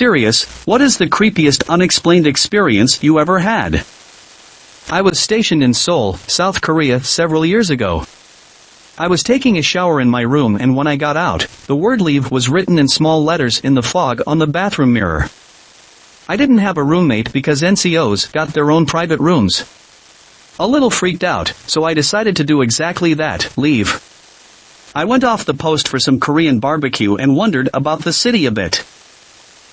serious, what is the creepiest unexplained experience you ever had? I was stationed in Seoul, South Korea several years ago. I was taking a shower in my room, and when I got out, the word leave was written in small letters in the fog on the bathroom mirror. I didn't have a roommate because NCOs got their own private rooms. A little freaked out, so I decided to do exactly that, leave. I went off the post for some Korean barbecue and wondered about the city a bit.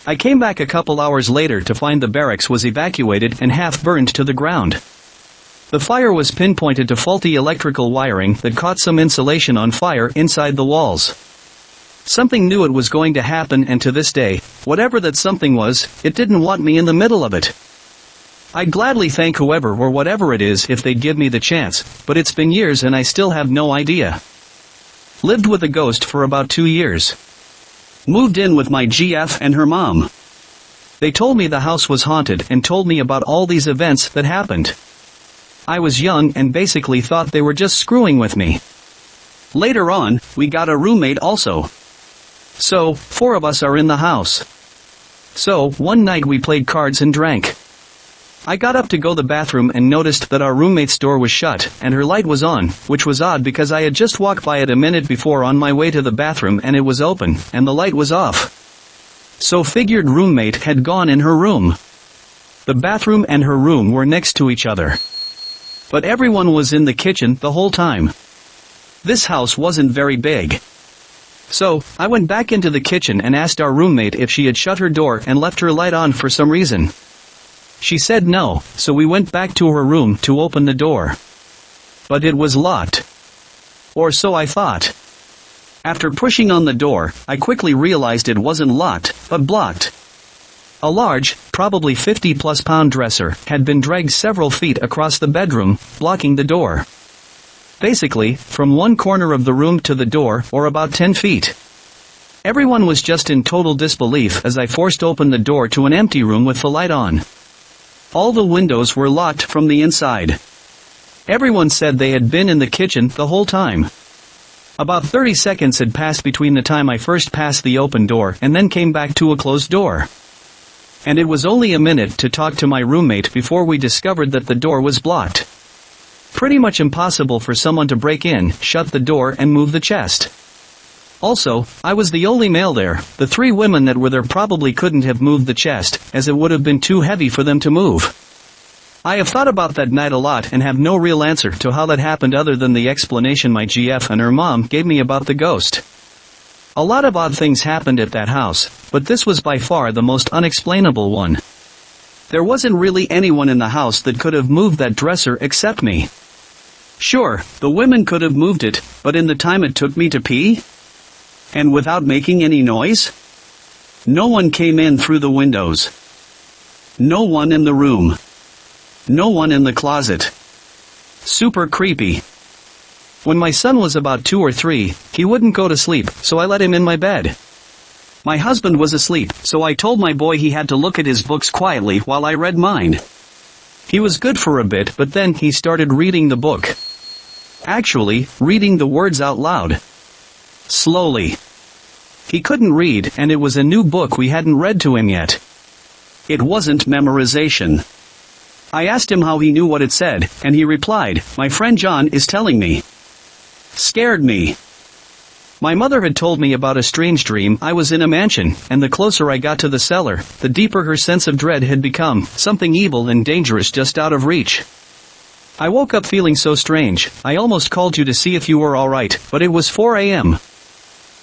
I came back a couple hours later to find the barracks was evacuated and half burned to the ground. The fire was pinpointed to faulty electrical wiring that caught some insulation on fire inside the walls. Something knew it was going to happen, and to this day, whatever that something was, it didn't want me in the middle of it. I'd gladly thank whoever or whatever it is if they'd give me the chance, but it's been years and I still have no idea. Lived with a ghost for about 2 years. Moved in with my GF and her mom. They told me the house was haunted and told me about all these events that happened. I was young and basically thought they were just screwing with me. Later on, we got a roommate also. So, 4 of us are in the house. So, one night we played cards and drank. I got up to go to the bathroom and noticed that our roommate's door was shut, and her light was on, which was odd because I had just walked by it a minute before on my way to the bathroom and it was open, and the light was off. So figured roommate had gone in her room. The bathroom and her room were next to each other. But everyone was in the kitchen the whole time. This house wasn't very big. So, I went back into the kitchen and asked our roommate if she had shut her door and left her light on for some reason. She said no, so we went back to her room to open the door. But it was locked. Or so I thought. After pushing on the door, I quickly realized it wasn't locked, but blocked. A large, probably 50-plus pound dresser had been dragged several feet across the bedroom, blocking the door. Basically, from one corner of the room to the door, or about 10 feet. Everyone was just in total disbelief as I forced open the door to an empty room with the light on. All the windows were locked from the inside. Everyone said they had been in the kitchen the whole time. About 30 seconds had passed between the time I first passed the open door and then came back to a closed door. And it was only a minute to talk to my roommate before we discovered that the door was blocked. Pretty much impossible for someone to break in, shut the door and move the chest. Also, I was the only male there. The 3 women that were there probably couldn't have moved the chest, as it would have been too heavy for them to move. I have thought about that night a lot and have no real answer to how that happened other than the explanation my GF and her mom gave me about the ghost. A lot of odd things happened at that house, but this was by far the most unexplainable one. There wasn't really anyone in the house that could have moved that dresser except me. Sure, the women could have moved it, but in the time it took me to pee? And without making any noise? No one came in through the windows. No one in the room. No one in the closet. Super creepy. When my son was about 2 or 3, he wouldn't go to sleep, so I let him in my bed. My husband was asleep, so I told my boy he had to look at his books quietly while I read mine. He was good for a bit, but then he started reading the book. Actually, reading the words out loud. Slowly. He couldn't read, and it was a new book we hadn't read to him yet. It wasn't memorization. I asked him how he knew what it said, and he replied, "My friend John is telling me." Scared me. My mother had told me about a strange dream. I was in a mansion, and the closer I got to the cellar, the deeper her sense of dread had become, something evil and dangerous just out of reach. I woke up feeling so strange, I almost called you to see if you were alright, but it was 4 a.m.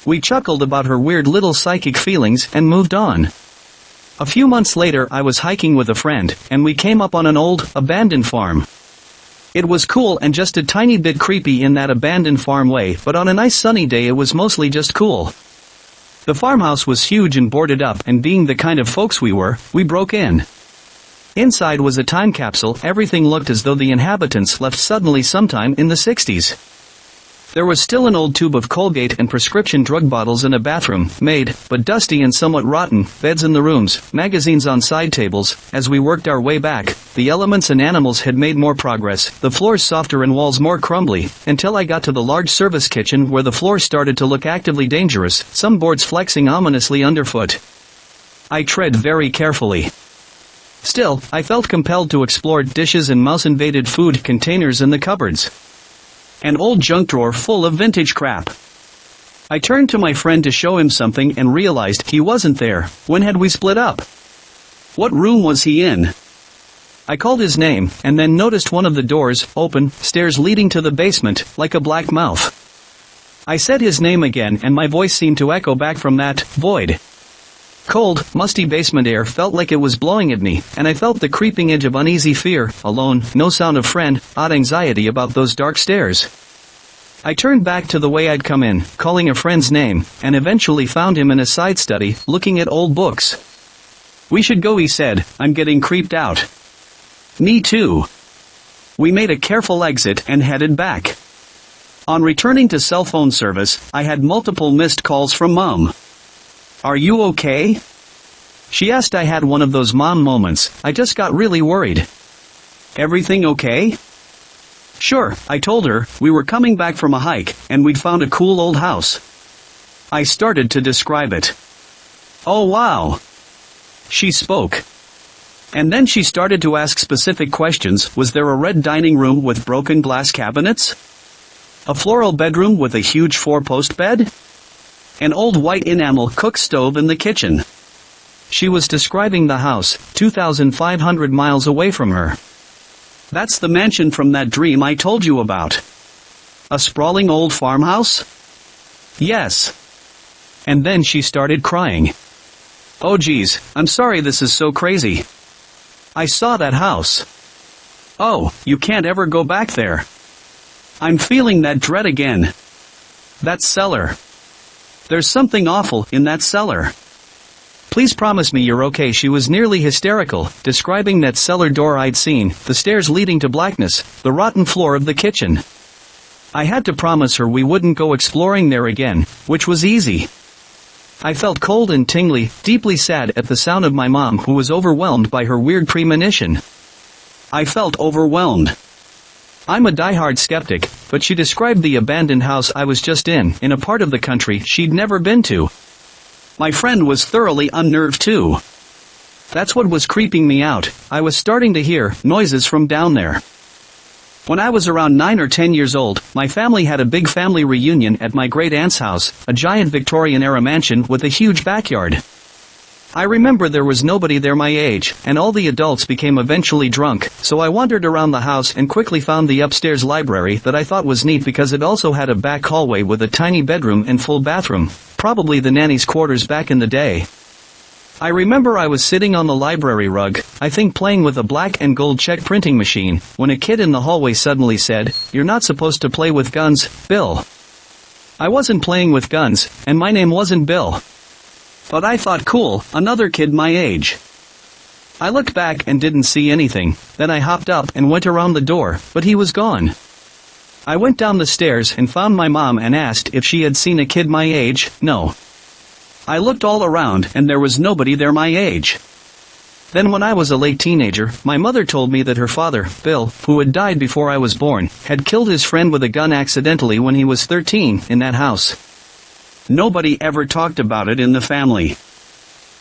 We chuckled about her weird little psychic feelings and moved on. A few months later I was hiking with a friend, and we came up on an old, abandoned farm. It was cool and just a tiny bit creepy in that abandoned farm way, but on a nice sunny day it was mostly just cool. The farmhouse was huge and boarded up, and being the kind of folks we were, we broke in. Inside was a time capsule. Everything looked as though the inhabitants left suddenly sometime in the 60s. There was still an old tube of Colgate and prescription drug bottles in a bathroom, made, but dusty and somewhat rotten, beds in the rooms, magazines on side tables. As we worked our way back, the elements and animals had made more progress, the floors softer and walls more crumbly, until I got to the large service kitchen where the floor started to look actively dangerous, some boards flexing ominously underfoot. I tread very carefully. Still, I felt compelled to explore dishes and mouse-invaded food containers in the cupboards. An old junk drawer full of vintage crap. I turned to my friend to show him something and realized he wasn't there. When had we split up? What room was he in? I called his name, and then noticed one of the doors, open, stairs leading to the basement, like a black mouth. I said his name again and my voice seemed to echo back from that void. Cold, musty basement air felt like it was blowing at me, and I felt the creeping edge of uneasy fear, alone, no sound of friend, odd anxiety about those dark stairs. I turned back to the way I'd come in, calling a friend's name, and eventually found him in a side study, looking at old books. "We should go," he said, "I'm getting creeped out." "Me too." We made a careful exit and headed back. On returning to cell phone service, I had multiple missed calls from Mom. "Are you okay?" She asked. I had one of those mom moments. I just got really worried. "Everything okay?" "Sure," I told her. "We were coming back from a hike, and we'd found a cool old house." I started to describe it. "Oh wow." She spoke. And then she started to ask specific questions. Was there a red dining room with broken glass cabinets? A floral bedroom with a huge four-post bed? An old white enamel cook stove in the kitchen. She was describing the house, 2,500 miles away from her. "That's the mansion from that dream I told you about." "A sprawling old farmhouse?" "Yes." And then she started crying. "Oh geez, I'm sorry this is so crazy. I saw that house." "Oh, you can't ever go back there." "I'm feeling that dread again. That cellar. There's something awful in that cellar. Please promise me you're okay." She was nearly hysterical, describing that cellar door I'd seen, the stairs leading to blackness, the rotten floor of the kitchen. I had to promise her we wouldn't go exploring there again, which was easy. I felt cold and tingly, deeply sad at the sound of my mom, who was overwhelmed by her weird premonition. I felt overwhelmed. I'm a diehard skeptic, but she described the abandoned house I was just in a part of the country she'd never been to. My friend was thoroughly unnerved too. That's what was creeping me out. I was starting to hear noises from down there. When I was around 9 or 10 years old, my family had a big family reunion at my great-aunt's house, a giant Victorian-era mansion with a huge backyard. I remember there was nobody there my age, and all the adults became eventually drunk, so I wandered around the house and quickly found the upstairs library that I thought was neat because it also had a back hallway with a tiny bedroom and full bathroom, probably the nanny's quarters back in the day. I remember I was sitting on the library rug, I think playing with a black and gold check printing machine, when a kid in the hallway suddenly said, "You're not supposed to play with guns, Bill." I wasn't playing with guns, and my name wasn't Bill. But I thought, cool, another kid my age. I looked back and didn't see anything, then I hopped up and went around the door, but he was gone. I went down the stairs and found my mom and asked if she had seen a kid my age. No. I looked all around and there was nobody there my age. Then when I was a late teenager, my mother told me that her father, Bill, who had died before I was born, had killed his friend with a gun accidentally when he was 13, in that house. Nobody ever talked about it in the family.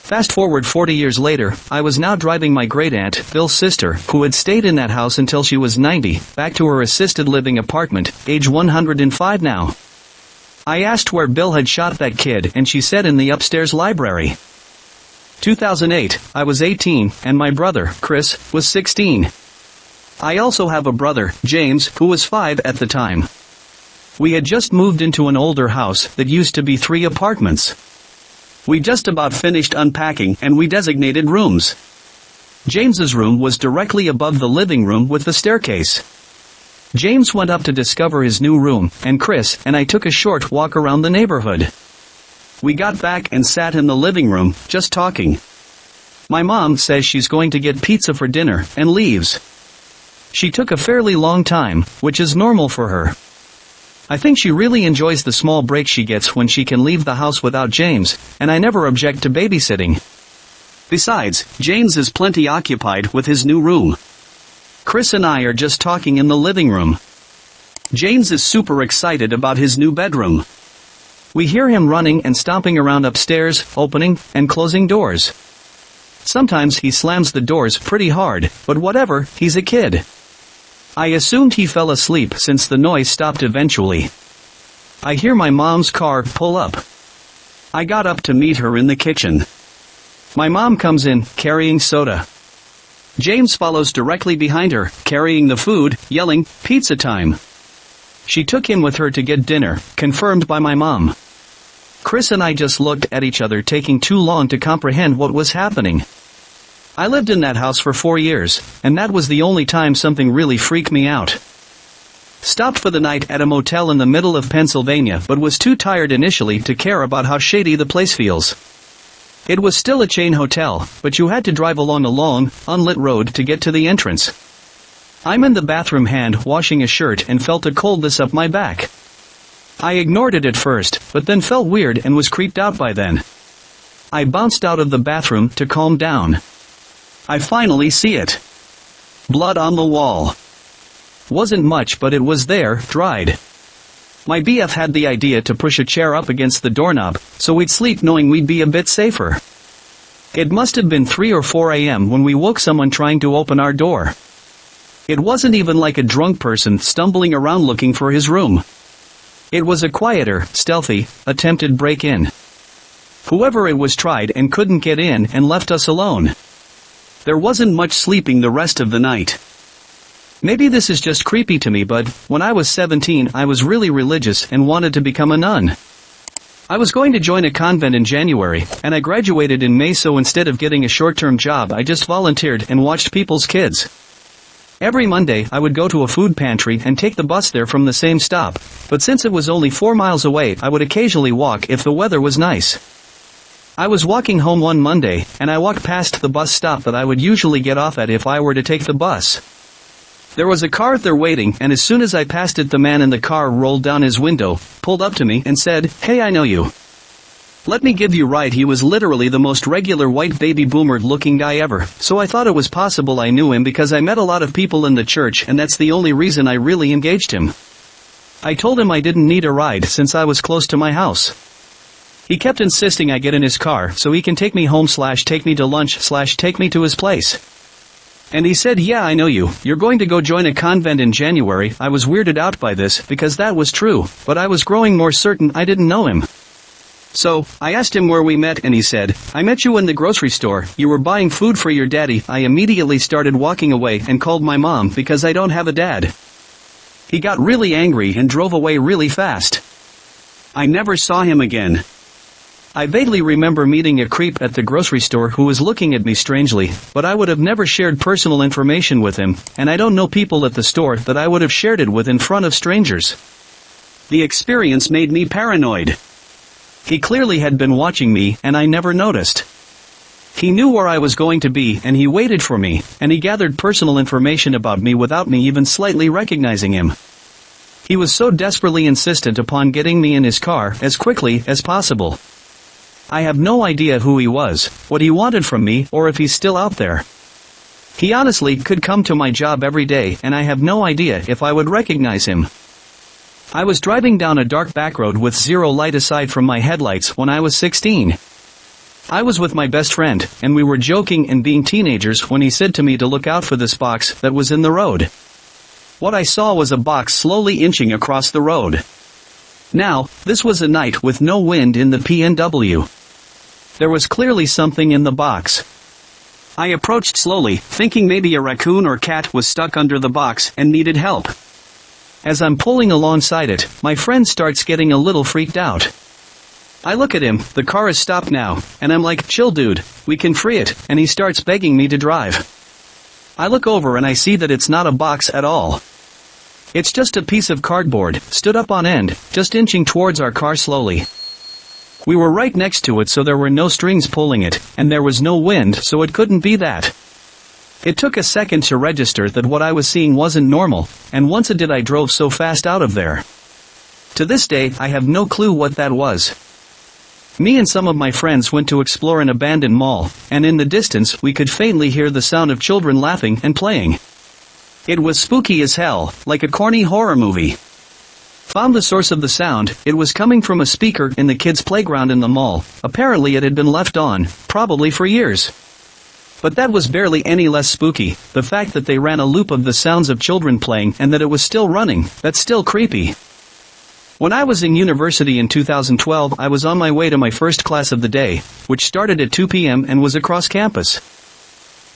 Fast forward 40 years later, I was now driving my great-aunt, Bill's sister, who had stayed in that house until she was 90, back to her assisted living apartment, age 105 now. I asked where Bill had shot that kid and she said in the upstairs library. 2008, I was 18, and my brother, Chris, was 16. I also have a brother, James, who was 5 at the time. We had just moved into an older house that used to be 3 apartments. We just about finished unpacking and we designated rooms. James's room was directly above the living room with the staircase. James went up to discover his new room, and Chris and I took a short walk around the neighborhood. We got back and sat in the living room, just talking. My mom says she's going to get pizza for dinner, and leaves. She took a fairly long time, which is normal for her. I think she really enjoys the small break she gets when she can leave the house without James, and I never object to babysitting. Besides, James is plenty occupied with his new room. Chris and I are just talking in the living room. James is super excited about his new bedroom. We hear him running and stomping around upstairs, opening and closing doors. Sometimes he slams the doors pretty hard, but whatever, he's a kid. I assumed he fell asleep since the noise stopped eventually. I hear my mom's car pull up. I got up to meet her in the kitchen. My mom comes in, carrying soda. James follows directly behind her, carrying the food, yelling, "Pizza time!" She took him with her to get dinner, confirmed by my mom. Chris and I just looked at each other, taking too long to comprehend what was happening. I lived in that house for 4 years, and that was the only time something really freaked me out. Stopped for the night at a motel in the middle of Pennsylvania, but was too tired initially to care about how shady the place feels. It was still a chain hotel, but you had to drive along a long, unlit road to get to the entrance. I'm in the bathroom hand washing a shirt and felt a coldness up my back. I ignored it at first, but then felt weird and was creeped out by then. I bounced out of the bathroom to calm down. I finally see it. Blood on the wall. Wasn't much, but it was there, dried. My BF had the idea to push a chair up against the doorknob, so we'd sleep knowing we'd be a bit safer. It must have been 3 or 4 a.m. when we woke someone trying to open our door. It wasn't even like a drunk person stumbling around looking for his room. It was a quieter, stealthy, attempted break-in. Whoever it was tried and couldn't get in and left us alone. There wasn't much sleeping the rest of the night. Maybe this is just creepy to me, but when I was 17 I was really religious and wanted to become a nun. I was going to join a convent in January, and I graduated in May, so instead of getting a short-term job I just volunteered and watched people's kids. Every Monday I would go to a food pantry and take the bus there from the same stop, but since it was only 4 miles away I would occasionally walk if the weather was nice. I was walking home one Monday, and I walked past the bus stop that I would usually get off at if I were to take the bus. There was a car there waiting, and as soon as I passed it the man in the car rolled down his window, pulled up to me and said, "Hey, I know you." Let me give you right, he was literally the most regular white baby boomer looking guy ever, so I thought it was possible I knew him because I met a lot of people in the church and that's the only reason I really engaged him. I told him I didn't need a ride since I was close to my house. He kept insisting I get in his car so he can take me home / take me to lunch / take me to his place. And he said, "Yeah, I know you, you're going to go join a convent in January." I was weirded out by this because that was true, but I was growing more certain I didn't know him. So, I asked him where we met and he said, "I met you in the grocery store, you were buying food for your daddy." I immediately started walking away and called my mom because I don't have a dad. He got really angry and drove away really fast. I never saw him again. I vaguely remember meeting a creep at the grocery store who was looking at me strangely, but I would have never shared personal information with him, and I don't know people at the store that I would have shared it with in front of strangers. The experience made me paranoid. He clearly had been watching me, and I never noticed. He knew where I was going to be, and he waited for me, and he gathered personal information about me without me even slightly recognizing him. He was so desperately insistent upon getting me in his car as quickly as possible. I have no idea who he was, what he wanted from me, or if he's still out there. He honestly could come to my job every day, and I have no idea if I would recognize him. I was driving down a dark back road with zero light aside from my headlights when I was 16. I was with my best friend, and we were joking and being teenagers when he said to me to look out for this box that was in the road. What I saw was a box slowly inching across the road. Now, this was a night with no wind in the PNW. There was clearly something in the box. I approached slowly, thinking maybe a raccoon or cat was stuck under the box and needed help. As I'm pulling alongside it, my friend starts getting a little freaked out. I look at him, the car is stopped now, and I'm like, "Chill dude, we can free it," and he starts begging me to drive. I look over and I see that it's not a box at all. It's just a piece of cardboard, stood up on end, just inching towards our car slowly. We were right next to it, so there were no strings pulling it, and there was no wind, so it couldn't be that. It took a second to register that what I was seeing wasn't normal, and once it did I drove so fast out of there. To this day, I have no clue what that was. Me and some of my friends went to explore an abandoned mall, and in the distance we could faintly hear the sound of children laughing and playing. It was spooky as hell, like a corny horror movie. Found the source of the sound, it was coming from a speaker in the kids' playground in the mall. Apparently it had been left on, probably for years. But that was barely any less spooky. The fact that they ran a loop of the sounds of children playing and that it was still running, that's still creepy. When I was in university in 2012, I was on my way to my first class of the day, which started at 2 p.m. and was across campus.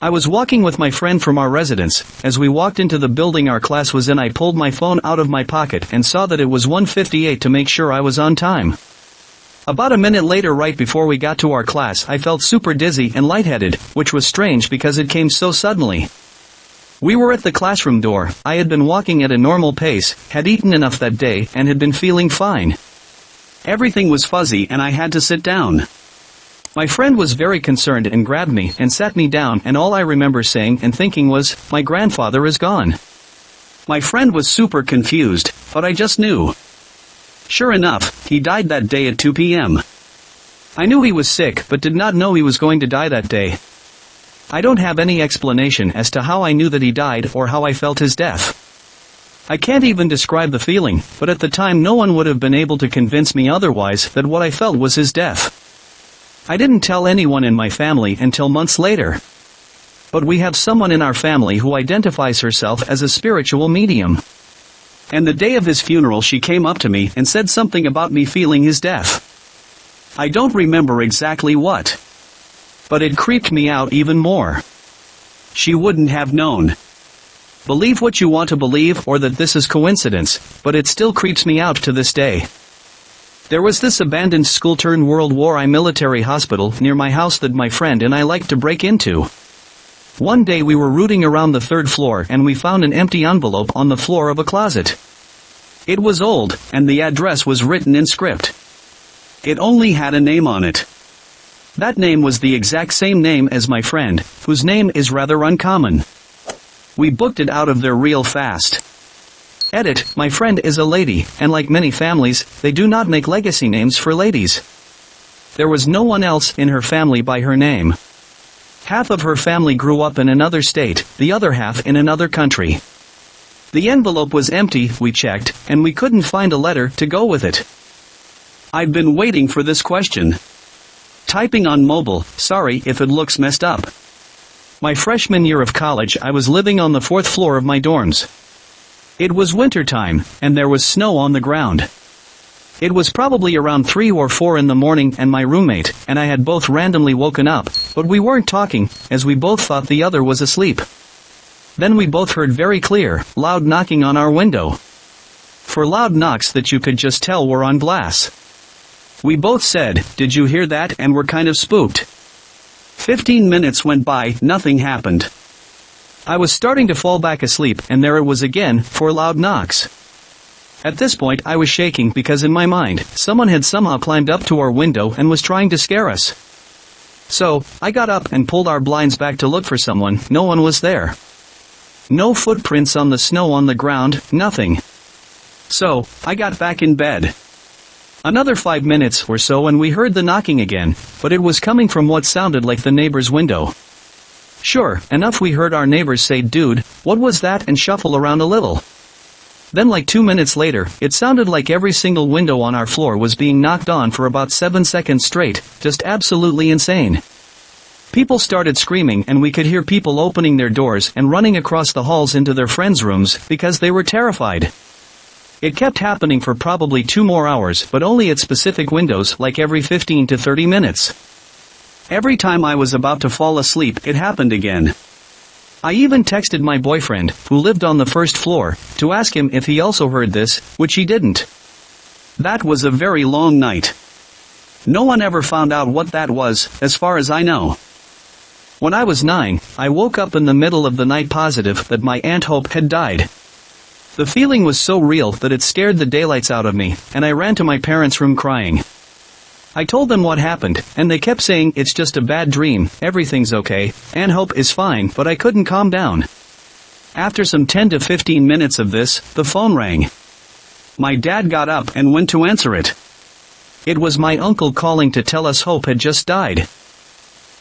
I was walking with my friend from our residence. As we walked into the building our class was in, I pulled my phone out of my pocket and saw that it was 1:58 to make sure I was on time. About a minute later, right before we got to our class, I felt super dizzy and lightheaded, which was strange because it came so suddenly. We were at the classroom door. I had been walking at a normal pace, had eaten enough that day, and had been feeling fine. Everything was fuzzy and I had to sit down. My friend was very concerned and grabbed me and sat me down, and all I remember saying and thinking was, "My grandfather is gone." My friend was super confused, but I just knew. Sure enough, he died that day at 2 p.m. I knew he was sick but did not know he was going to die that day. I don't have any explanation as to how I knew that he died or how I felt his death. I can't even describe the feeling, but at the time no one would have been able to convince me otherwise that what I felt was his death. I didn't tell anyone in my family until months later. But we have someone in our family who identifies herself as a spiritual medium. And the day of his funeral she came up to me and said something about me feeling his death. I don't remember exactly what. But it creeped me out even more. She wouldn't have known. Believe what you want to believe or that this is coincidence, but it still creeps me out to this day. There was this abandoned school-turned-World War I military hospital near my house that my friend and I liked to break into. One day we were rooting around the third floor and we found an empty envelope on the floor of a closet. It was old, and the address was written in script. It only had a name on it. That name was the exact same name as my friend, whose name is rather uncommon. We booked it out of there real fast. Edit, my friend is a lady, and like many families, they do not make legacy names for ladies. There was no one else in her family by her name. Half of her family grew up in another state, the other half in another country. The envelope was empty, we checked, and we couldn't find a letter to go with it. I'd been waiting for this question. Typing on mobile, sorry if it looks messed up. My freshman year of college I was living on the 4th floor of my dorms. It was winter time, and there was snow on the ground. It was probably around 3 or 4 in the morning and my roommate and I had both randomly woken up, but we weren't talking, as we both thought the other was asleep. Then we both heard very clear, loud knocking on our window. For loud knocks that you could just tell were on glass. We both said, "Did you hear that?" and were kind of spooked. 15 minutes went by, nothing happened. I was starting to fall back asleep and there it was again, 4 loud knocks. At this point I was shaking because in my mind, someone had somehow climbed up to our window and was trying to scare us. So, I got up and pulled our blinds back to look for someone. No one was there. No footprints on the snow on the ground, nothing. So, I got back in bed. Another 5 minutes or so and we heard the knocking again, but it was coming from what sounded like the neighbor's window. Sure enough we heard our neighbors say, "Dude, what was that?" and shuffle around a little. Then like 2 minutes later, it sounded like every single window on our floor was being knocked on for about 7 seconds straight, just absolutely insane. People started screaming and we could hear people opening their doors and running across the halls into their friends' rooms because they were terrified. It kept happening for probably 2 more hours, but only at specific windows, like every 15 to 30 minutes. Every time I was about to fall asleep, it happened again. I even texted my boyfriend, who lived on the first floor, to ask him if he also heard this, which he didn't. That was a very long night. No one ever found out what that was, as far as I know. When I was 9, I woke up in the middle of the night positive that my Aunt Hope had died. The feeling was so real that it scared the daylights out of me, and I ran to my parents' room crying. I told them what happened, and they kept saying it's just a bad dream, everything's okay, Aunt Hope is fine, but I couldn't calm down. After some 10 to 15 minutes of this, the phone rang. My dad got up and went to answer it. It was my uncle calling to tell us Hope had just died.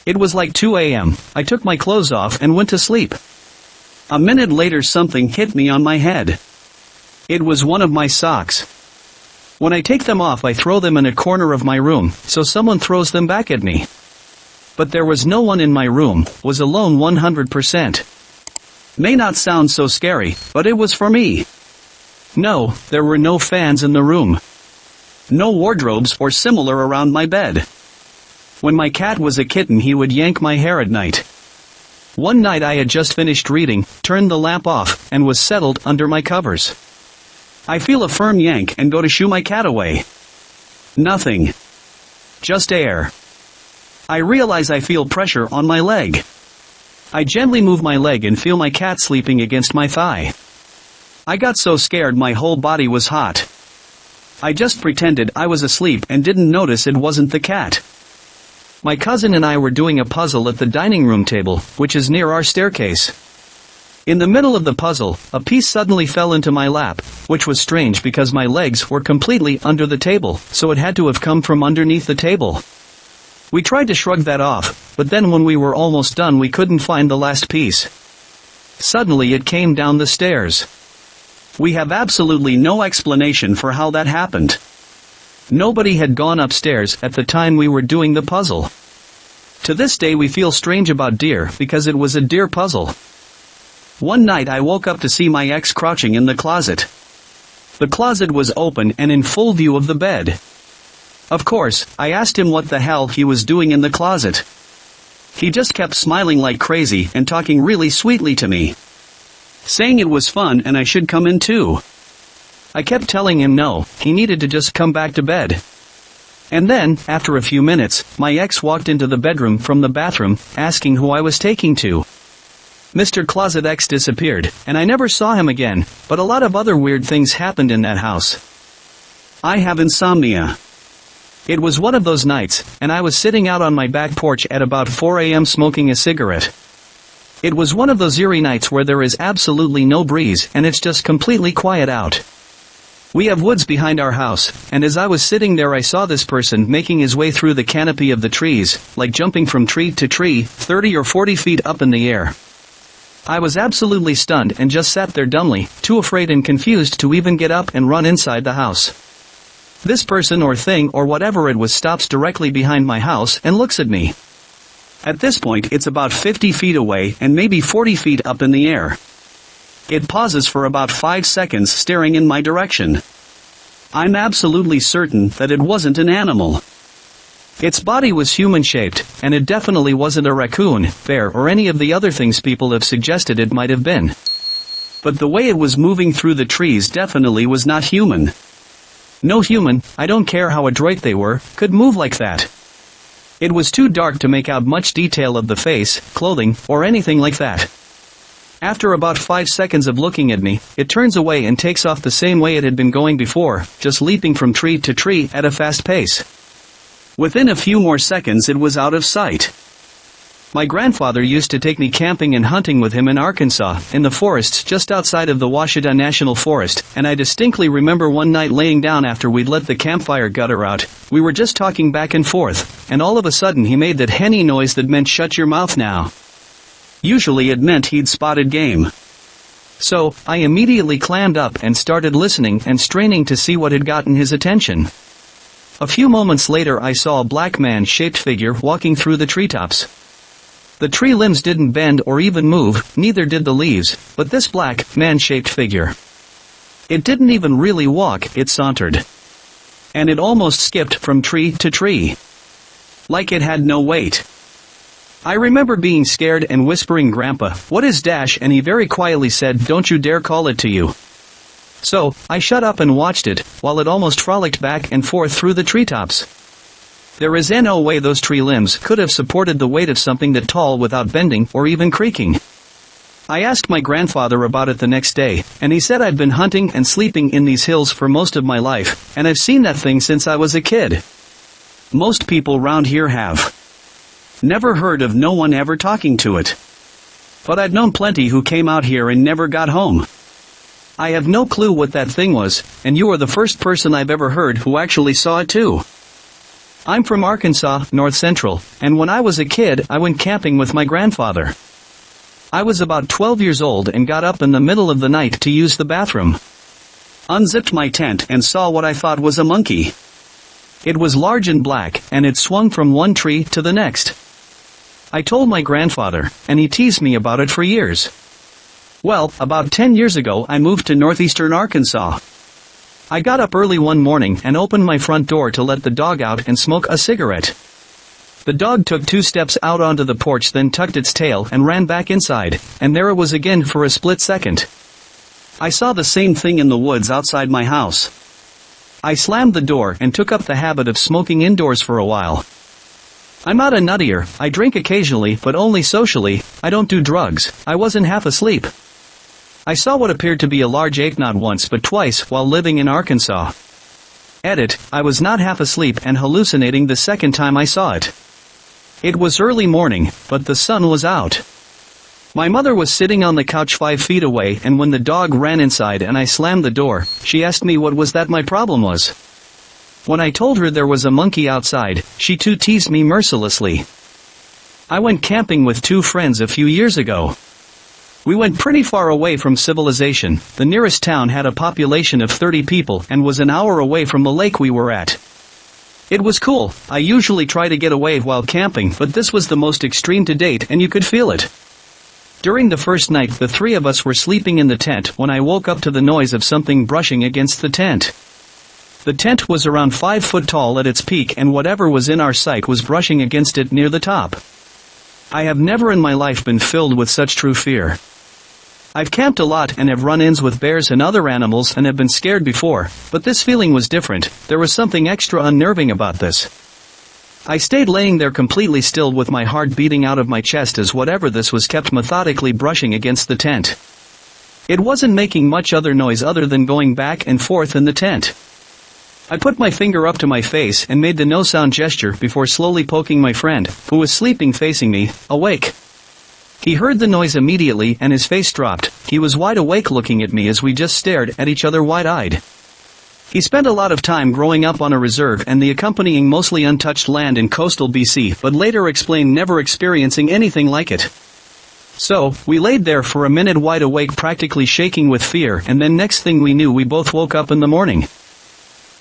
It was like 2 a.m. I took my clothes off and went to sleep. A minute later something hit me on my head. It was one of my socks. When I take them off I throw them in a corner of my room, so someone throws them back at me. But there was no one in my room, was alone 100%. May not sound so scary, but it was for me. No, there were no fans in the room. No wardrobes or similar around my bed. When my cat was a kitten, he would yank my hair at night. One night I had just finished reading, turned the lamp off, and was settled under my covers. I feel a firm yank and go to shoo my cat away. Nothing. Just air. I realize I feel pressure on my leg. I gently move my leg and feel my cat sleeping against my thigh. I got so scared my whole body was hot. I just pretended I was asleep and didn't notice it wasn't the cat. My cousin and I were doing a puzzle at the dining room table, which is near our staircase. In the middle of the puzzle, a piece suddenly fell into my lap, which was strange because my legs were completely under the table, so it had to have come from underneath the table. We tried to shrug that off, but then when we were almost done we couldn't find the last piece. Suddenly it came down the stairs. We have absolutely no explanation for how that happened. Nobody had gone upstairs at the time we were doing the puzzle. To this day we feel strange about deer because it was a deer puzzle. One night I woke up to see my ex crouching in the closet. The closet was open and in full view of the bed. Of course, I asked him what the hell he was doing in the closet. He just kept smiling like crazy and talking really sweetly to me, saying it was fun and I should come in too. I kept telling him no, he needed to just come back to bed. And then, after a few minutes, my ex walked into the bedroom from the bathroom, asking who I was taking to. Mr. Closet X disappeared, and I never saw him again, but a lot of other weird things happened in that house. I have insomnia. It was one of those nights, and I was sitting out on my back porch at about 4 a.m. smoking a cigarette. It was one of those eerie nights where there is absolutely no breeze and it's just completely quiet out. We have woods behind our house, and as I was sitting there I saw this person making his way through the canopy of the trees, like jumping from tree to tree, 30 or 40 feet up in the air. I was absolutely stunned and just sat there dumbly, too afraid and confused to even get up and run inside the house. This person or thing or whatever it was stops directly behind my house and looks at me. At this point it's about 50 feet away and maybe 40 feet up in the air. It pauses for about 5 seconds staring in my direction. I'm absolutely certain that it wasn't an animal. Its body was human-shaped, and it definitely wasn't a raccoon, bear or any of the other things people have suggested it might have been. But the way it was moving through the trees definitely was not human. No human, I don't care how adroit they were, could move like that. It was too dark to make out much detail of the face, clothing, or anything like that. After about 5 seconds of looking at me, it turns away and takes off the same way it had been going before, just leaping from tree to tree at a fast pace. Within a few more seconds it was out of sight. My grandfather used to take me camping and hunting with him in Arkansas, in the forests just outside of the Ouachita National Forest, and I distinctly remember one night laying down after we'd let the campfire gutter out. We were just talking back and forth, and all of a sudden he made that henny noise that meant shut your mouth now. Usually it meant he'd spotted game. So, I immediately clammed up and started listening and straining to see what had gotten his attention. A few moments later I saw a black man-shaped figure walking through the treetops. The tree limbs didn't bend or even move, neither did the leaves, but this black, man-shaped figure. It didn't even really walk, it sauntered. And it almost skipped from tree to tree. Like it had no weight. I remember being scared and whispering, "Grandpa, what is dash?" and he very quietly said, "Don't you dare call it to you." So, I shut up and watched it, while it almost frolicked back and forth through the treetops. There is no way those tree limbs could have supported the weight of something that tall without bending or even creaking. I asked my grandfather about it the next day, and he said I'd been hunting and sleeping in these hills for most of my life, and I've seen that thing since I was a kid. Most people round here have. Never heard of no one ever talking to it. But I've known plenty who came out here and never got home. I have no clue what that thing was, and you are the first person I've ever heard who actually saw it too. I'm from Arkansas, North Central, and when I was a kid I went camping with my grandfather. I was about 12 years old and got up in the middle of the night to use the bathroom. Unzipped my tent and saw what I thought was a monkey. It was large and black, and it swung from one tree to the next. I told my grandfather, and he teased me about it for years. Well, about 10 years ago I moved to northeastern Arkansas. I got up early one morning and opened my front door to let the dog out and smoke a cigarette. The dog took 2 steps out onto the porch, then tucked its tail and ran back inside, and there it was again for a split second. I saw the same thing in the woods outside my house. I slammed the door and took up the habit of smoking indoors for a while. I'm not a nuttier, I drink occasionally but only socially, I don't do drugs, I wasn't half asleep. I saw what appeared to be a large ape not once but twice while living in Arkansas. Edit, I was not half asleep and hallucinating the second time I saw it. It was early morning, but the sun was out. My mother was sitting on the couch 5 feet away, and when the dog ran inside and I slammed the door, she asked me what was that my problem was. When I told her there was a monkey outside, she too teased me mercilessly. I went camping with 2 friends a few years ago. We went pretty far away from civilization. The nearest town had a population of 30 people and was an hour away from the lake we were at. It was cool. I usually try to get away while camping, but this was the most extreme to date and you could feel it. During the first night the 3 of us were sleeping in the tent when I woke up to the noise of something brushing against the tent. The tent was around 5 foot tall at its peak and whatever was in our sight was brushing against it near the top. I have never in my life been filled with such true fear. I've camped a lot and have run-ins with bears and other animals and have been scared before, but this feeling was different. There was something extra unnerving about this. I stayed laying there completely still with my heart beating out of my chest as whatever this was kept methodically brushing against the tent. It wasn't making much other noise other than going back and forth in the tent. I put my finger up to my face and made the no sound gesture before slowly poking my friend, who was sleeping facing me, awake. He heard the noise immediately and his face dropped. He was wide awake looking at me as we just stared at each other wide-eyed. He spent a lot of time growing up on a reserve and the accompanying mostly untouched land in coastal BC, but later explained never experiencing anything like it. So, we laid there for a minute wide awake, practically shaking with fear, and then next thing we knew we both woke up in the morning.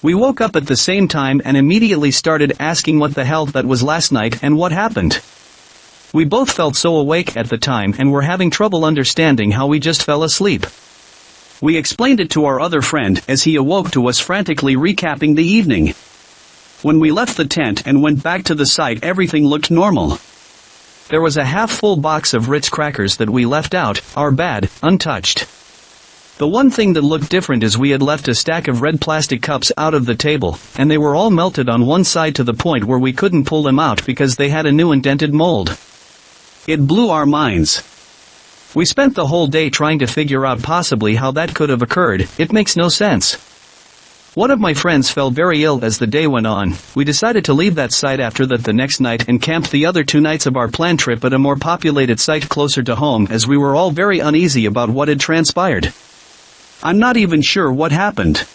We woke up at the same time and immediately started asking what the hell that was last night and what happened. We both felt so awake at the time and were having trouble understanding how we just fell asleep. We explained it to our other friend as he awoke to us frantically recapping the evening. When we left the tent and went back to the site, everything looked normal. There was a half-full box of Ritz crackers that we left out, our bad, untouched. The one thing that looked different is we had left a stack of red plastic cups out of the table, and they were all melted on one side to the point where we couldn't pull them out because they had a new indented mold. It blew our minds. We spent the whole day trying to figure out possibly how that could have occurred. It makes no sense. One of my friends fell very ill as the day went on. We decided to leave that site after that the next night and camped the other 2 nights of our planned trip at a more populated site closer to home as we were all very uneasy about what had transpired. I'm not even sure what happened.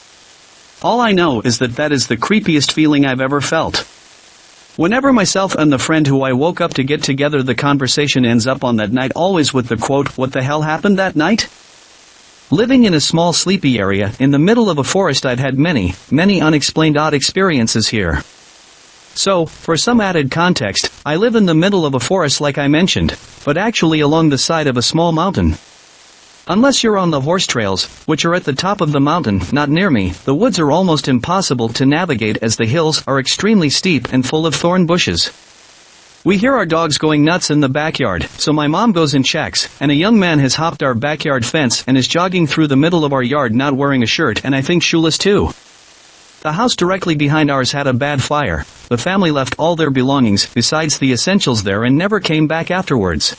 All I know is that that is the creepiest feeling I've ever felt. Whenever myself and the friend who I woke up to get together, the conversation ends up on that night always with the quote, "What the hell happened that night?" Living in a small sleepy area in the middle of a forest, I've had many unexplained odd experiences here. So, for some added context, I live in the middle of a forest like I mentioned, but actually along the side of a small mountain. Unless you're on the horse trails, which are at the top of the mountain, not near me, the woods are almost impossible to navigate as the hills are extremely steep and full of thorn bushes. We hear our dogs going nuts in the backyard, so my mom goes and checks, and a young man has hopped our backyard fence and is jogging through the middle of our yard not wearing a shirt and I think shoeless too. The house directly behind ours had a bad fire. The family left all their belongings, besides the essentials, there and never came back afterwards.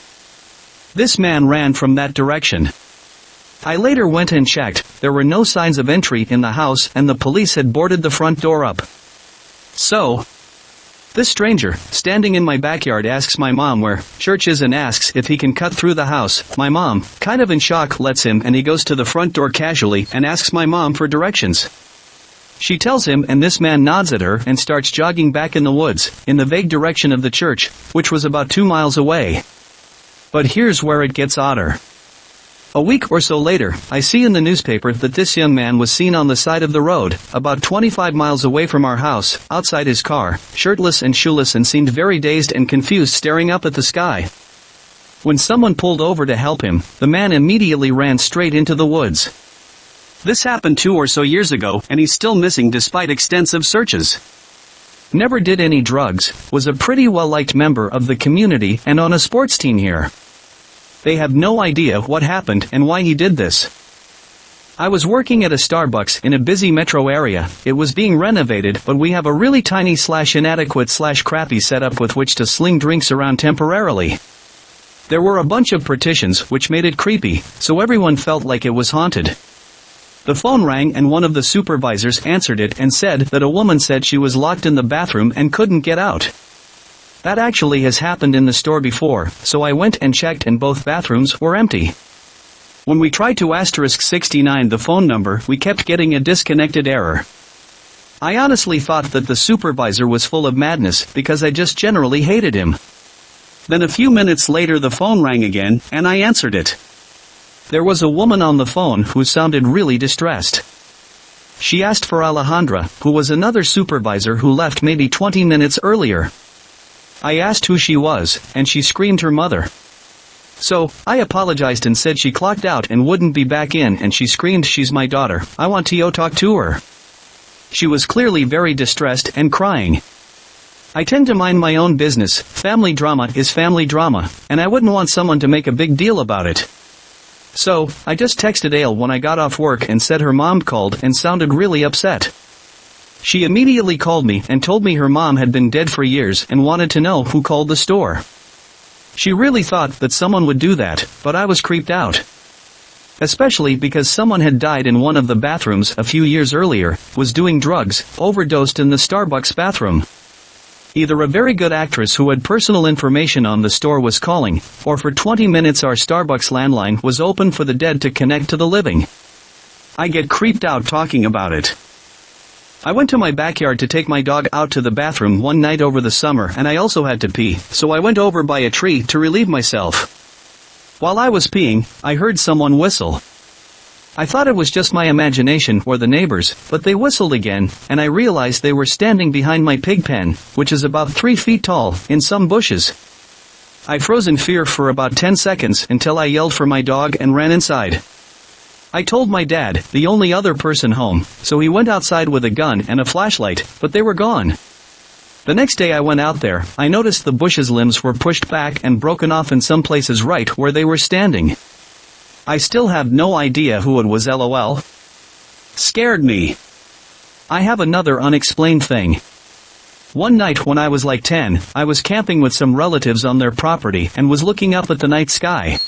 This man ran from that direction. I later went and checked. There were no signs of entry in the house and the police had boarded the front door up. So, this stranger, standing in my backyard, asks my mom where church is and asks if he can cut through the house. My mom, kind of in shock, lets him and he goes to the front door casually and asks my mom for directions. She tells him and this man nods at her and starts jogging back in the woods, in the vague direction of the church, which was about 2 miles away. But here's where it gets odder. A week or so later, I see in the newspaper that this young man was seen on the side of the road, about 25 miles away from our house, outside his car, shirtless and shoeless, and seemed very dazed and confused, staring up at the sky. When someone pulled over to help him, the man immediately ran straight into the woods. This happened 2 or so years ago, and he's still missing despite extensive searches. Never did any drugs, was a pretty well-liked member of the community and on a sports team here. They have no idea what happened and why he did this. I was working at a Starbucks in a busy metro area. It was being renovated, but we have a really tiny / inadequate / crappy setup with which to sling drinks around temporarily. There were a bunch of partitions which made it creepy, so everyone felt like it was haunted. The phone rang and one of the supervisors answered it and said that a woman said she was locked in the bathroom and couldn't get out. That actually has happened in the store before, so I went and checked and both bathrooms were empty. When we tried to *69 the phone number, we kept getting a disconnected error. I honestly thought that the supervisor was full of madness because I just generally hated him. Then a few minutes later the phone rang again, and I answered it. There was a woman on the phone who sounded really distressed. She asked for Alejandra, who was another supervisor who left maybe 20 minutes earlier. I asked who she was, and she screamed her mother. So, I apologized and said she clocked out and wouldn't be back in, and she screamed, "She's my daughter, I want to talk to her." She was clearly very distressed and crying. I tend to mind my own business. Family drama is family drama, and I wouldn't want someone to make a big deal about it. So, I just texted Ale when I got off work and said her mom called and sounded really upset. She immediately called me and told me her mom had been dead for years and wanted to know who called the store. She really thought that someone would do that, but I was creeped out. Especially because someone had died in one of the bathrooms a few years earlier, was doing drugs, overdosed in the Starbucks bathroom. Either a very good actress who had personal information on the store was calling, or for 20 minutes our Starbucks landline was open for the dead to connect to the living. I get creeped out talking about it. I went to my backyard to take my dog out to the bathroom one night over the summer, and I also had to pee, so I went over by a tree to relieve myself. While I was peeing, I heard someone whistle. I thought it was just my imagination or the neighbors, but they whistled again, and I realized they were standing behind my pig pen, which is about 3 feet tall, in some bushes. I froze in fear for about 10 seconds until I yelled for my dog and ran inside. I told my dad, the only other person home, so he went outside with a gun and a flashlight, but they were gone. The next day I went out there, I noticed the bush's limbs were pushed back and broken off in some places right where they were standing. I still have no idea who it was, lol. Scared me. I have another unexplained thing. One night when I was like 10, I was camping with some relatives on their property and was looking up at the night sky.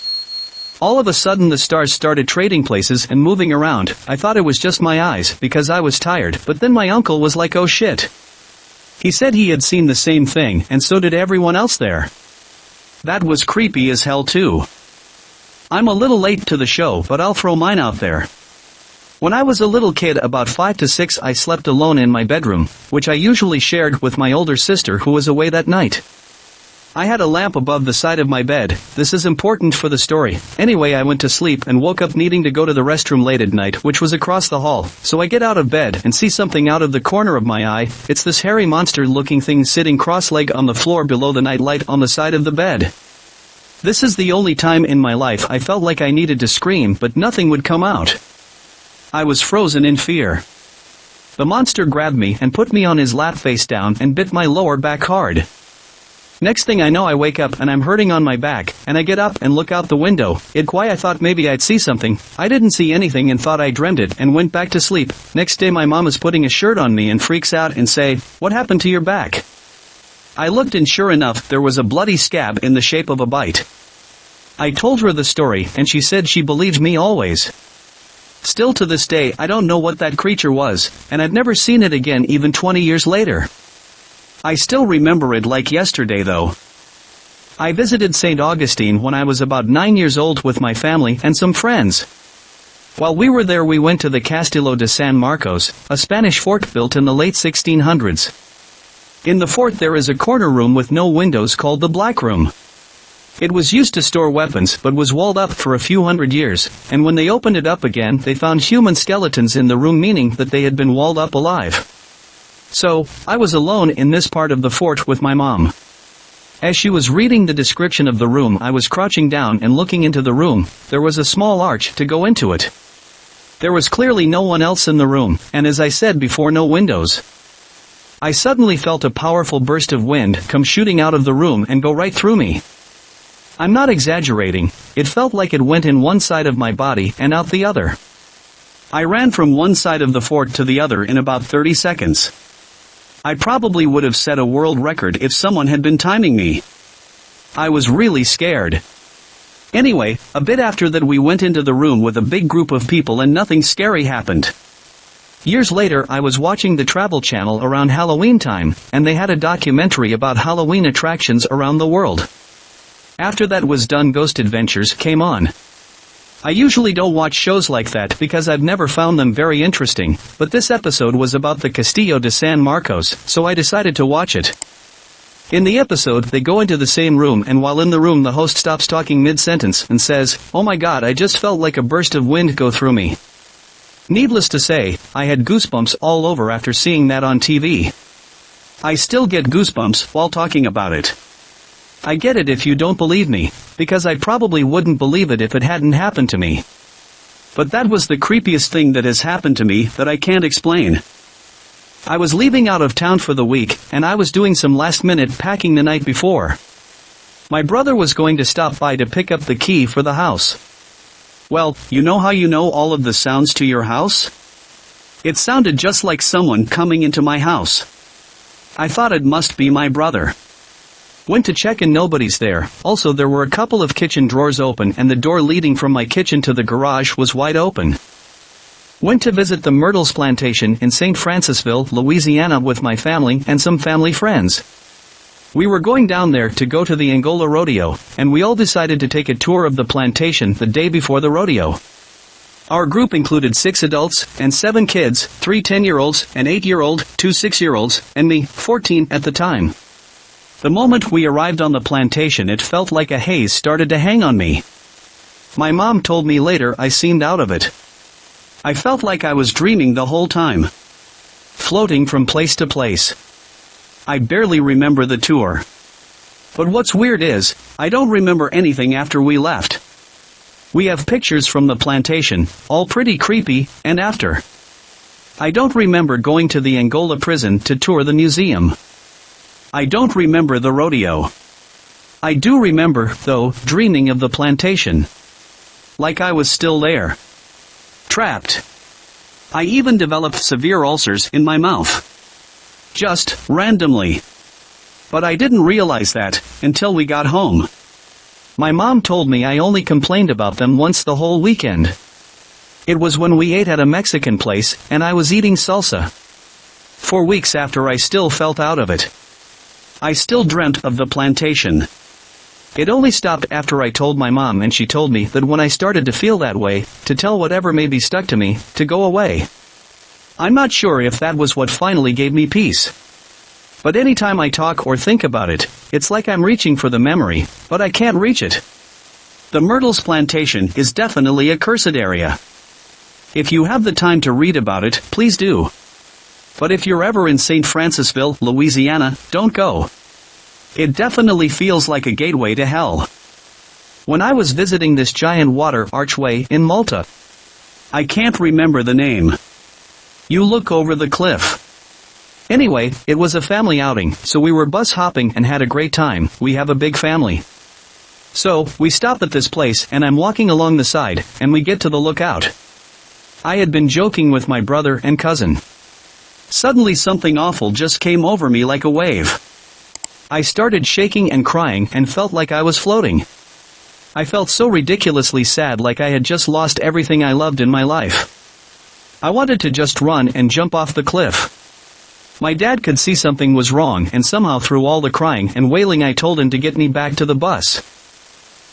All of a sudden the stars started trading places and moving around. I thought it was just my eyes because I was tired, but then my uncle was like, "Oh shit." He said he had seen the same thing, and so did everyone else there. That was creepy as hell too. I'm a little late to the show, but I'll throw mine out there. When I was a little kid, about 5 to 6, I slept alone in my bedroom, which I usually shared with my older sister who was away that night. I had a lamp above the side of my bed. This is important for the story. Anyway, I went to sleep and woke up needing to go to the restroom late at night, which was across the hall. So I get out of bed and see something out of the corner of my eye. It's this hairy monster-looking thing sitting cross-legged on the floor below the night light on the side of the bed. This is the only time in my life I felt like I needed to scream, but nothing would come out. I was frozen in fear. The monster grabbed me and put me on his lap face down and bit my lower back hard. Next thing I know, I wake up and I'm hurting on my back, and I get up and look out the window. I thought maybe I'd see something. I didn't see anything and thought I dreamt it and went back to sleep. Next day my mom is putting a shirt on me and freaks out and say, "What happened to your back?" I looked and sure enough there was a bloody scab in the shape of a bite. I told her the story and she said she believed me always. Still to this day I don't know what that creature was, and I've never seen it again even 20 years later. I still remember it like yesterday though. I visited St. Augustine when I was about 9 years old with my family and some friends. While we were there we went to the Castillo de San Marcos, a Spanish fort built in the late 1600s. In the fort there is a corner room with no windows called the Black Room. It was used to store weapons but was walled up for a few hundred years, and when they opened it up again they found human skeletons in the room, meaning that they had been walled up alive. So, I was alone in this part of the fort with my mom. As she was reading the description of the room, I was crouching down and looking into the room. There was a small arch to go into it. There was clearly no one else in the room, and as I said before, no windows. I suddenly felt a powerful burst of wind come shooting out of the room and go right through me. I'm not exaggerating, it felt like it went in one side of my body and out the other. I ran from one side of the fort to the other in about 30 seconds. I probably would have set a world record if someone had been timing me. I was really scared. Anyway, a bit after that we went into the room with a big group of people and nothing scary happened. Years later I was watching the Travel Channel around Halloween time, and they had a documentary about Halloween attractions around the world. After that was done, Ghost Adventures came on. I usually don't watch shows like that because I've never found them very interesting, but this episode was about the Castillo de San Marcos, so I decided to watch it. In the episode, they go into the same room, and while in the room the host stops talking mid-sentence and says, "Oh my god, I just felt like a burst of wind go through me." Needless to say, I had goosebumps all over after seeing that on TV. I still get goosebumps while talking about it. I get it if you don't believe me, because I probably wouldn't believe it if it hadn't happened to me. But that was the creepiest thing that has happened to me that I can't explain. I was leaving out of town for the week, and I was doing some last-minute packing the night before. My brother was going to stop by to pick up the key for the house. Well, you know how you know all of the sounds to your house? It sounded just like someone coming into my house. I thought it must be my brother. Went to check and nobody's there. Also, there were a couple of kitchen drawers open and the door leading from my kitchen to the garage was wide open. Went to visit the Myrtles plantation in St. Francisville, Louisiana with my family and some family friends. We were going down there to go to the Angola rodeo, and we all decided to take a tour of the plantation the day before the rodeo. Our group included 6 adults and 7 kids, 3 10-year-olds, an 8-year-old, 2 6-year-olds, and me, 14 at the time. The moment we arrived on the plantation, it felt like a haze started to hang on me. My mom told me later I seemed out of it. I felt like I was dreaming the whole time. Floating from place to place. I barely remember the tour. But what's weird is, I don't remember anything after we left. We have pictures from the plantation, all pretty creepy, and after. I don't remember going to the Angola prison to tour the museum. I don't remember the rodeo. I do remember, though, dreaming of the plantation. Like I was still there. Trapped. I even developed severe ulcers in my mouth. Just randomly. But I didn't realize that until we got home. My mom told me I only complained about them once the whole weekend. It was when we ate at a Mexican place and I was eating salsa. 4 weeks after, I still felt out of it. I still dreamt of the plantation. It only stopped after I told my mom, and she told me that when I started to feel that way, to tell whatever may be stuck to me, to go away. I'm not sure if that was what finally gave me peace. But anytime I talk or think about it, it's like I'm reaching for the memory, but I can't reach it. The Myrtles plantation is definitely a cursed area. If you have the time to read about it, please do. But if you're ever in St. Francisville, Louisiana, don't go. It definitely feels like a gateway to hell. When I was visiting this giant water archway in Malta, I can't remember the name. You look over the cliff. Anyway, it was a family outing, so we were bus hopping and had a great time. We have a big family. So, we stop at this place and I'm walking along the side, and we get to the lookout. I had been joking with my brother and cousin. Suddenly something awful just came over me like a wave. I started shaking and crying and felt like I was floating. I felt so ridiculously sad, like I had just lost everything I loved in my life. I wanted to just run and jump off the cliff. My dad could see something was wrong, and somehow through all the crying and wailing I told him to get me back to the bus.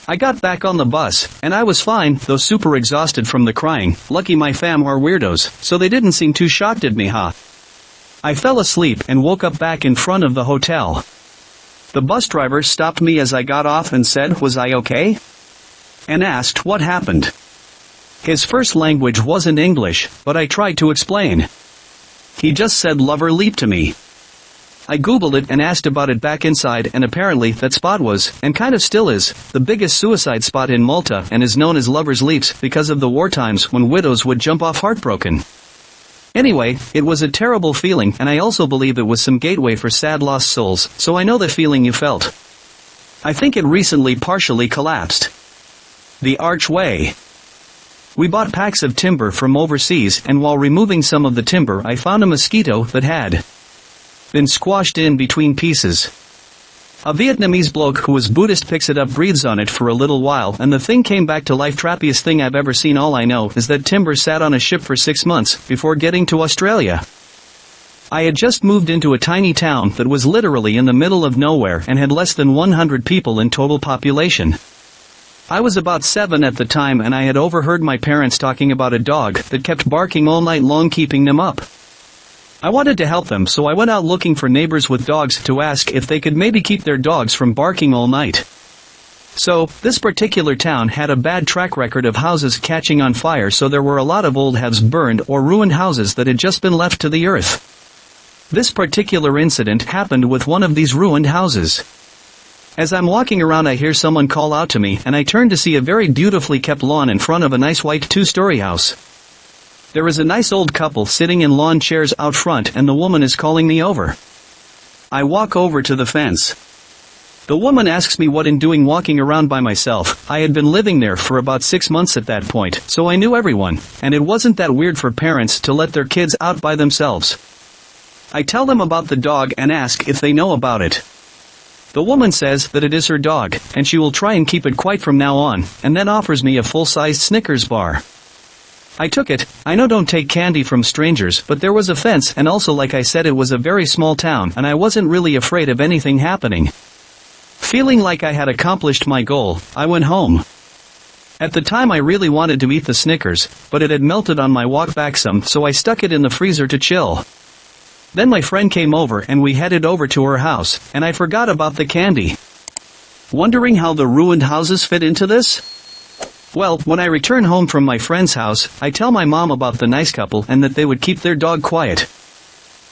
I got back on the bus, and I was fine, though super exhausted from the crying. Lucky my fam are weirdos, so they didn't seem too shocked at me, huh? I fell asleep and woke up back in front of the hotel. The bus driver stopped me as I got off and said, "Was I okay?" and asked what happened. His first language wasn't English, but I tried to explain. He just said lover leap to me. I googled it and asked about it back inside, and apparently that spot was, and kind of still is, the biggest suicide spot in Malta and is known as Lover's Leaps because of the war times when widows would jump off heartbroken. Anyway, it was a terrible feeling, and I also believe it was some gateway for sad lost souls, so I know the feeling you felt. I think it recently partially collapsed. The archway. We bought packs of timber from overseas, and while removing some of the timber I found a mosquito that had been squashed in between pieces. A Vietnamese bloke who was Buddhist picks it up, breathes on it for a little while, and the thing came back to life. Trappiest thing I've ever seen. All I know is that timber sat on a ship for 6 months before getting to Australia. I had just moved into a tiny town that was literally in the middle of nowhere and had less than 100 people in total population. I was about 7 at the time, and I had overheard my parents talking about a dog that kept barking all night long, keeping them up. I wanted to help them, so I went out looking for neighbors with dogs to ask if they could maybe keep their dogs from barking all night. So, this particular town had a bad track record of houses catching on fire, so there were a lot of old halves burned or ruined houses that had just been left to the earth. This particular incident happened with one of these ruined houses. As I'm walking around, I hear someone call out to me, and I turn to see a very beautifully kept lawn in front of a nice white 2-story house. There is a nice old couple sitting in lawn chairs out front, and the woman is calling me over. I walk over to the fence. The woman asks me what I'm doing walking around by myself. I had been living there for about 6 months at that point, so I knew everyone, and it wasn't that weird for parents to let their kids out by themselves. I tell them about the dog and ask if they know about it. The woman says that it is her dog, and she will try and keep it quiet from now on, and then offers me a full-sized Snickers bar. I took it. I know don't take candy from strangers, but there was a fence, and also, like I said, it was a very small town, and I wasn't really afraid of anything happening. Feeling like I had accomplished my goal, I went home. At the time I really wanted to eat the Snickers, but it had melted on my walk back some, so I stuck it in the freezer to chill. Then my friend came over and we headed over to her house, and I forgot about the candy. Wondering how the ruined houses fit into this? Well, when I return home from my friend's house, I tell my mom about the nice couple and that they would keep their dog quiet.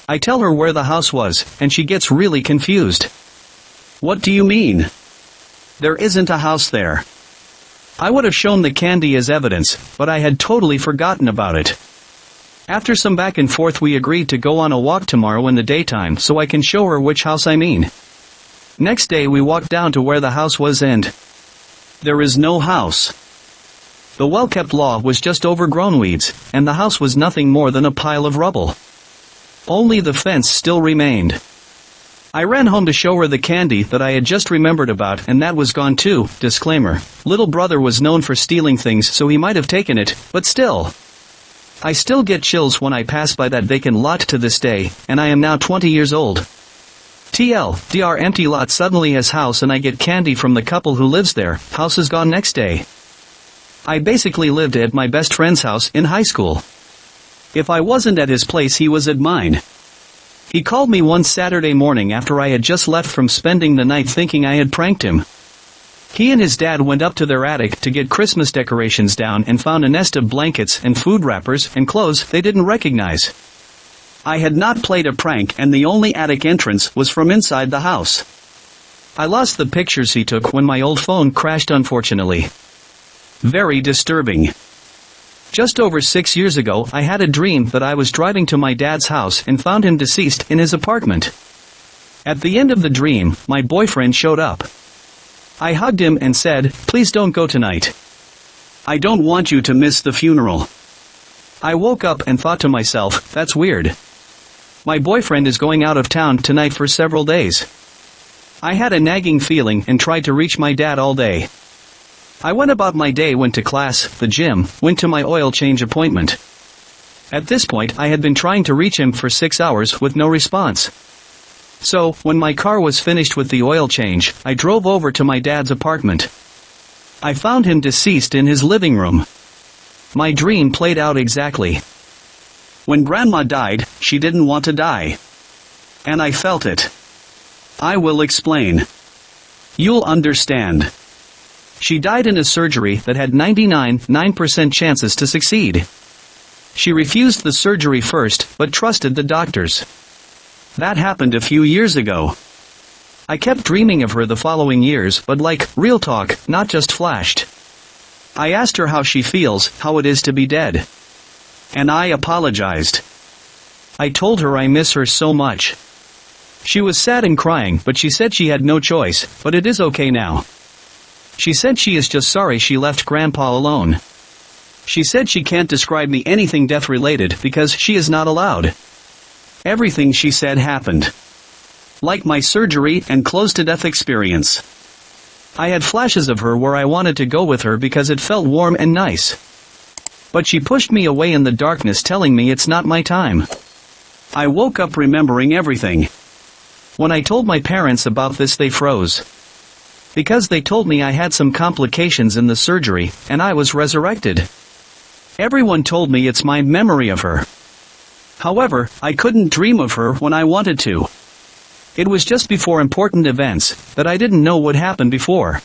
I tell her where the house was, and she gets really confused. What do you mean? There isn't a house there. I would have shown the candy as evidence, but I had totally forgotten about it. After some back and forth, we agreed to go on a walk tomorrow in the daytime so I can show her which house I mean. Next day we walked down to where the house was, and there is no house. The well-kept lawn was just overgrown weeds, and the house was nothing more than a pile of rubble. Only the fence still remained. I ran home to show her the candy that I had just remembered about, and that was gone too. Disclaimer: little brother was known for stealing things, so he might have taken it, but still. I still get chills when I pass by that vacant lot to this day, and I am now 20 years old. TLDR: empty lot suddenly has house, and I get candy from the couple who lives there. House is gone next day. I basically lived at my best friend's house in high school. If I wasn't at his place, he was at mine. He called me one Saturday morning after I had just left from spending the night, thinking I had pranked him. He and his dad went up to their attic to get Christmas decorations down and found a nest of blankets and food wrappers and clothes they didn't recognize. I had not played a prank, and the only attic entrance was from inside the house. I lost the pictures he took when my old phone crashed, unfortunately. Very disturbing. Just over 6 years ago, I had a dream that I was driving to my dad's house and found him deceased in his apartment. At the end of the dream, my boyfriend showed up. I hugged him and said, "Please don't go tonight. I don't want you to miss the funeral." I woke up and thought to myself, that's weird. My boyfriend is going out of town tonight for several days. I had a nagging feeling and tried to reach my dad all day. I went about my day, went to class, the gym, went to my oil change appointment. At this point, I had been trying to reach him for 6 hours with no response. So, when my car was finished with the oil change, I drove over to my dad's apartment. I found him deceased in his living room. My dream played out exactly. When Grandma died, she didn't want to die. And I felt it. I will explain. You'll understand. She died in a surgery that had 99.9% chances to succeed. She refused the surgery first, but trusted the doctors. That happened a few years ago. I kept dreaming of her the following years, but like, real talk, not just flashed. I asked her how she feels, how it is to be dead. And I apologized. I told her I miss her so much. She was sad and crying, but she said she had no choice, but it is okay now. She said she is just sorry she left Grandpa alone. She said she can't describe me anything death-related because she is not allowed. Everything she said happened. Like my surgery and close-to-death experience. I had flashes of her where I wanted to go with her because it felt warm and nice. But she pushed me away in the darkness, telling me it's not my time. I woke up remembering everything. When I told my parents about this, they froze. Because they told me I had some complications in the surgery, and I was resurrected. Everyone told me it's my memory of her. However, I couldn't dream of her when I wanted to. It was just before important events that I didn't know would happen before.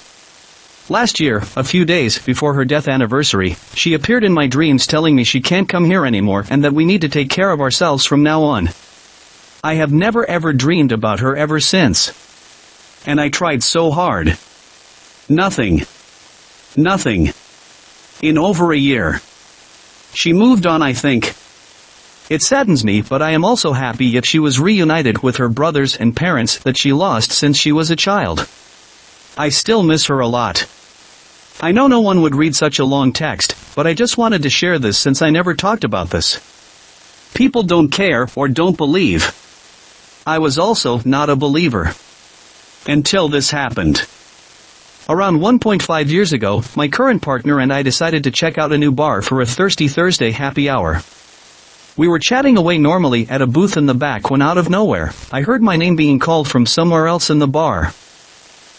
Last year, a few days before her death anniversary, she appeared in my dreams telling me she can't come here anymore and that we need to take care of ourselves from now on. I have never ever dreamed about her ever since. And I tried so hard. Nothing. Nothing. In over a year. She moved on, I think. It saddens me, but I am also happy if she was reunited with her brothers and parents that she lost since she was a child. I still miss her a lot. I know no one would read such a long text, but I just wanted to share this since I never talked about this. People don't care or don't believe. I was also not a believer. Until this happened. Around 1.5 years ago, my current partner and I decided to check out a new bar for a Thirsty Thursday happy hour. We were chatting away normally at a booth in the back when out of nowhere, I heard my name being called from somewhere else in the bar.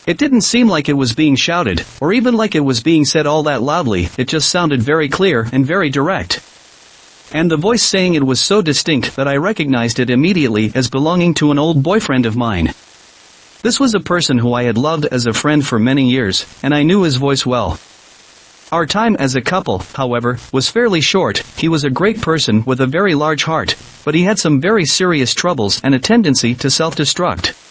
It didn't seem like it was being shouted, or even like it was being said all that loudly, it just sounded very clear and very direct. And the voice saying it was so distinct that I recognized it immediately as belonging to an old boyfriend of mine. This was a person who I had loved as a friend for many years, and I knew his voice well. Our time as a couple, however, was fairly short. He was a great person with a very large heart, but he had some very serious troubles and a tendency to self-destruct.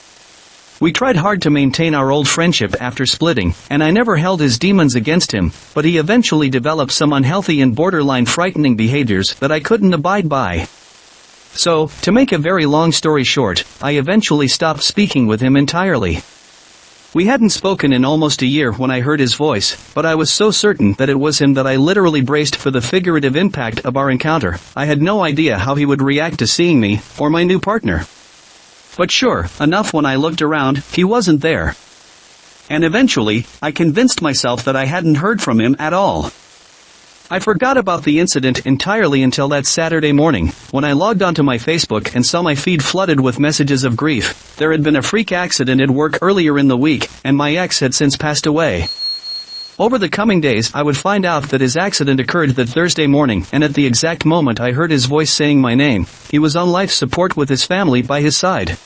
We tried hard to maintain our old friendship after splitting, and I never held his demons against him, but he eventually developed some unhealthy and borderline frightening behaviors that I couldn't abide by. So, to make a very long story short, I eventually stopped speaking with him entirely. We hadn't spoken in almost a year when I heard his voice, but I was so certain that it was him that I literally braced for the figurative impact of our encounter. I had no idea how he would react to seeing me, or my new partner. But sure enough, when I looked around, he wasn't there. And eventually, I convinced myself that I hadn't heard from him at all. I forgot about the incident entirely until that Saturday morning, when I logged onto my Facebook and saw my feed flooded with messages of grief. There had been a freak accident at work earlier in the week, and my ex had since passed away. Over the coming days, I would find out that his accident occurred that Thursday morning, and at the exact moment I heard his voice saying my name, he was on life support with his family by his side.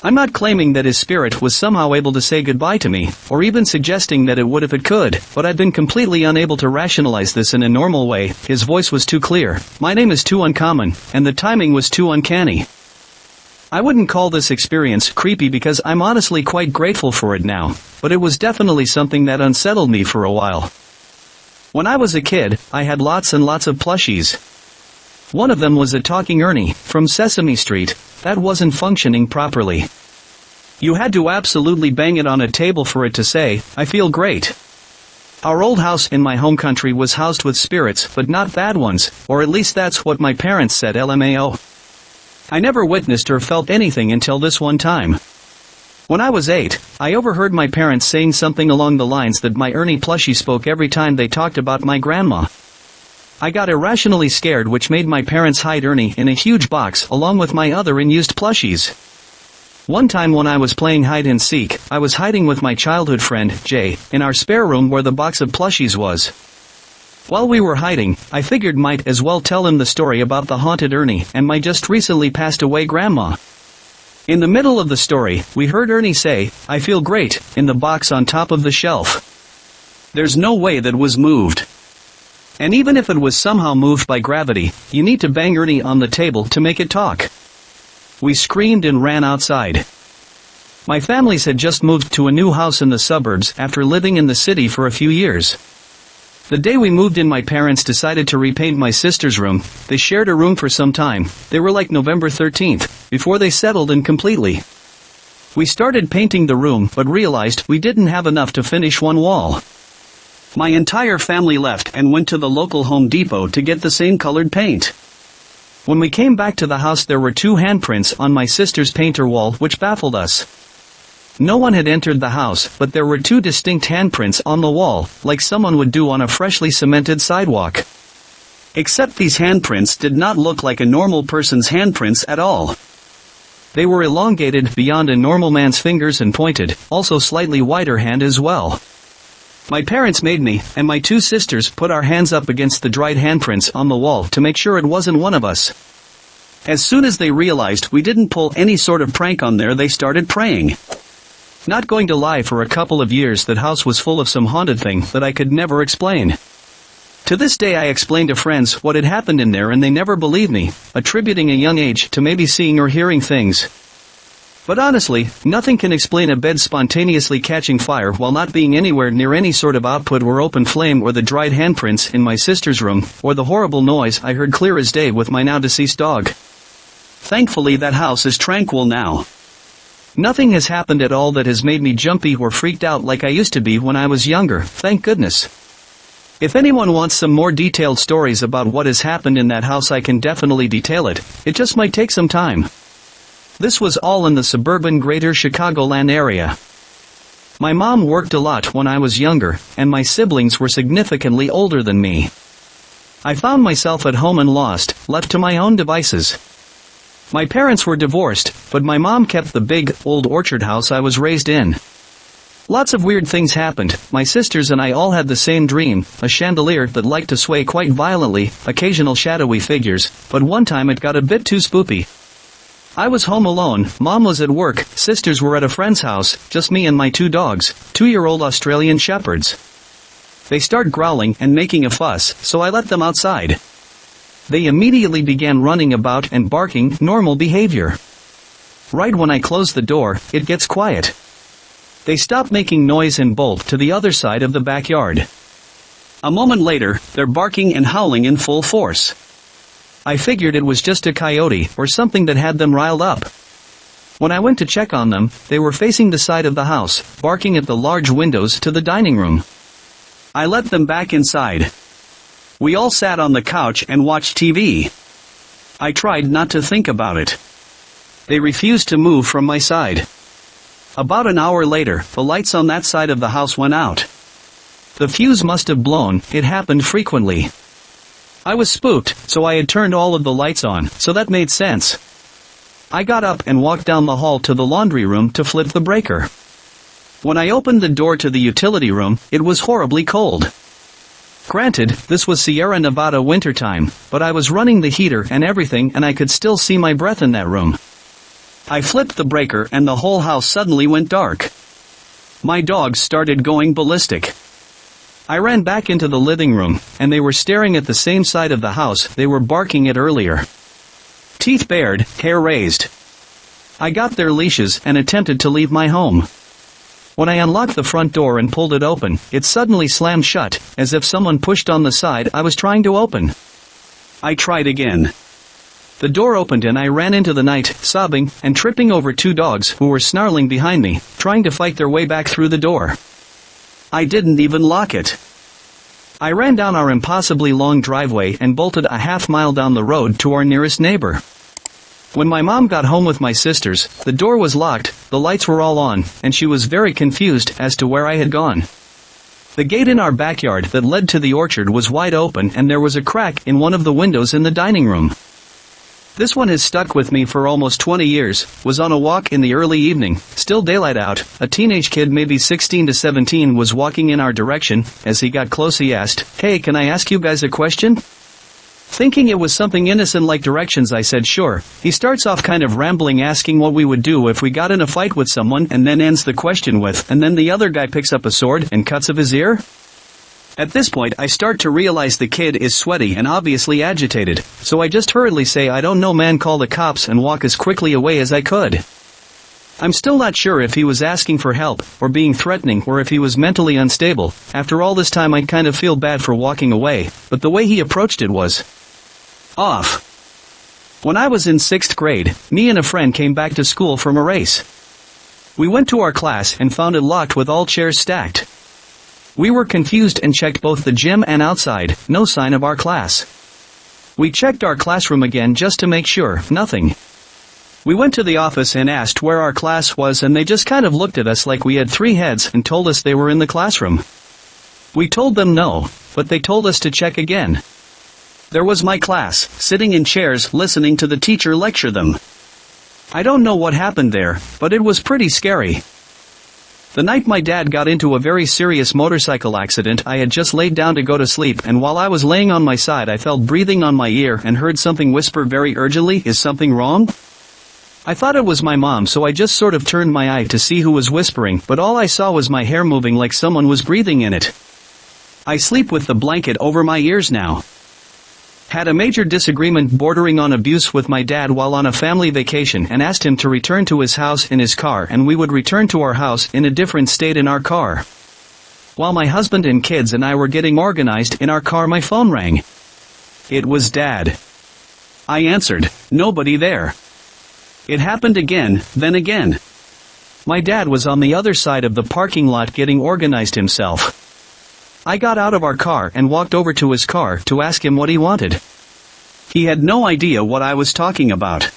I'm not claiming that his spirit was somehow able to say goodbye to me, or even suggesting that it would if it could, but I've been completely unable to rationalize this in a normal way. His voice was too clear, my name is too uncommon, and the timing was too uncanny. I wouldn't call this experience creepy because I'm honestly quite grateful for it now, but it was definitely something that unsettled me for a while. When I was a kid, I had lots and lots of plushies. One of them was a talking Ernie, from Sesame Street, that wasn't functioning properly. You had to absolutely bang it on a table for it to say, "I feel great." Our old house in my home country was housed with spirits, but not bad ones, or at least that's what my parents said. LMAO. I never witnessed or felt anything until this one time. When I was 8, I overheard my parents saying something along the lines that my Ernie plushie spoke every time they talked about my grandma. I got irrationally scared, which made my parents hide Ernie in a huge box along with my other unused plushies. One time when I was playing hide and seek, I was hiding with my childhood friend, Jay, in our spare room where the box of plushies was. While we were hiding, I figured might as well tell him the story about the haunted Ernie and my just recently passed away grandma. In the middle of the story, we heard Ernie say, "I feel great," in the box on top of the shelf. There's no way that was moved. And even if it was somehow moved by gravity, you need to bang Ernie on the table to make it talk. We screamed and ran outside. My families had just moved to a new house in the suburbs after living in the city for a few years. The day we moved in, my parents decided to repaint my sister's room. They shared a room for some time. They were like November 13th, before they settled in completely. We started painting the room but realized we didn't have enough to finish one wall. My entire family left and went to the local Home Depot to get the same colored paint. When we came back to the house, there were 2 handprints on my sister's painter wall, which baffled us. No one had entered the house, but there were 2 distinct handprints on the wall, like someone would do on a freshly cemented sidewalk. Except these handprints did not look like a normal person's handprints at all. They were elongated beyond a normal man's fingers and pointed, also slightly wider hand as well. My parents made me and my 2 sisters put our hands up against the dried handprints on the wall to make sure it wasn't one of us. As soon as they realized we didn't pull any sort of prank on there, they started praying. Not going to lie, for a couple of years that house was full of some haunted thing that I could never explain. To this day I explained to friends what had happened in there and they never believed me, attributing a young age to maybe seeing or hearing things. But honestly, nothing can explain a bed spontaneously catching fire while not being anywhere near any sort of output or open flame, or the dried handprints in my sister's room, or the horrible noise I heard clear as day with my now deceased dog. Thankfully that house is tranquil now. Nothing has happened at all that has made me jumpy or freaked out like I used to be when I was younger, thank goodness. If anyone wants some more detailed stories about what has happened in that house, I can definitely detail it. It just might take some time. This was all in the suburban greater Chicagoland area. My mom worked a lot when I was younger, and my siblings were significantly older than me. I found myself at home and lost, left to my own devices. My parents were divorced, but my mom kept the big, old orchard house I was raised in. Lots of weird things happened. My sisters and I all had the same dream, a chandelier that liked to sway quite violently, occasional shadowy figures, but one time it got a bit too spoopy. I was home alone, mom was at work, sisters were at a friend's house, just me and my 2 dogs, 2-year-old Australian shepherds. They start growling and making a fuss, so I let them outside. They immediately began running about and barking, normal behavior. Right when I close the door, it gets quiet. They stop making noise and bolt to the other side of the backyard. A moment later, they're barking and howling in full force. I figured it was just a coyote or something that had them riled up. When I went to check on them, they were facing the side of the house, barking at the large windows to the dining room. I let them back inside. We all sat on the couch and watched TV. I tried not to think about it. They refused to move from my side. About an hour later, the lights on that side of the house went out. The fuse must have blown, it happened frequently. I was spooked, so I had turned all of the lights on, so that made sense. I got up and walked down the hall to the laundry room to flip the breaker. When I opened the door to the utility room, it was horribly cold. Granted, this was Sierra Nevada wintertime, but I was running the heater and everything and I could still see my breath in that room. I flipped the breaker and the whole house suddenly went dark. My dogs started going ballistic. I ran back into the living room, and they were staring at the same side of the house they were barking at earlier. Teeth bared, hair raised. I got their leashes and attempted to leave my home. When I unlocked the front door and pulled it open, it suddenly slammed shut, as if someone pushed on the side I was trying to open. I tried again. The door opened and I ran into the night, sobbing, and tripping over 2 dogs who were snarling behind me, trying to fight their way back through the door. I didn't even lock it. I ran down our impossibly long driveway and bolted a half-mile down the road to our nearest neighbor. When my mom got home with my sisters, the door was locked, the lights were all on, and she was very confused as to where I had gone. The gate in our backyard that led to the orchard was wide open and there was a crack in one of the windows in the dining room. This one has stuck with me for almost 20 years. Was on a walk in the early evening, still daylight out. A teenage kid, maybe 16 to 17, was walking in our direction. As he got close he asked, "Hey, can I ask you guys a question?" Thinking it was something innocent like directions, I said sure. He starts off kind of rambling, asking what we would do if we got in a fight with someone, and then ends the question with, and then the other guy picks up a sword and cuts of his ear? At this point I start to realize the kid is sweaty and obviously agitated, so I just hurriedly say, I don't know man, call the cops, and walk as quickly away as I could. I'm still not sure if he was asking for help, or being threatening, or if he was mentally unstable. After all this time I kind of feel bad for walking away, but the way he approached it was off. When I was in 6th grade, me and a friend came back to school from a race. We went to our class and found it locked with all chairs stacked. We were confused and checked both the gym and outside, no sign of our class. We checked our classroom again just to make sure, nothing. We went to the office and asked where our class was, and they just kind of looked at us like we had 3 heads and told us they were in the classroom. We told them no, but they told us to check again. There was my class, sitting in chairs listening to the teacher lecture them. I don't know what happened there, but it was pretty scary. The night my dad got into a very serious motorcycle accident, I had just laid down to go to sleep, and while I was laying on my side I felt breathing on my ear and heard something whisper very urgently, "Is something wrong?" I thought it was my mom, so I just sort of turned my eye to see who was whispering, but all I saw was my hair moving like someone was breathing in it. I sleep with the blanket over my ears now. Had a major disagreement bordering on abuse with my dad while on a family vacation, and asked him to return to his house in his car, and we would return to our house in a different state in our car. While my husband and kids and I were getting organized in our car, my phone rang. It was Dad. I answered. Nobody there. It happened again, then again. My dad was on the other side of the parking lot getting organized himself. I got out of our car and walked over to his car to ask him what he wanted. He had no idea what I was talking about.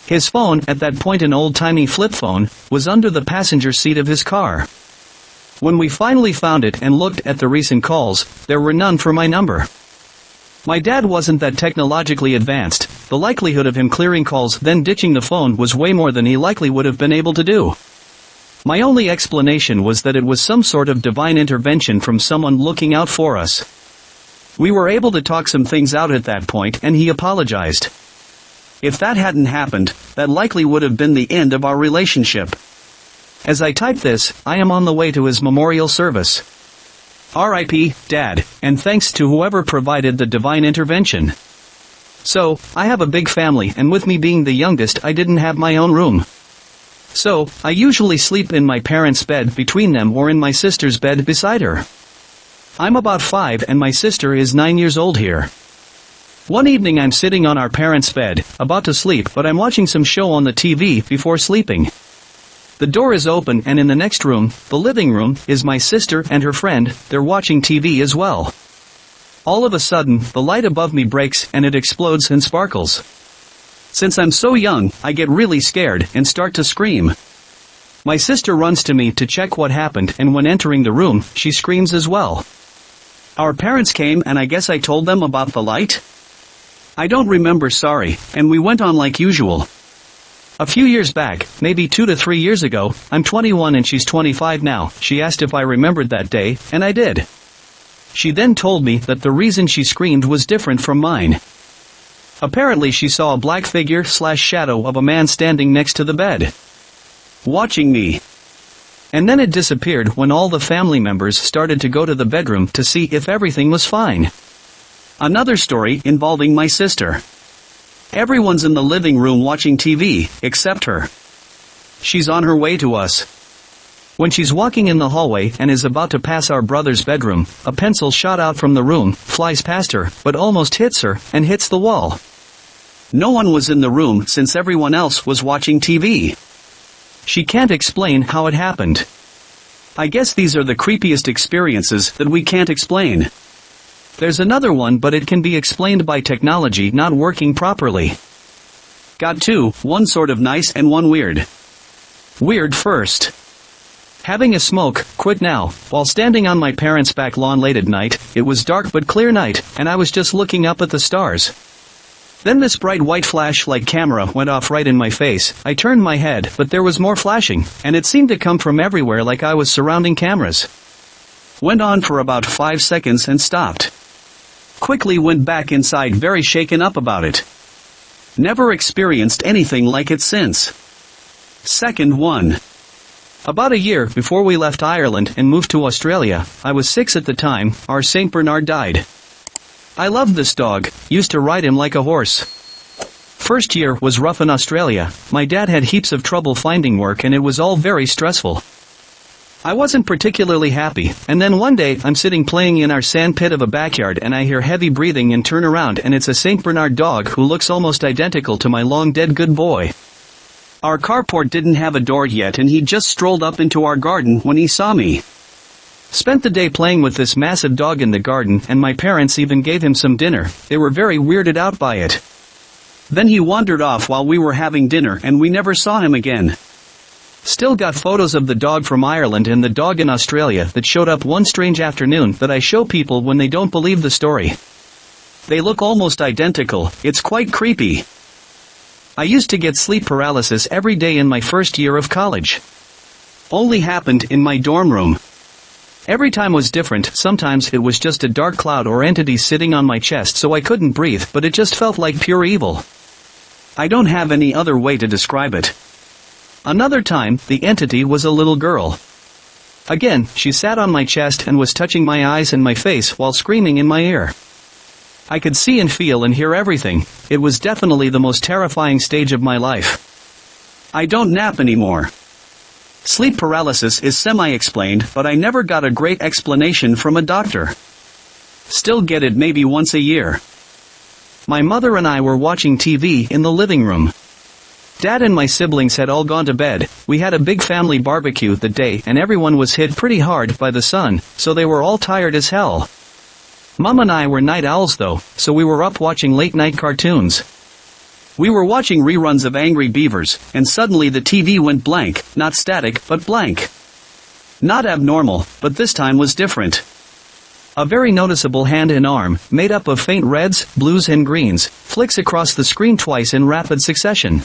His phone, at that point an old-timey flip phone, was under the passenger seat of his car. When we finally found it and looked at the recent calls, there were none for my number. My dad wasn't that technologically advanced. The likelihood of him clearing calls then ditching the phone was way more than he likely would have been able to do. My only explanation was that it was some sort of divine intervention from someone looking out for us. We were able to talk some things out at that point, and he apologized. If that hadn't happened, that likely would have been the end of our relationship. As I type this, I am on the way to his memorial service. R.I.P., Dad, and thanks to whoever provided the divine intervention. So, I have a big family, and with me being the youngest, I didn't have my own room. So, I usually sleep in my parents' bed between them or in my sister's bed beside her. I'm about 5 and my sister is 9 years old here. One evening I'm sitting on our parents' bed, about to sleep, but I'm watching some show on the TV before sleeping. The door is open and in the next room, the living room, is my sister and her friend. They're watching TV as well. All of a sudden, the light above me breaks and it explodes and sparkles. Since I'm so young, I get really scared and start to scream. My sister runs to me to check what happened, and when entering the room, she screams as well. Our parents came and I guess I told them about the light? I don't remember, sorry, and we went on like usual. A few years back, maybe 2 to 3 years ago, I'm 21 and she's 25 now, she asked if I remembered that day, and I did. She then told me that the reason she screamed was different from mine. Apparently she saw a black figure/shadow of a man standing next to the bed, watching me. And then it disappeared when all the family members started to go to the bedroom to see if everything was fine. Another story involving my sister. Everyone's in the living room watching TV, except her. She's on her way to us. When she's walking in the hallway and is about to pass our brother's bedroom, a pencil shot out from the room, flies past her, but almost hits her, and hits the wall. No one was in the room since everyone else was watching TV. She can't explain how it happened. I guess these are the creepiest experiences that we can't explain. There's another one, but it can be explained by technology not working properly. Got two, one sort of nice and one weird. Weird first. Having a smoke, quit now, while standing on my parents' back lawn late at night. It was dark but clear night, and I was just looking up at the stars. Then this bright white flashlight camera went off right in my face. I turned my head, but there was more flashing, and it seemed to come from everywhere like I was surrounding cameras. Went on for about 5 seconds and stopped. quickly went back inside very shaken up about it. Never experienced anything like it since. Second one. About a year before we left Ireland and moved to Australia, I was 6 at the time, our Saint Bernard died. I loved this dog, used to ride him like a horse. First year was rough in Australia, my dad had heaps of trouble finding work and it was all very stressful. I wasn't particularly happy, and then one day I'm sitting playing in our sand pit of a backyard and I hear heavy breathing and turn around and it's a Saint Bernard dog who looks almost identical to my long dead good boy. Our carport didn't have a door yet and he just strolled up into our garden when he saw me. Spent the day playing with this massive dog in the garden and my parents even gave him some dinner. They were very weirded out by it. Then he wandered off while we were having dinner and we never saw him again. Still got photos of the dog from Ireland and the dog in Australia that showed up one strange afternoon that I show people when they don't believe the story. They look almost identical, it's quite creepy. I used to get sleep paralysis every day in my first year of college. Only happened in my dorm room. Every time was different, sometimes it was just a dark cloud or entity sitting on my chest so I couldn't breathe but it just felt like pure evil. I don't have any other way to describe it. Another time, the entity was a little girl. Again, she sat on my chest and was touching my eyes and my face while screaming in my ear. I could see and feel and hear everything. It was definitely the most terrifying stage of my life. I don't nap anymore. Sleep paralysis is semi-explained, but I never got a great explanation from a doctor. Still get it maybe once a year. My mother and I were watching TV in the living room. Dad and my siblings had all gone to bed. We had a big family barbecue that day and everyone was hit pretty hard by the sun, so they were all tired as hell. Mom and I were night owls though, so we were up watching late night cartoons. We were watching reruns of Angry Beavers, and suddenly the TV went blank, not static, but blank. Not abnormal, but this time was different. A very noticeable hand and arm, made up of faint reds, blues and greens, flicks across the screen twice in rapid succession.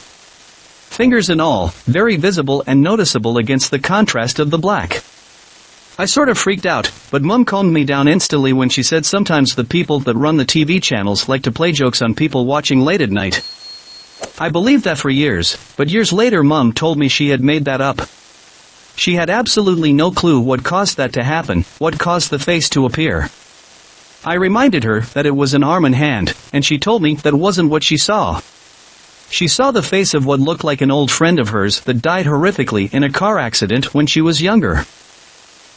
Fingers and all, very visible and noticeable against the contrast of the black. I sort of freaked out, but Mum calmed me down instantly when she said sometimes the people that run the TV channels like to play jokes on people watching late at night. I believed that for years, but years later Mum told me she had made that up. She had absolutely no clue what caused that to happen, what caused the face to appear. I reminded her that it was an arm and hand, and she told me that wasn't what she saw. She saw the face of what looked like an old friend of hers that died horrifically in a car accident when she was younger.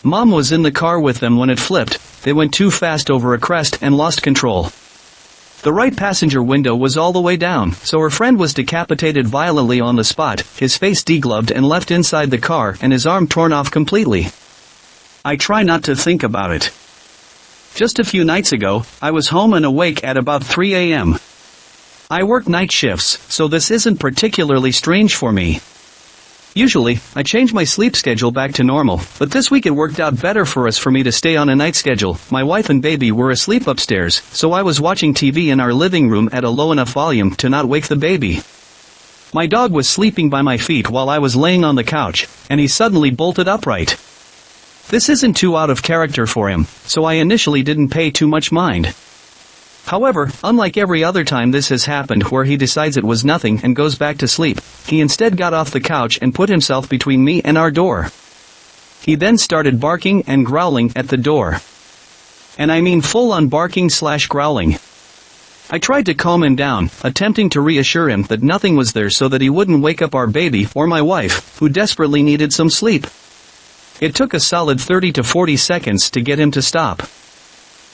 Mom was in the car with them when it flipped. They went too fast over a crest and lost control. The right passenger window was all the way down, so her friend was decapitated violently on the spot, his face degloved and left inside the car and his arm torn off completely. I try not to think about it. Just a few nights ago, I was home and awake at about 3 a.m. I work night shifts, so this isn't particularly strange for me. Usually, I change my sleep schedule back to normal, but this week it worked out better for us for me to stay on a night schedule. My wife and baby were asleep upstairs, so I was watching TV in our living room at a low enough volume to not wake the baby. My dog was sleeping by my feet while I was laying on the couch, and he suddenly bolted upright. This isn't too out of character for him, so I initially didn't pay too much mind. However, unlike every other time this has happened where he decides it was nothing and goes back to sleep, he instead got off the couch and put himself between me and our door. He then started barking and growling at the door. And I mean full-on barking/growling. I tried to calm him down, attempting to reassure him that nothing was there so that he wouldn't wake up our baby or my wife, who desperately needed some sleep. It took a solid 30 to 40 seconds to get him to stop.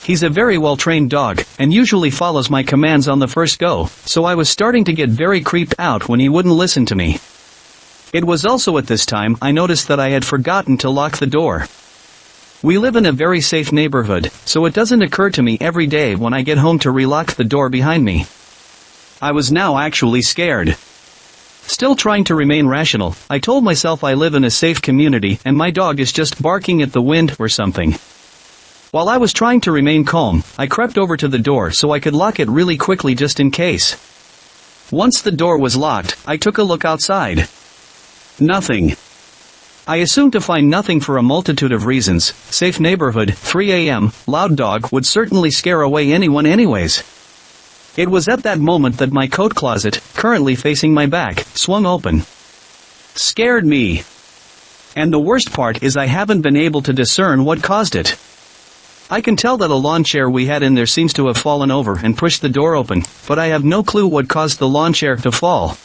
He's a very well-trained dog, and usually follows my commands on the first go, so I was starting to get very creeped out when he wouldn't listen to me. It was also at this time I noticed that I had forgotten to lock the door. We live in a very safe neighborhood, so it doesn't occur to me every day when I get home to relock the door behind me. I was now actually scared. Still trying to remain rational, I told myself I live in a safe community and my dog is just barking at the wind or something. While I was trying to remain calm, I crept over to the door so I could lock it really quickly just in case. Once the door was locked, I took a look outside. Nothing. I assumed to find nothing for a multitude of reasons. Safe neighborhood, 3 a.m., loud dog would certainly scare away anyone anyways. It was at that moment that my coat closet, currently facing my back, swung open. Scared me. And the worst part is I haven't been able to discern what caused it. I can tell that a lawn chair we had in there seems to have fallen over and pushed the door open, but I have no clue what caused the lawn chair to fall.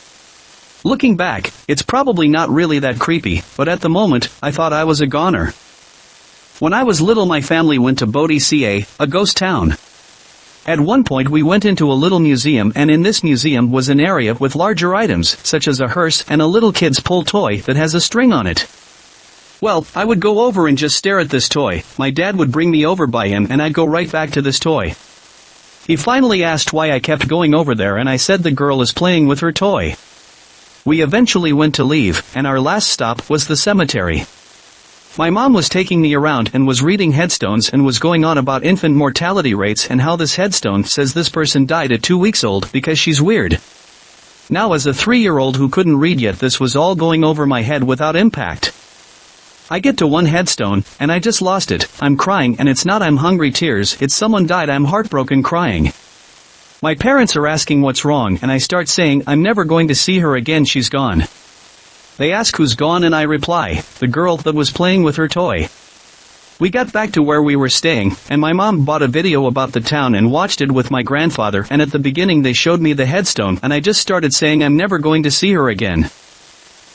Looking back, it's probably not really that creepy, but at the moment, I thought I was a goner. When I was little, my family went to Bodie, CA, a ghost town. At one point we went into a little museum, and in this museum was an area with larger items, such as a hearse and a little kid's pull toy that has a string on it. Well, I would go over and just stare at this toy. My dad would bring me over by him and I'd go right back to this toy. He finally asked why I kept going over there, and I said the girl is playing with her toy. We eventually went to leave, and our last stop was the cemetery. My mom was taking me around and was reading headstones and was going on about infant mortality rates and how this headstone says this person died at 2 weeks old because she's weird. Now, as a 3-year-old who couldn't read yet, this was all going over my head without impact. I get to one headstone, and I just lost it. I'm crying, and it's not I'm hungry tears, it's someone died. I'm heartbroken crying. My parents are asking what's wrong, and I start saying I'm never going to see her again, she's gone. They ask who's gone, and I reply, the girl that was playing with her toy. We got back to where we were staying, and my mom bought a video about the town and watched it with my grandfather, and at the beginning they showed me the headstone, and I just started saying I'm never going to see her again.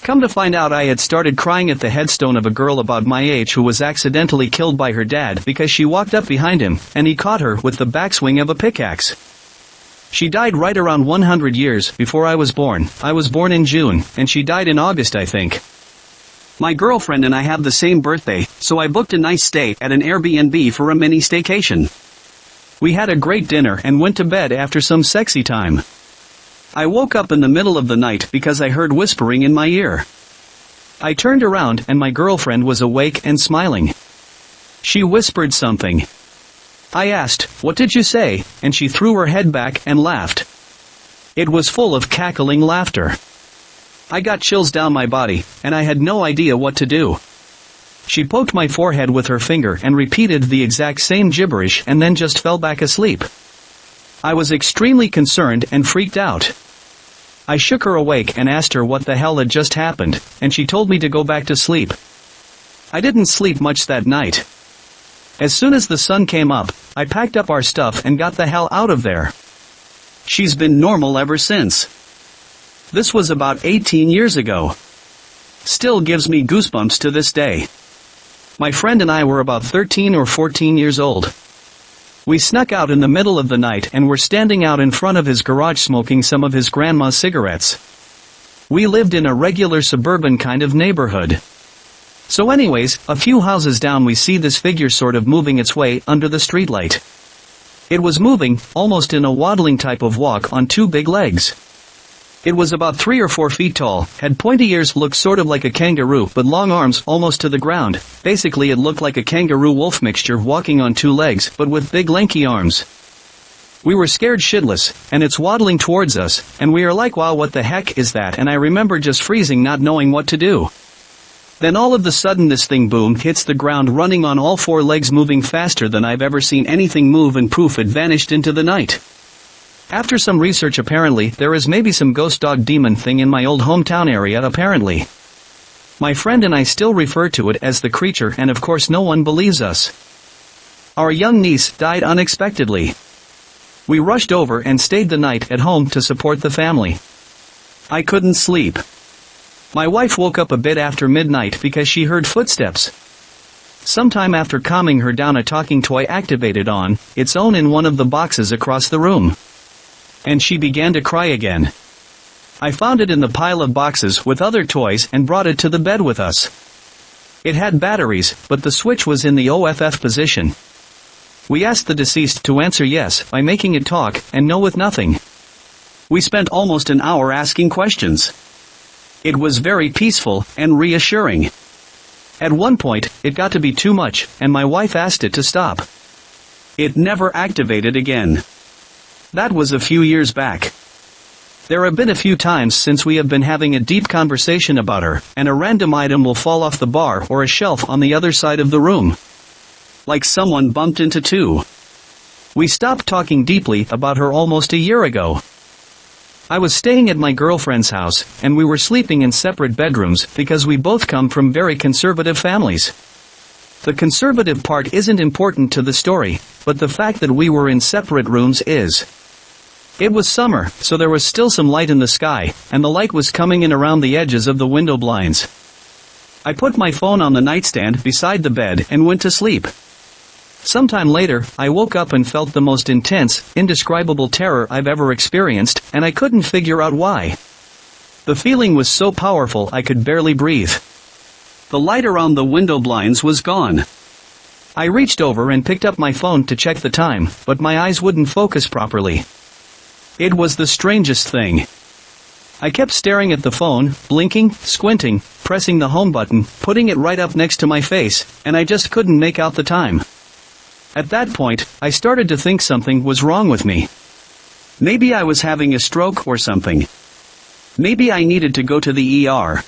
Come to find out, I had started crying at the headstone of a girl about my age who was accidentally killed by her dad because she walked up behind him, and he caught her with the backswing of a pickaxe. She died right around 100 years before I was born. I was born in June, and she died in August, I think. My girlfriend and I have the same birthday, so I booked a nice stay at an Airbnb for a mini staycation. We had a great dinner and went to bed after some sexy time. I woke up in the middle of the night because I heard whispering in my ear. I turned around and my girlfriend was awake and smiling. She whispered something. I asked, "What did you say?" and she threw her head back and laughed. It was full of cackling laughter. I got chills down my body, and I had no idea what to do. She poked my forehead with her finger and repeated the exact same gibberish and then just fell back asleep. I was extremely concerned and freaked out. I shook her awake and asked her what the hell had just happened, and she told me to go back to sleep. I didn't sleep much that night. As soon as the sun came up, I packed up our stuff and got the hell out of there. She's been normal ever since. This was about 18 years ago. Still gives me goosebumps to this day. My friend and I were about 13 or 14 years old. We snuck out in the middle of the night and were standing out in front of his garage smoking some of his grandma's cigarettes. We lived in a regular suburban kind of neighborhood. So anyways, a few houses down we see this figure sort of moving its way under the streetlight. It was moving, almost in a waddling type of walk on 2 big legs. It was about 3 or 4 feet tall, had pointy ears, looked sort of like a kangaroo, but long arms almost to the ground. Basically it looked like a kangaroo-wolf mixture walking on 2 legs, but with big lanky arms. We were scared shitless, and it's waddling towards us, and we are like, wow, what the heck is that? And I remember just freezing, not knowing what to do. Then all of a sudden this thing boom hits the ground, running on all 4 legs, moving faster than I've ever seen anything move, and poof, it vanished into the night. After some research, apparently there is maybe some ghost dog demon thing in my old hometown area apparently. My friend and I still refer to it as the creature, and of course no one believes us. Our young niece died unexpectedly. We rushed over and stayed the night at home to support the family. I couldn't sleep. My wife woke up a bit after midnight because she heard footsteps. Sometime after calming her down, a talking toy activated on its own in one of the boxes across the room. And she began to cry again. I found it in the pile of boxes with other toys and brought it to the bed with us. It had batteries, but the switch was in the OFF position. We asked the deceased to answer yes by making it talk, and no with nothing. We spent almost an hour asking questions. It was very peaceful and reassuring. At one point, it got to be too much, and my wife asked it to stop. It never activated again. That was a few years back. There have been a few times since we have been having a deep conversation about her, and a random item will fall off the bar or a shelf on the other side of the room. Like someone bumped into two. We stopped talking deeply about her almost a year ago. I was staying at my girlfriend's house, and we were sleeping in separate bedrooms because we both come from very conservative families. The conservative part isn't important to the story, but the fact that we were in separate rooms is. It was summer, so there was still some light in the sky, and the light was coming in around the edges of the window blinds. I put my phone on the nightstand beside the bed and went to sleep. Sometime later, I woke up and felt the most intense, indescribable terror I've ever experienced, and I couldn't figure out why. The feeling was so powerful I could barely breathe. The light around the window blinds was gone. I reached over and picked up my phone to check the time, but my eyes wouldn't focus properly. It was the strangest thing. I kept staring at the phone, blinking, squinting, pressing the home button, putting it right up next to my face, and I just couldn't make out the time. At that point, I started to think something was wrong with me. Maybe I was having a stroke or something. Maybe I needed to go to the ER.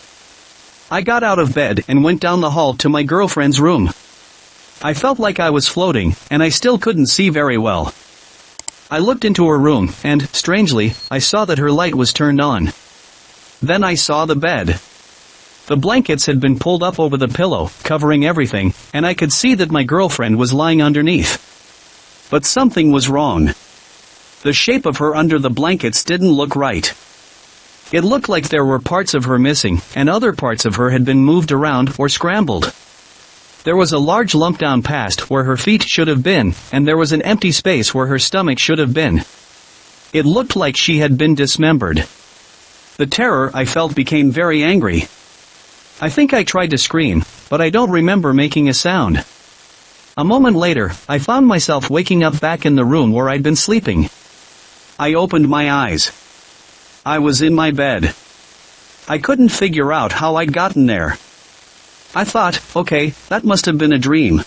I got out of bed and went down the hall to my girlfriend's room. I felt like I was floating, and I still couldn't see very well. I looked into her room, and, strangely, I saw that her light was turned on. Then I saw the bed. The blankets had been pulled up over the pillow, covering everything, and I could see that my girlfriend was lying underneath. But something was wrong. The shape of her under the blankets didn't look right. It looked like there were parts of her missing, and other parts of her had been moved around or scrambled. There was a large lump down past where her feet should have been, and there was an empty space where her stomach should have been. It looked like she had been dismembered. The terror I felt became very angry. I think I tried to scream, but I don't remember making a sound. A moment later, I found myself waking up back in the room where I'd been sleeping. I opened my eyes. I was in my bed. I couldn't figure out how I'd gotten there. I thought, okay, that must have been a dream.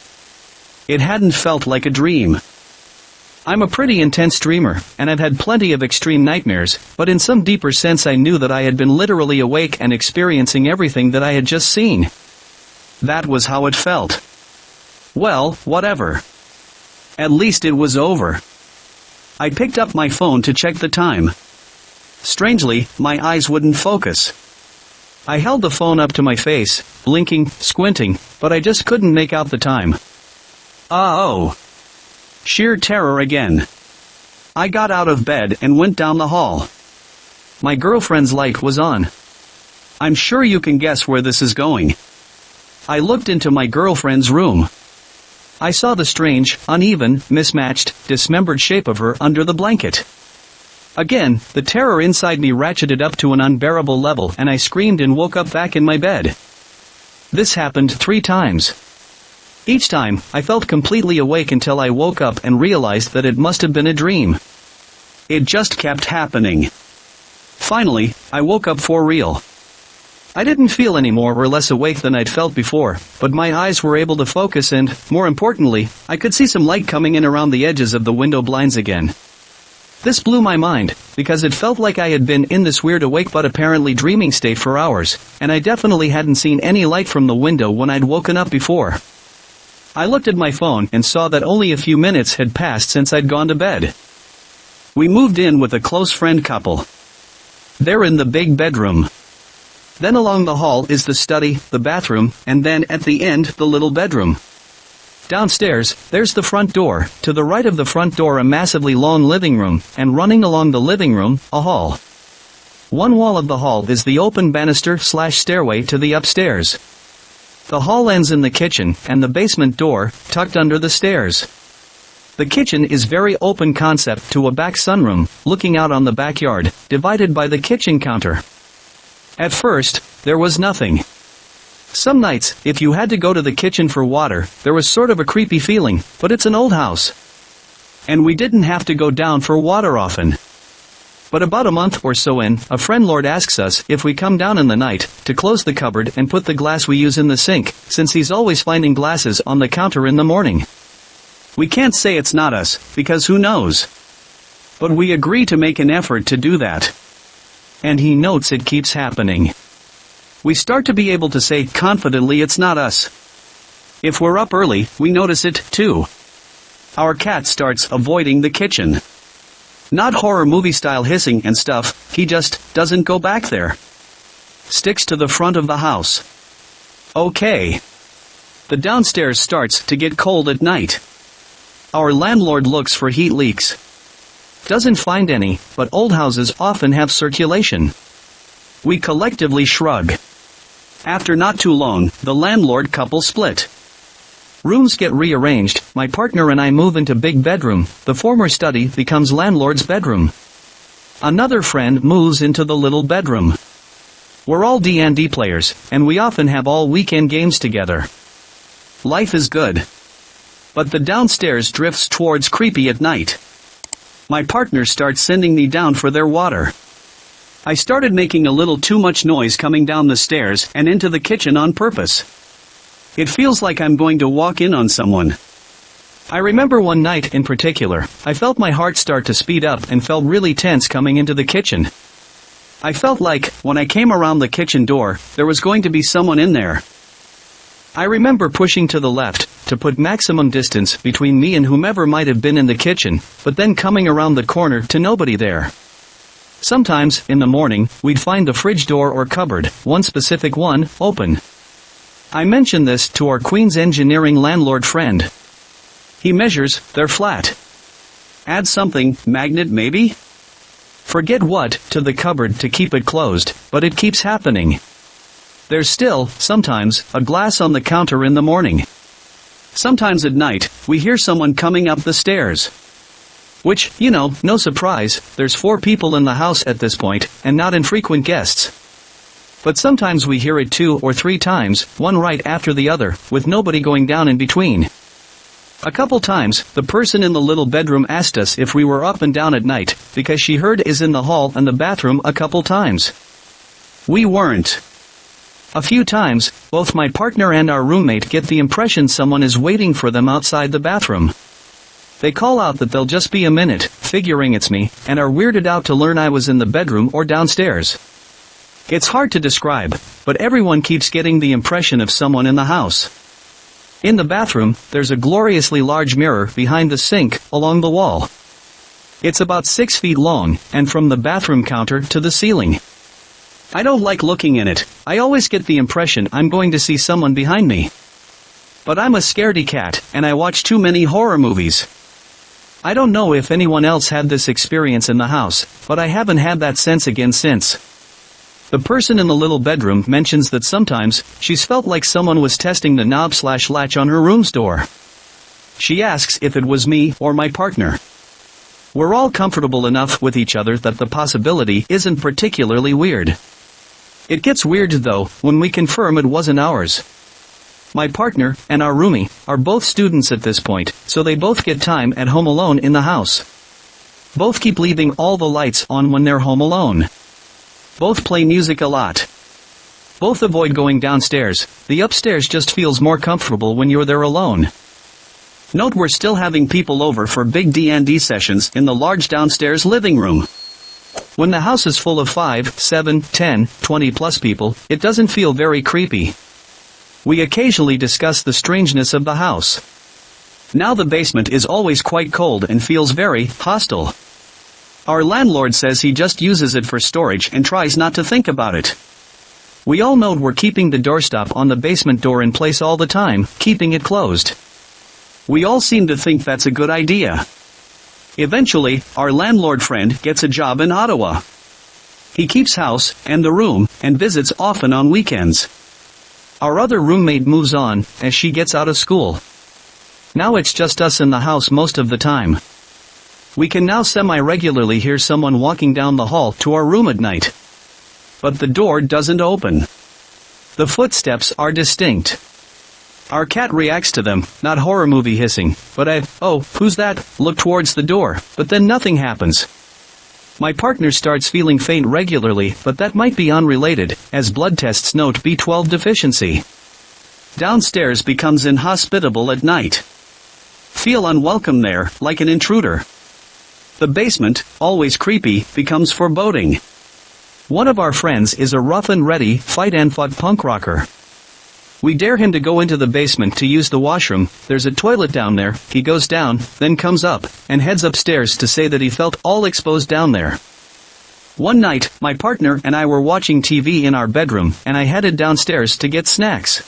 It hadn't felt like a dream. I'm a pretty intense dreamer, and I've had plenty of extreme nightmares, but in some deeper sense I knew that I had been literally awake and experiencing everything that I had just seen. That was how it felt. Well, whatever. At least it was over. I picked up my phone to check the time. Strangely, my eyes wouldn't focus. I held the phone up to my face, blinking, squinting, but I just couldn't make out the time. Oh. Sheer terror again. I got out of bed and went down the hall. My girlfriend's light was on. I'm sure you can guess where this is going. I looked into my girlfriend's room. I saw the strange, uneven, mismatched, dismembered shape of her under the blanket. Again, the terror inside me ratcheted up to an unbearable level and I screamed and woke up back in my bed. This happened 3 times. Each time, I felt completely awake until I woke up and realized that it must have been a dream. It just kept happening. Finally, I woke up for real. I didn't feel any more or less awake than I'd felt before, but my eyes were able to focus and, more importantly, I could see some light coming in around the edges of the window blinds again. This blew my mind, because it felt like I had been in this weird awake but apparently dreaming state for hours, and I definitely hadn't seen any light from the window when I'd woken up before. I looked at my phone and saw that only a few minutes had passed since I'd gone to bed. We moved in with a close friend couple. They're in the big bedroom. Then along the hall is the study, the bathroom, and then at the end the little bedroom. Downstairs, there's the front door, to the right of the front door a massively long living room, and running along the living room, a hall. One wall of the hall is the open banister/stairway to the upstairs. The hall ends in the kitchen, and the basement door, tucked under the stairs. The kitchen is very open concept to a back sunroom, looking out on the backyard, divided by the kitchen counter. At first, there was nothing. Some nights, if you had to go to the kitchen for water, there was sort of a creepy feeling, but it's an old house. And we didn't have to go down for water often. But about a month or so in, a friend asks us if we come down in the night, to close the cupboard and put the glass we use in the sink, since he's always finding glasses on the counter in the morning. We can't say it's not us, because who knows? But we agree to make an effort to do that. And he notes it keeps happening. We start to be able to say confidently it's not us. If we're up early, we notice it, too. Our cat starts avoiding the kitchen. Not horror movie style hissing and stuff, he just doesn't go back there. Sticks to the front of the house. Okay. The downstairs starts to get cold at night. Our landlord looks for heat leaks. Doesn't find any, but old houses often have circulation. We collectively shrug. After not too long, the landlord couple split. Rooms get rearranged, my partner and I move into big bedroom, the former study becomes landlord's bedroom. Another friend moves into the little bedroom. We're all D&D players, and we often have all weekend games together. Life is good. But the downstairs drifts towards creepy at night. My partner starts sending me down for their water. I started making a little too much noise coming down the stairs and into the kitchen on purpose. It feels like I'm going to walk in on someone. I remember one night in particular, I felt my heart start to speed up and felt really tense coming into the kitchen. I felt like, when I came around the kitchen door, there was going to be someone in there. I remember pushing to the left, to put maximum distance between me and whomever might have been in the kitchen, but then coming around the corner to nobody there. Sometimes, in the morning, we'd find the fridge door or cupboard, one specific one, open. I mentioned this to our Queen's Engineering landlord friend. He measures, they're flat. Add something, magnet maybe? Forget what, to the cupboard to keep it closed, but it keeps happening. There's still, sometimes, a glass on the counter in the morning. Sometimes at night, we hear someone coming up the stairs. Which, no surprise, there's 4 people in the house at this point, and not infrequent guests. But sometimes we hear it 2 or 3 times, one right after the other, with nobody going down in between. A couple times, the person in the little bedroom asked us if we were up and down at night, because she heard is in the hall and the bathroom a couple times. We weren't. A few times, both my partner and our roommate get the impression someone is waiting for them outside the bathroom. They call out that they'll just be a minute, figuring it's me, and are weirded out to learn I was in the bedroom or downstairs. It's hard to describe, but everyone keeps getting the impression of someone in the house. In the bathroom, there's a gloriously large mirror behind the sink, along the wall. It's about 6 feet long, and from the bathroom counter to the ceiling. I don't like looking in it, I always get the impression I'm going to see someone behind me. But I'm a scaredy cat, and I watch too many horror movies. I don't know if anyone else had this experience in the house, but I haven't had that sense again since. The person in the little bedroom mentions that sometimes, she's felt like someone was testing the knob/latch on her room's door. She asks if it was me or my partner. We're all comfortable enough with each other that the possibility isn't particularly weird. It gets weird though, when we confirm it wasn't ours. My partner, and our roomie, are both students at this point, so they both get time at home alone in the house. Both keep leaving all the lights on when they're home alone. Both play music a lot. Both avoid going downstairs, the upstairs just feels more comfortable when you're there alone. Note we're still having people over for big D&D sessions in the large downstairs living room. When the house is full of 5, 7, 10, 20 plus people, it doesn't feel very creepy. We occasionally discuss the strangeness of the house. Now the basement is always quite cold and feels very hostile. Our landlord says he just uses it for storage and tries not to think about it. We all know we're keeping the doorstop on the basement door in place all the time, keeping it closed. We all seem to think that's a good idea. Eventually, our landlord friend gets a job in Ottawa. He keeps house, and the room, and visits often on weekends. Our other roommate moves on, as she gets out of school. Now it's just us in the house most of the time. We can now semi-regularly hear someone walking down the hall to our room at night. But the door doesn't open. The footsteps are distinct. Our cat reacts to them, not horror movie hissing, but who's that, look towards the door, but then nothing happens. My partner starts feeling faint regularly, but that might be unrelated, as blood tests note B12 deficiency. Downstairs becomes inhospitable at night. Feel unwelcome there, like an intruder. The basement, always creepy, becomes foreboding. One of our friends is a rough and ready, fight-and-fuck punk rocker. We dare him to go into the basement to use the washroom. There's a toilet down there. He goes down, then comes up, and heads upstairs to say that he felt all exposed down there. One night, my partner and I were watching TV in our bedroom, and I headed downstairs to get snacks.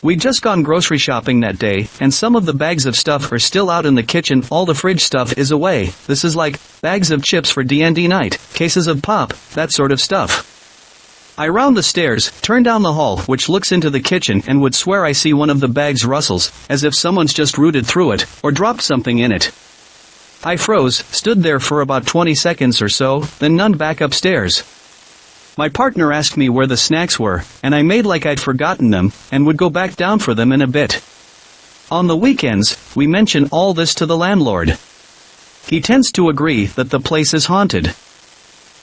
We'd just gone grocery shopping that day, and some of the bags of stuff are still out in the kitchen. All the fridge stuff is away. This is like bags of chips for D&D night, cases of pop, that sort of stuff. I round the stairs, turn down the hall which looks into the kitchen, and would swear I see one of the bags rustles, as if someone's just rooted through it, or dropped something in it. I froze, stood there for about 20 seconds or so, then none back upstairs. My partner asked me where the snacks were, and I made like I'd forgotten them, and would go back down for them in a bit. On the weekends, we mention all this to the landlord. He tends to agree that the place is haunted.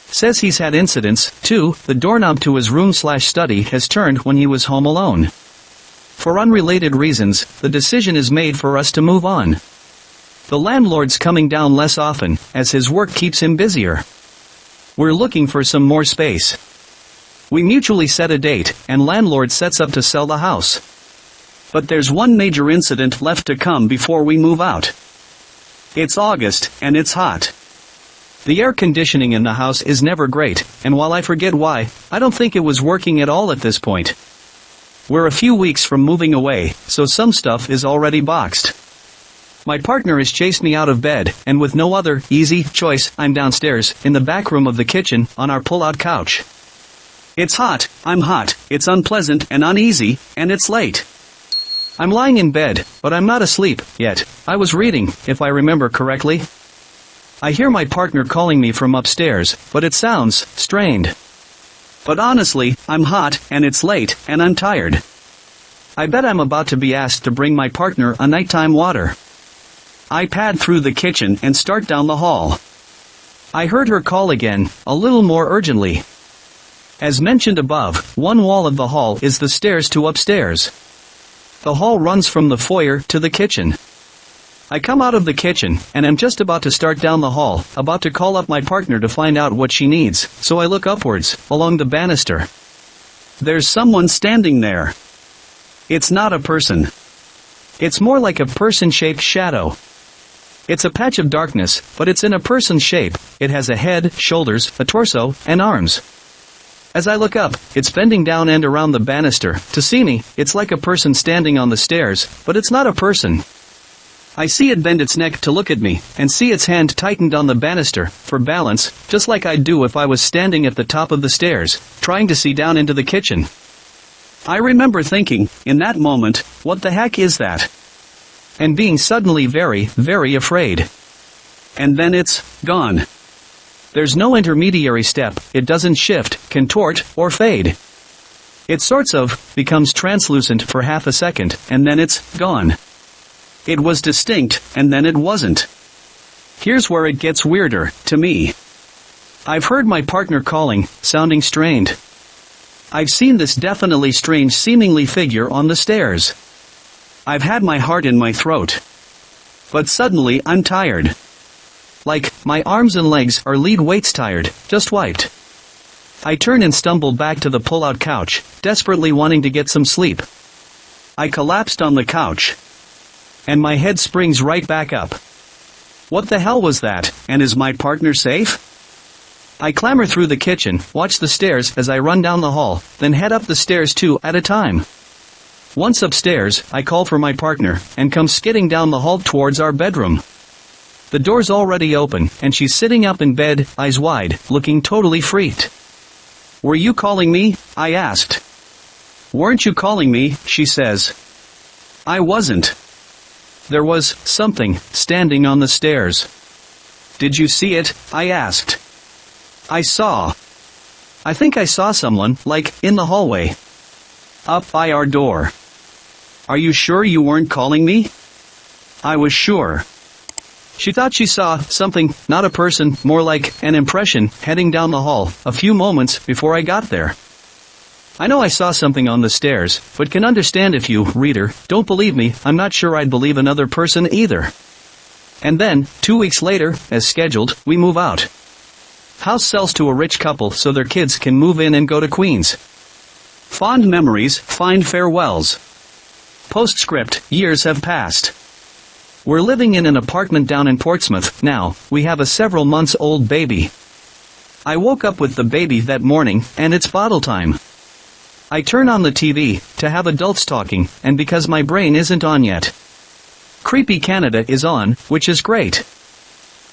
Says he's had incidents, too. The doorknob to his room/study has turned when he was home alone. For unrelated reasons, the decision is made for us to move on. The landlord's coming down less often, as his work keeps him busier. We're looking for some more space. We mutually set a date, and landlord sets up to sell the house. But there's one major incident left to come before we move out. It's August, and it's hot. The air conditioning in the house is never great, and while I forget why, I don't think it was working at all at this point. We're a few weeks from moving away, so some stuff is already boxed. My partner has chased me out of bed, and with no other easy choice, I'm downstairs, in the back room of the kitchen, on our pull-out couch. It's hot, I'm hot, it's unpleasant and uneasy, and it's late. I'm lying in bed, but I'm not asleep yet. I was reading, if I remember correctly. I hear my partner calling me from upstairs, but it sounds strained. But honestly, I'm hot, and it's late, and I'm tired. I bet I'm about to be asked to bring my partner a nighttime water. I pad through the kitchen and start down the hall. I heard her call again, a little more urgently. As mentioned above, one wall of the hall is the stairs to upstairs. The hall runs from the foyer to the kitchen. I come out of the kitchen, and am just about to start down the hall, about to call up my partner to find out what she needs, so I look upwards, along the banister. There's someone standing there. It's not a person. It's more like a person-shaped shadow. It's a patch of darkness, but it's in a person shape. It has a head, shoulders, a torso, and arms. As I look up, it's bending down and around the banister. To see me, it's like a person standing on the stairs, but it's not a person. I see it bend its neck to look at me, and see its hand tightened on the banister, for balance, just like I'd do if I was standing at the top of the stairs, trying to see down into the kitchen. I remember thinking, in that moment, what the heck is that? And being suddenly very, very afraid. And then it's gone. There's no intermediary step, it doesn't shift, contort, or fade. It sorts of becomes translucent for half a second, and then it's gone. It was distinct, and then it wasn't. Here's where it gets weirder, to me. I've heard my partner calling, sounding strained. I've seen this definitely strange seemingly figure on the stairs. I've had my heart in my throat. But suddenly I'm tired. Like, my arms and legs are lead weights tired, just wiped. I turn and stumble back to the pull-out couch, desperately wanting to get some sleep. I collapsed on the couch. And my head springs right back up. What the hell was that, and is my partner safe? I clamber through the kitchen, watch the stairs as I run down the hall, then head up the stairs two at a time. Once upstairs, I call for my partner, and come skidding down the hall towards our bedroom. The door's already open, and she's sitting up in bed, eyes wide, looking totally freaked. "Were you calling me?" I asked. "Weren't you calling me?" she says. "I wasn't." There was something standing on the stairs. "Did you see it?" I asked. I think I saw someone, like, in the hallway. Up by our door. "Are you sure you weren't calling me?" I was sure. She thought she saw something, not a person, more like an impression, heading down the hall, a few moments before I got there. I know I saw something on the stairs, but can understand if you, reader, don't believe me. I'm not sure I'd believe another person either. And then, 2 weeks later, as scheduled, we move out. House sells to a rich couple so their kids can move in and go to Queens. Fond memories, find farewells. Postscript, years have passed. We're living in an apartment down in Portsmouth now. We have a several months old baby. I woke up with the baby that morning, and it's bottle time. I turn on the TV, to have adults talking, and because my brain isn't on yet. Creepy Canada is on, which is great.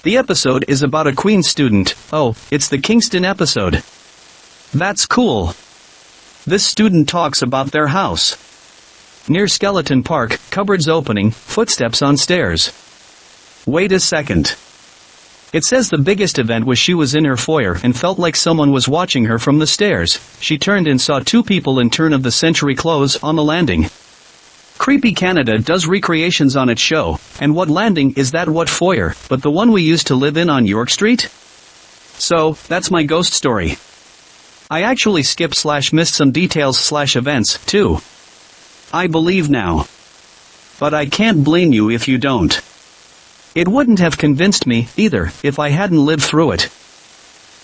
The episode is about a Queen's student. Oh, it's the Kingston episode. That's cool. This student talks about their house. Near Skeleton Park, cupboards opening, footsteps on stairs. Wait a second. It says the biggest event was she was in her foyer and felt like someone was watching her from the stairs. She turned and saw two people in turn-of-the-century clothes on the landing. Creepy Canada does recreations on its show, and what landing is that? What foyer, but the one we used to live in on York Street? So, that's my ghost story. I actually skipped/missed some details/events, too. I believe now. But I can't blame you if you don't. It wouldn't have convinced me, either, if I hadn't lived through it.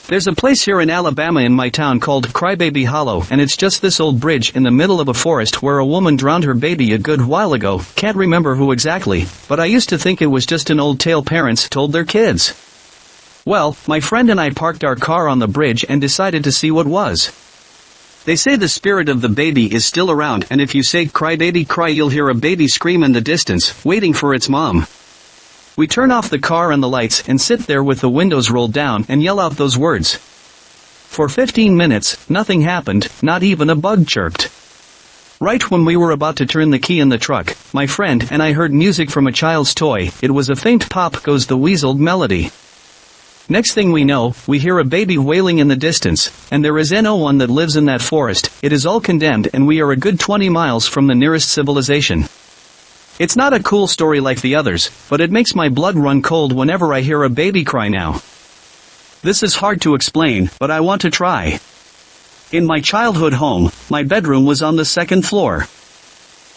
There's a place here in Alabama in my town called Crybaby Hollow, and it's just this old bridge in the middle of a forest where a woman drowned her baby a good while ago. Can't remember who exactly, but I used to think it was just an old tale parents told their kids. Well, my friend and I parked our car on the bridge and decided to see what was. They say the spirit of the baby is still around, and if you say "cry baby cry," you'll hear a baby scream in the distance, waiting for its mom. We turn off the car and the lights and sit there with the windows rolled down and yell out those words. For 15 minutes, nothing happened, not even a bug chirped. Right when we were about to turn the key in the truck, my friend and I heard music from a child's toy. It was a faint pop goes the weaseled melody. Next thing we know, we hear a baby wailing in the distance, and there is no one that lives in that forest. It is all condemned and we are a good 20 miles from the nearest civilization. It's not a cool story like the others, but it makes my blood run cold whenever I hear a baby cry now. This is hard to explain, but I want to try. In my childhood home, my bedroom was on the second floor.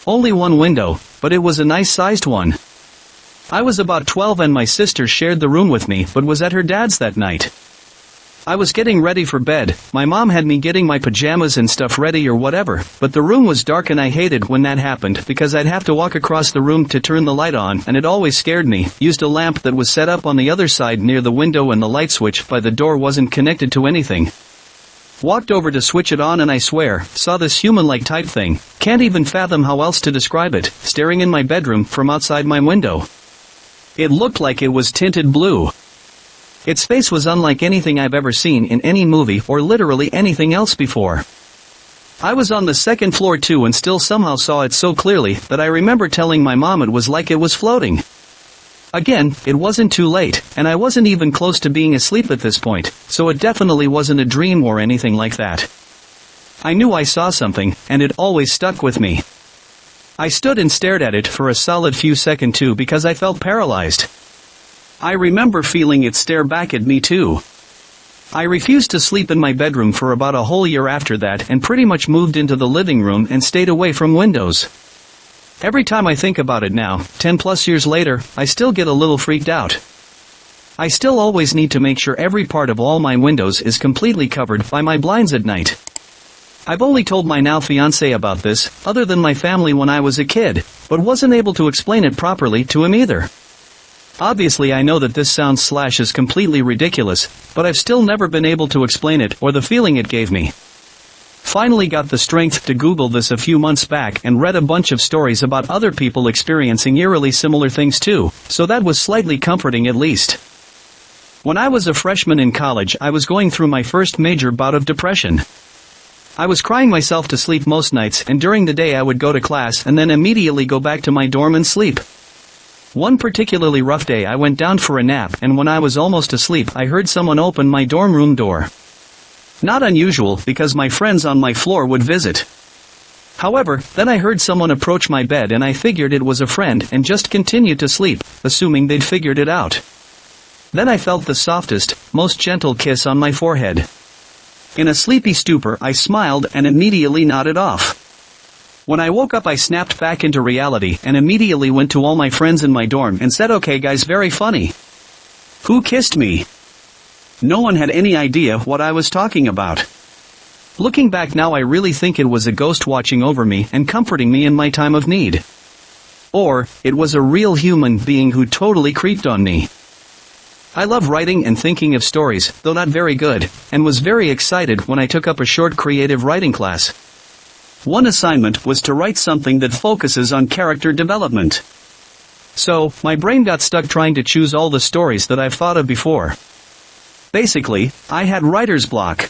Only one window, but it was a nice-sized one. I was about 12 and my sister shared the room with me but was at her dad's that night. I was getting ready for bed. My mom had me getting my pajamas and stuff ready or whatever, but the room was dark and I hated when that happened because I'd have to walk across the room to turn the light on, and it always scared me. Used a lamp that was set up on the other side near the window and the light switch by the door wasn't connected to anything. Walked over to switch it on and I swear, saw this human-like type thing, can't even fathom how else to describe it, staring in my bedroom from outside my window. It looked like it was tinted blue. Its face was unlike anything I've ever seen in any movie or literally anything else before. I was on the second floor too and still somehow saw it so clearly that I remember telling my mom it was like it was floating. Again, it wasn't too late, and I wasn't even close to being asleep at this point, so it definitely wasn't a dream or anything like that. I knew I saw something, and it always stuck with me. I stood and stared at it for a solid few seconds too because I felt paralyzed. I remember feeling it stare back at me too. I refused to sleep in my bedroom for about a whole year after that and pretty much moved into the living room and stayed away from windows. Every time I think about it now, 10 plus years later, I still get a little freaked out. I still always need to make sure every part of all my windows is completely covered by my blinds at night. I've only told my now fiancé about this, other than my family when I was a kid, but wasn't able to explain it properly to him either. Obviously I know that this sounds / is completely ridiculous, but I've still never been able to explain it or the feeling it gave me. Finally got the strength to Google this a few months back and read a bunch of stories about other people experiencing eerily similar things too, so that was slightly comforting at least. When I was a freshman in college I was going through my first major bout of depression. I was crying myself to sleep most nights, and during the day I would go to class and then immediately go back to my dorm and sleep. One particularly rough day I went down for a nap, and when I was almost asleep I heard someone open my dorm room door. Not unusual, because my friends on my floor would visit. However, then I heard someone approach my bed and I figured it was a friend and just continued to sleep, assuming they'd figured it out. Then I felt the softest, most gentle kiss on my forehead. In a sleepy stupor I smiled and immediately nodded off. When I woke up I snapped back into reality and immediately went to all my friends in my dorm and said, "Okay guys, very funny. Who kissed me?" No one had any idea what I was talking about. Looking back now, I really think it was a ghost watching over me and comforting me in my time of need. Or, it was a real human being who totally creeped on me. I love writing and thinking of stories, though not very good, and was very excited when I took up a short creative writing class. One assignment was to write something that focuses on character development. So, my brain got stuck trying to choose all the stories that I've thought of before. Basically, I had writer's block.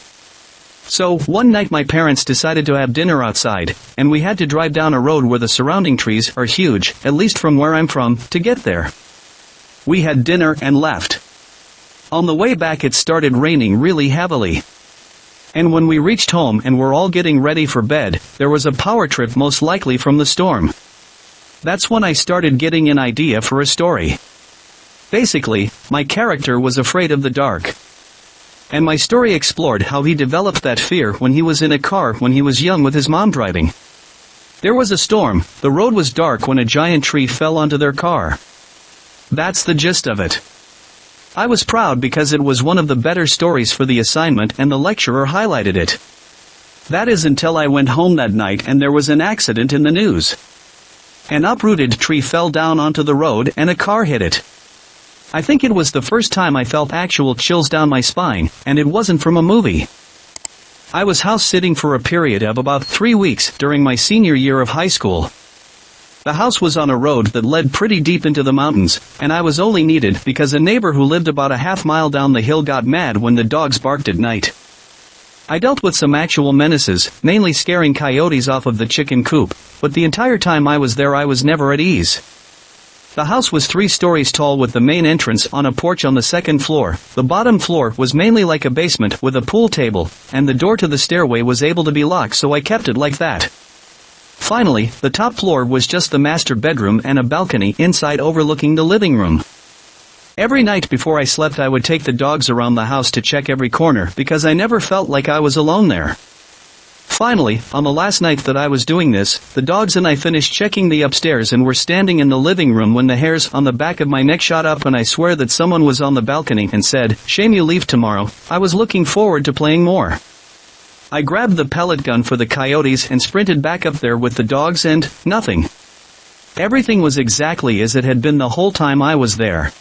So, one night my parents decided to have dinner outside, and we had to drive down a road where the surrounding trees are huge, at least from where I'm from, to get there. We had dinner and left. On the way back it started raining really heavily. And when we reached home and were all getting ready for bed, there was a power trip most likely from the storm. That's when I started getting an idea for a story. Basically, my character was afraid of the dark. And my story explored how he developed that fear when he was in a car when he was young with his mom driving. There was a storm, the road was dark when a giant tree fell onto their car. That's the gist of it. I was proud because it was one of the better stories for the assignment and the lecturer highlighted it. That is until I went home that night and there was an accident in the news. An uprooted tree fell down onto the road and a car hit it. I think it was the first time I felt actual chills down my spine, and it wasn't from a movie. I was house sitting for a period of about 3 weeks during my senior year of high school. The house was on a road that led pretty deep into the mountains, and I was only needed because a neighbor who lived about a half-mile down the hill got mad when the dogs barked at night. I dealt with some actual menaces, mainly scaring coyotes off of the chicken coop, but the entire time I was there I was never at ease. The house was 3 stories tall with the main entrance on a porch on the second floor. The bottom floor was mainly like a basement with a pool table, and the door to the stairway was able to be locked, so I kept it like that. Finally, the top floor was just the master bedroom and a balcony inside overlooking the living room. Every night before I slept I would take the dogs around the house to check every corner because I never felt like I was alone there. Finally, on the last night that I was doing this, the dogs and I finished checking the upstairs and were standing in the living room when the hairs on the back of my neck shot up and I swear that someone was on the balcony and said, "Shame you leave tomorrow." I was looking forward to playing more. I grabbed the pellet gun for the coyotes and sprinted back up there with the dogs and nothing. Everything was exactly as it had been the whole time I was there.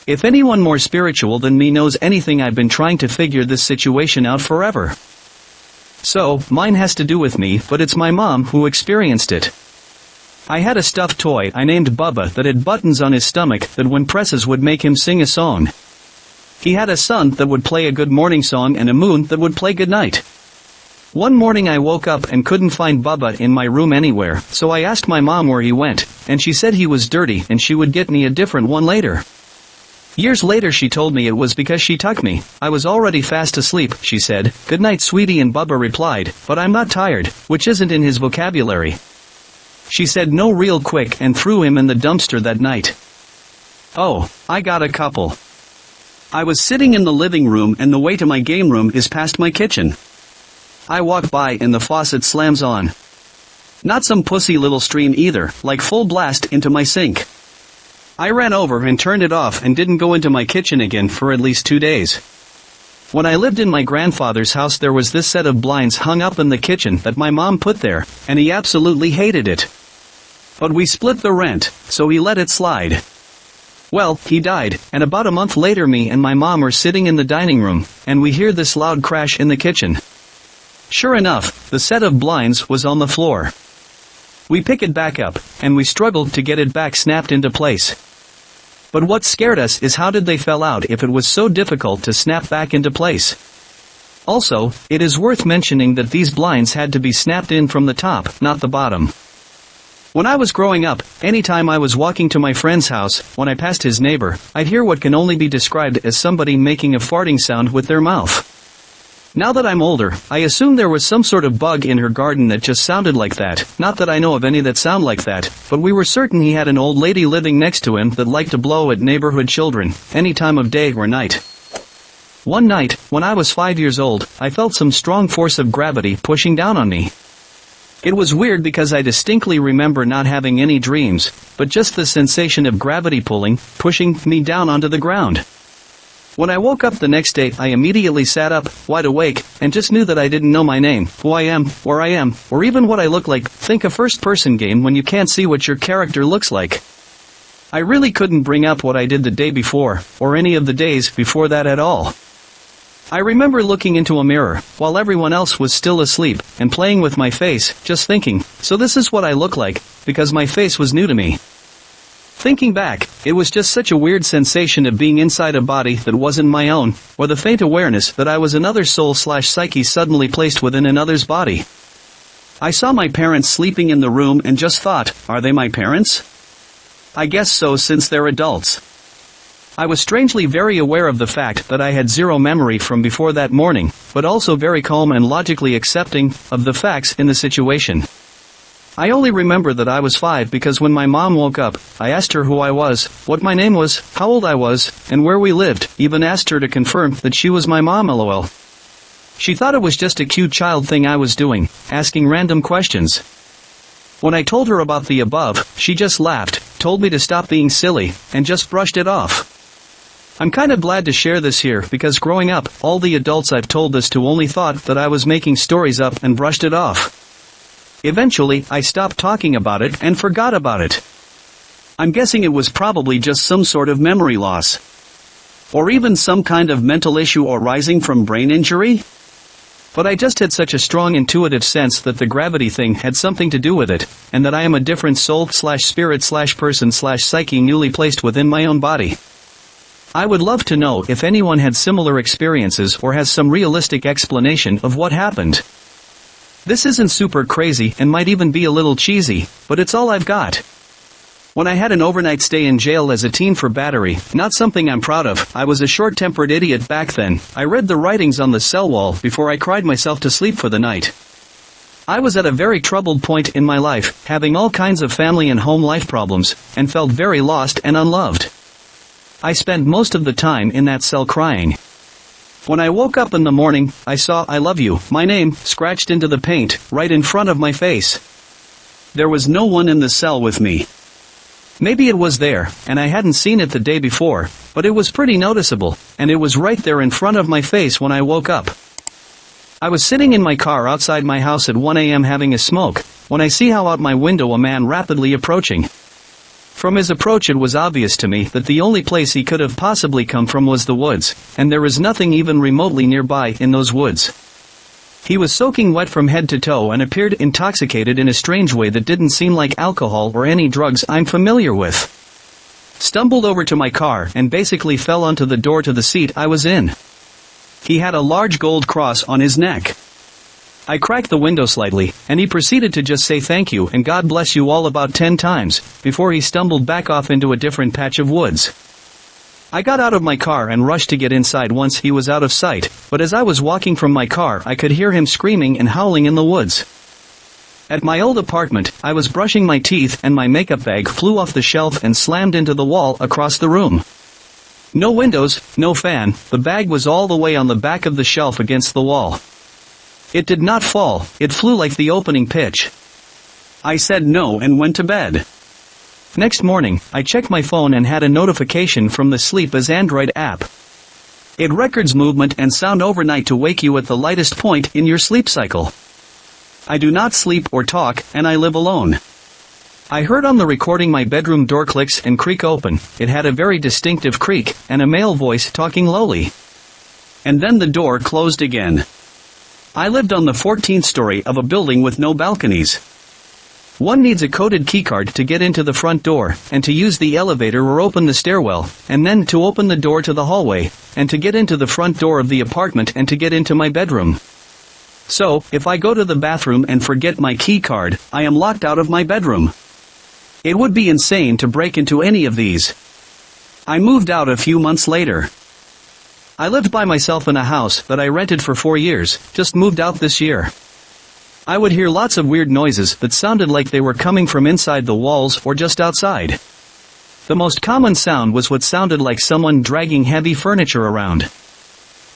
If anyone more spiritual than me knows anything, I've been trying to figure this situation out forever. So, mine has to do with me, but it's my mom who experienced it. I had a stuffed toy I named Bubba that had buttons on his stomach that when presses would make him sing a song. He had a sun that would play a good morning song and a moon that would play good night. One morning I woke up and couldn't find Bubba in my room anywhere, so I asked my mom where he went, and she said he was dirty and she would get me a different one later. Years later she told me it was because she tucked me. I was already fast asleep, she said. "Good night, sweetie," and Bubba replied, "But I'm not tired," which isn't in his vocabulary. She said no real quick and threw him in the dumpster that night. Oh, I got a couple. I was sitting in the living room and the way to my game room is past my kitchen. I walk by and the faucet slams on. Not some pussy little stream either, like full blast into my sink. I ran over and turned it off and didn't go into my kitchen again for at least 2 days. When I lived in my grandfather's house there was this set of blinds hung up in the kitchen that my mom put there, and he absolutely hated it. But we split the rent, so he let it slide. Well, he died, and about a month later me and my mom are sitting in the dining room, and we hear this loud crash in the kitchen. Sure enough, the set of blinds was on the floor. We pick it back up, and we struggled to get it back snapped into place. But what scared us is how did they fell out if it was so difficult to snap back into place. Also, it is worth mentioning that these blinds had to be snapped in from the top, not the bottom. When I was growing up, anytime I was walking to my friend's house, when I passed his neighbor, I'd hear what can only be described as somebody making a farting sound with their mouth. Now that I'm older, I assume there was some sort of bug in her garden that just sounded like that. Not that I know of any that sound like that, but we were certain he had an old lady living next to him that liked to blow at neighborhood children, any time of day or night. One night, when I was 5 years old, I felt some strong force of gravity pushing down on me. It was weird because I distinctly remember not having any dreams, but just the sensation of gravity pushing me down onto the ground. When I woke up the next day, I immediately sat up, wide awake, and just knew that I didn't know my name, who I am, where I am, or even what I look like. Think a first-person game when you can't see what your character looks like. I really couldn't bring up what I did the day before, or any of the days before that at all. I remember looking into a mirror, while everyone else was still asleep, and playing with my face, just thinking, so this is what I look like, because my face was new to me. Thinking back, it was just such a weird sensation of being inside a body that wasn't my own, or the faint awareness that I was another soul/psyche suddenly placed within another's body. I saw my parents sleeping in the room and just thought, are they my parents? I guess so, since they're adults. I was strangely very aware of the fact that I had zero memory from before that morning, but also very calm and logically accepting of the facts in the situation. I only remember that I was 5 because when my mom woke up, I asked her who I was, what my name was, how old I was, and where we lived, even asked her to confirm that she was my mom, lol. She thought it was just a cute child thing I was doing, asking random questions. When I told her about the above, she just laughed, told me to stop being silly, and just brushed it off. I'm kinda glad to share this here because growing up, all the adults I've told this to only thought that I was making stories up and brushed it off. Eventually, I stopped talking about it and forgot about it. I'm guessing it was probably just some sort of memory loss. Or even some kind of mental issue arising from brain injury? But I just had such a strong intuitive sense that the gravity thing had something to do with it, and that I am a different soul/spirit/person/psyche newly placed within my own body. I would love to know if anyone had similar experiences or has some realistic explanation of what happened. This isn't super crazy and might even be a little cheesy, but it's all I've got. When I had an overnight stay in jail as a teen for battery, not something I'm proud of, I was a short-tempered idiot back then. I read the writings on the cell wall before I cried myself to sleep for the night. I was at a very troubled point in my life, having all kinds of family and home life problems, and felt very lost and unloved. I spent most of the time in that cell crying. When I woke up in the morning, I saw "I love you," my name, scratched into the paint, right in front of my face. There was no one in the cell with me. Maybe it was there, and I hadn't seen it the day before, but it was pretty noticeable, and it was right there in front of my face when I woke up. I was sitting in my car outside my house at 1 a.m. having a smoke, when I see how out my window a man rapidly approaching. From his approach it was obvious to me that the only place he could have possibly come from was the woods, and there is nothing even remotely nearby in those woods. He was soaking wet from head to toe and appeared intoxicated in a strange way that didn't seem like alcohol or any drugs I'm familiar with. Stumbled over to my car and basically fell onto the door to the seat I was in. He had a large gold cross on his neck. I cracked the window slightly, and he proceeded to just say thank you and God bless you all about 10 times, before he stumbled back off into a different patch of woods. I got out of my car and rushed to get inside once he was out of sight, but as I was walking from my car I could hear him screaming and howling in the woods. At my old apartment, I was brushing my teeth and my makeup bag flew off the shelf and slammed into the wall across the room. No windows, no fan, the bag was all the way on the back of the shelf against the wall. It did not fall, it flew like the opening pitch. I said no and went to bed. Next morning, I checked my phone and had a notification from the Sleep as Android app. It records movement and sound overnight to wake you at the lightest point in your sleep cycle. I do not sleep or talk, and I live alone. I heard on the recording my bedroom door clicks and creak open. It had a very distinctive creak, and a male voice talking lowly. And then the door closed again. I lived on the 14th story of a building with no balconies. One needs a coded keycard to get into the front door, and to use the elevator or open the stairwell, and then to open the door to the hallway, and to get into the front door of the apartment and to get into my bedroom. So, if I go to the bathroom and forget my keycard, I am locked out of my bedroom. It would be insane to break into any of these. I moved out a few months later. I lived by myself in a house that I rented for 4 years, just moved out this year. I would hear lots of weird noises that sounded like they were coming from inside the walls or just outside. The most common sound was what sounded like someone dragging heavy furniture around.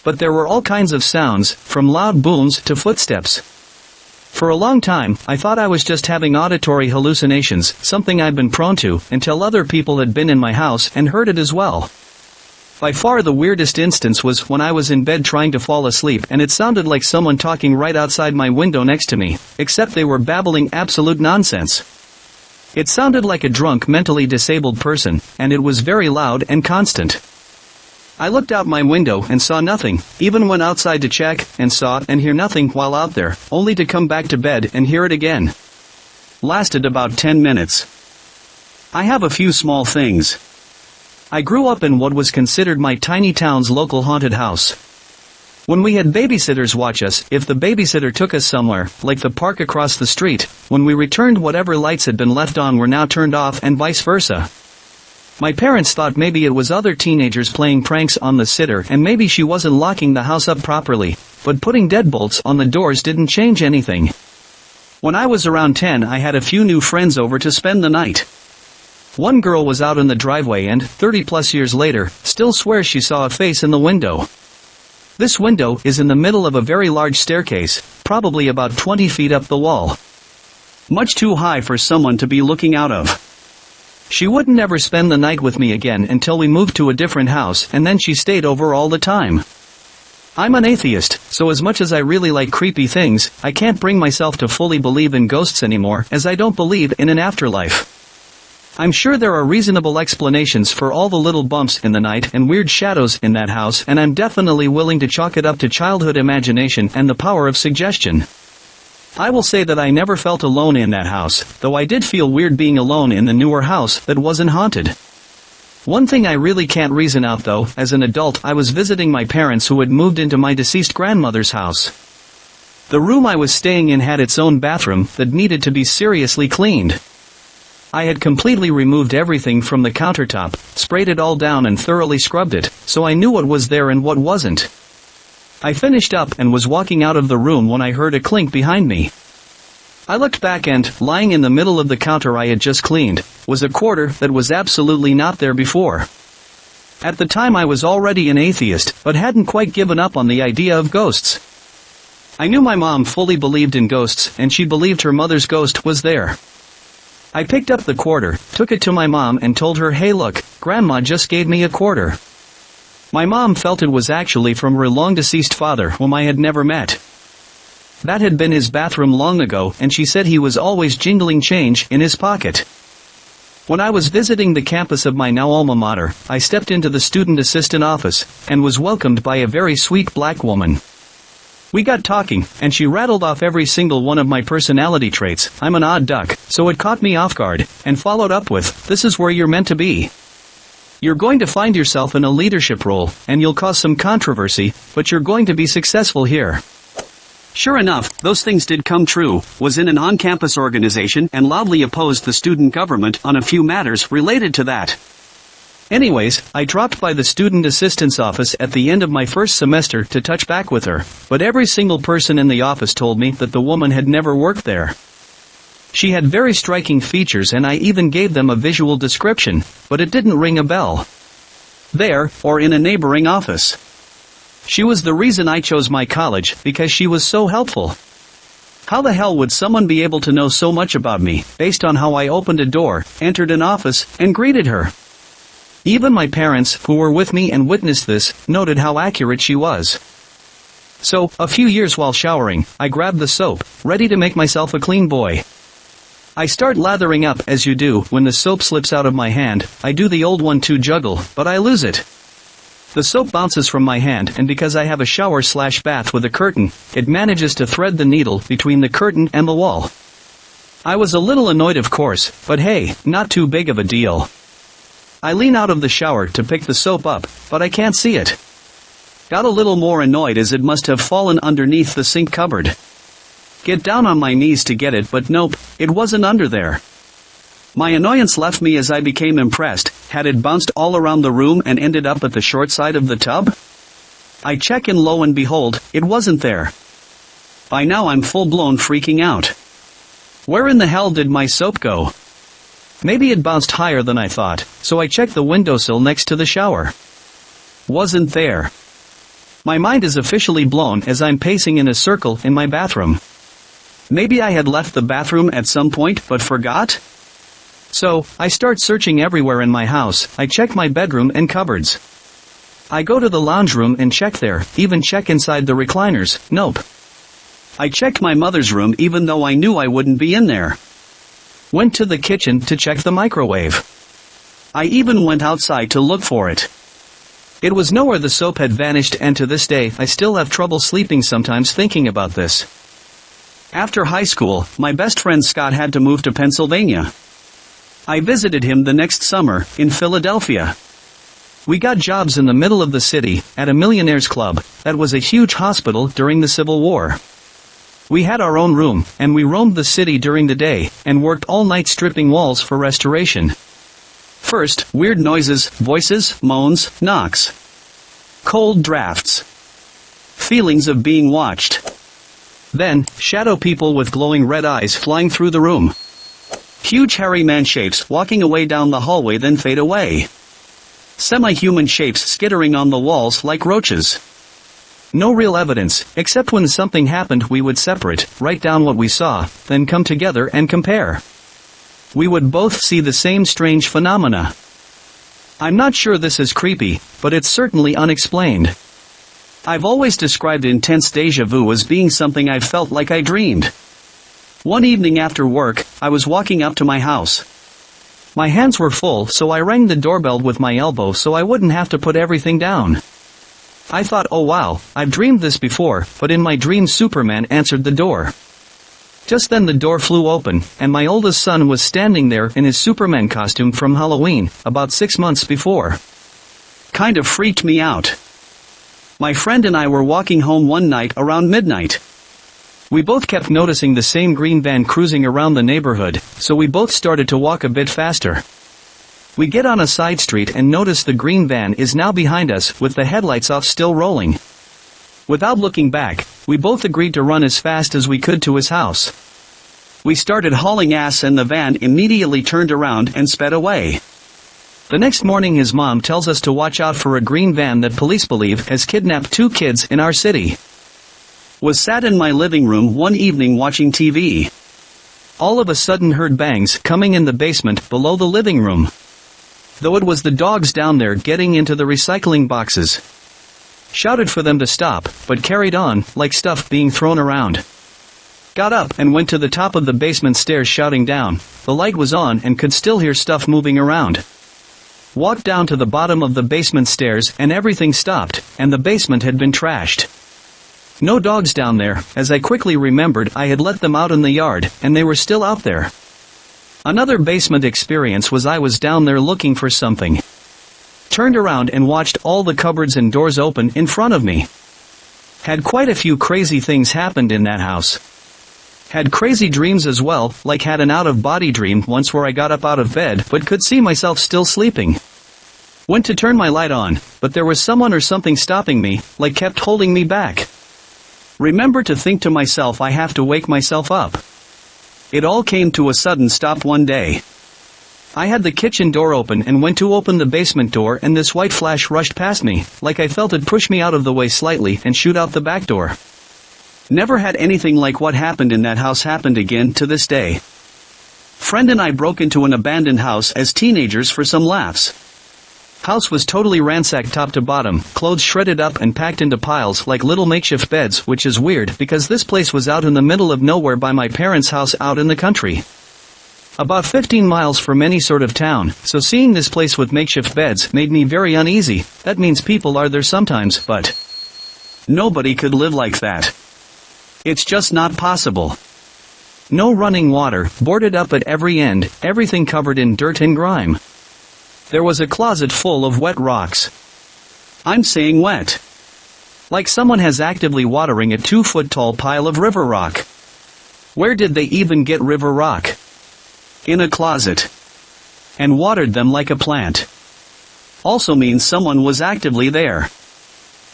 But there were all kinds of sounds, from loud booms to footsteps. For a long time, I thought I was just having auditory hallucinations, something I'd been prone to, until other people had been in my house and heard it as well. By far the weirdest instance was when I was in bed trying to fall asleep and it sounded like someone talking right outside my window next to me, except they were babbling absolute nonsense. It sounded like a drunk mentally disabled person, and it was very loud and constant. I looked out my window and saw nothing, even went outside to check, and saw and hear nothing while out there, only to come back to bed and hear it again. Lasted about 10 minutes. I have a few small things. I grew up in what was considered my tiny town's local haunted house. When we had babysitters watch us, if the babysitter took us somewhere, like the park across the street, when we returned whatever lights had been left on were now turned off and vice versa. My parents thought maybe it was other teenagers playing pranks on the sitter and maybe she wasn't locking the house up properly, but putting deadbolts on the doors didn't change anything. When I was around 10 I had a few new friends over to spend the night. One girl was out in the driveway and, 30+ years later, still swears she saw a face in the window. This window is in the middle of a very large staircase, probably about 20 feet up the wall. Much too high for someone to be looking out of. She wouldn't ever spend the night with me again until we moved to a different house and then she stayed over all the time. I'm an atheist, so as much as I really like creepy things, I can't bring myself to fully believe in ghosts anymore as I don't believe in an afterlife. I'm sure there are reasonable explanations for all the little bumps in the night and weird shadows in that house and I'm definitely willing to chalk it up to childhood imagination and the power of suggestion. I will say that I never felt alone in that house, though I did feel weird being alone in the newer house that wasn't haunted. One thing I really can't reason out though, as an adult I was visiting my parents who had moved into my deceased grandmother's house. The room I was staying in had its own bathroom that needed to be seriously cleaned. I had completely removed everything from the countertop, sprayed it all down and thoroughly scrubbed it, so I knew what was there and what wasn't. I finished up and was walking out of the room when I heard a clink behind me. I looked back and, lying in the middle of the counter I had just cleaned, was a quarter that was absolutely not there before. At the time I was already an atheist, but hadn't quite given up on the idea of ghosts. I knew my mom fully believed in ghosts and she believed her mother's ghost was there. I picked up the quarter, took it to my mom and told her, "Hey look, Grandma just gave me a quarter." My mom felt it was actually from her long-deceased father whom I had never met. That had been his bathroom long ago and she said he was always jingling change in his pocket. When I was visiting the campus of my now alma mater, I stepped into the student assistant office, and was welcomed by a very sweet black woman. We got talking, and she rattled off every single one of my personality traits. I'm an odd duck, so it caught me off guard, and followed up with, "This is where you're meant to be. You're going to find yourself in a leadership role, and you'll cause some controversy, but you're going to be successful here." Sure enough, those things did come true, was in an on-campus organization and loudly opposed the student government on a few matters related to that. Anyways, I dropped by the student assistant's office at the end of my first semester to touch back with her, but every single person in the office told me that the woman had never worked there. She had very striking features and I even gave them a visual description, but it didn't ring a bell. There, or in a neighboring office. She was the reason I chose my college, because she was so helpful. How the hell would someone be able to know so much about me, based on how I opened a door, entered an office, and greeted her? Even my parents, who were with me and witnessed this, noted how accurate she was. So, a few years while showering, I grabbed the soap, ready to make myself a clean boy. I start lathering up, as you do, when the soap slips out of my hand. I do the old 1-2 juggle, but I lose it. The soap bounces from my hand, and because I have a shower/bath with a curtain, it manages to thread the needle between the curtain and the wall. I was a little annoyed of course, but hey, not too big of a deal. I lean out of the shower to pick the soap up, but I can't see it. Got a little more annoyed as it must have fallen underneath the sink cupboard. Get down on my knees to get it, but nope, it wasn't under there. My annoyance left me as I became impressed. Had it bounced all around the room and ended up at the short side of the tub? I check and lo and behold, it wasn't there. By now I'm full-blown freaking out. Where in the hell did my soap go? Maybe it bounced higher than I thought, so I checked the windowsill next to the shower. Wasn't there. My mind is officially blown as I'm pacing in a circle in my bathroom. Maybe I had left the bathroom at some point but forgot? So, I start searching everywhere in my house. I check my bedroom and cupboards. I go to the lounge room and check there, even check inside the recliners, nope. I checked my mother's room even though I knew I wouldn't be in there. Went to the kitchen to check the microwave. I even went outside to look for it. It was nowhere. The soap had vanished, and to this day I still have trouble sleeping sometimes thinking about this. After high school, my best friend Scott had to move to Pennsylvania. I visited him the next summer, in Philadelphia. We got jobs in the middle of the city, at a millionaire's club, that was a huge hospital during the Civil War. We had our own room, and we roamed the city during the day, and worked all night stripping walls for restoration. First, weird noises, voices, moans, knocks. Cold drafts. Feelings of being watched. Then, shadow people with glowing red eyes flying through the room. Huge hairy man shapes walking away down the hallway then fade away. Semi-human shapes skittering on the walls like roaches. No real evidence, except when something happened we would separate, write down what we saw, then come together and compare. We would both see the same strange phenomena. I'm not sure this is creepy, but it's certainly unexplained. I've always described intense déjà vu as being something I felt like I dreamed. One evening after work, I was walking up to my house. My hands were full, so I rang the doorbell with my elbow so I wouldn't have to put everything down. I thought, oh wow, I've dreamed this before, but in my dream Superman answered the door. Just then the door flew open, and my oldest son was standing there in his Superman costume from Halloween, about 6 months before. Kind of freaked me out. My friend and I were walking home one night around midnight. We both kept noticing the same green van cruising around the neighborhood, so we both started to walk a bit faster. We get on a side street and notice the green van is now behind us with the headlights off still rolling. Without looking back, we both agreed to run as fast as we could to his house. We started hauling ass and the van immediately turned around and sped away. The next morning his mom tells us to watch out for a green van that police believe has kidnapped 2 kids in our city. Was sat in my living room one evening watching TV. All of a sudden heard bangs coming in the basement below the living room. Though it was the dogs down there getting into the recycling boxes. Shouted for them to stop, but carried on, like stuff being thrown around. Got up and went to the top of the basement stairs shouting down. The light was on and could still hear stuff moving around. Walked down to the bottom of the basement stairs and everything stopped, and the basement had been trashed. No dogs down there, as I quickly remembered I had let them out in the yard, and they were still out there. Another basement experience was I was down there looking for something. Turned around and watched all the cupboards and doors open in front of me. Had quite a few crazy things happened in that house. Had crazy dreams as well, like had an out-of-body dream once where I got up out of bed but could see myself still sleeping. Went to turn my light on, but there was someone or something stopping me, like kept holding me back. Remember to think to myself I have to wake myself up. It all came to a sudden stop one day. I had the kitchen door open and went to open the basement door and this white flash rushed past me, like I felt it push me out of the way slightly and shoot out the back door. Never had anything like what happened in that house happened again to this day. Friend and I broke into an abandoned house as teenagers for some laughs. House was totally ransacked top to bottom, clothes shredded up and packed into piles like little makeshift beds, which is weird because this place was out in the middle of nowhere by my parents' house out in the country. About 15 miles from any sort of town, so seeing this place with makeshift beds made me very uneasy. That means people are there sometimes, but nobody could live like that. It's just not possible. No running water, boarded up at every end, everything covered in dirt and grime. There was a closet full of wet rocks. I'm saying wet. Like someone has actively watering a 2-foot-tall pile of river rock. Where did they even get river rock? In a closet. And watered them like a plant. Also means someone was actively there.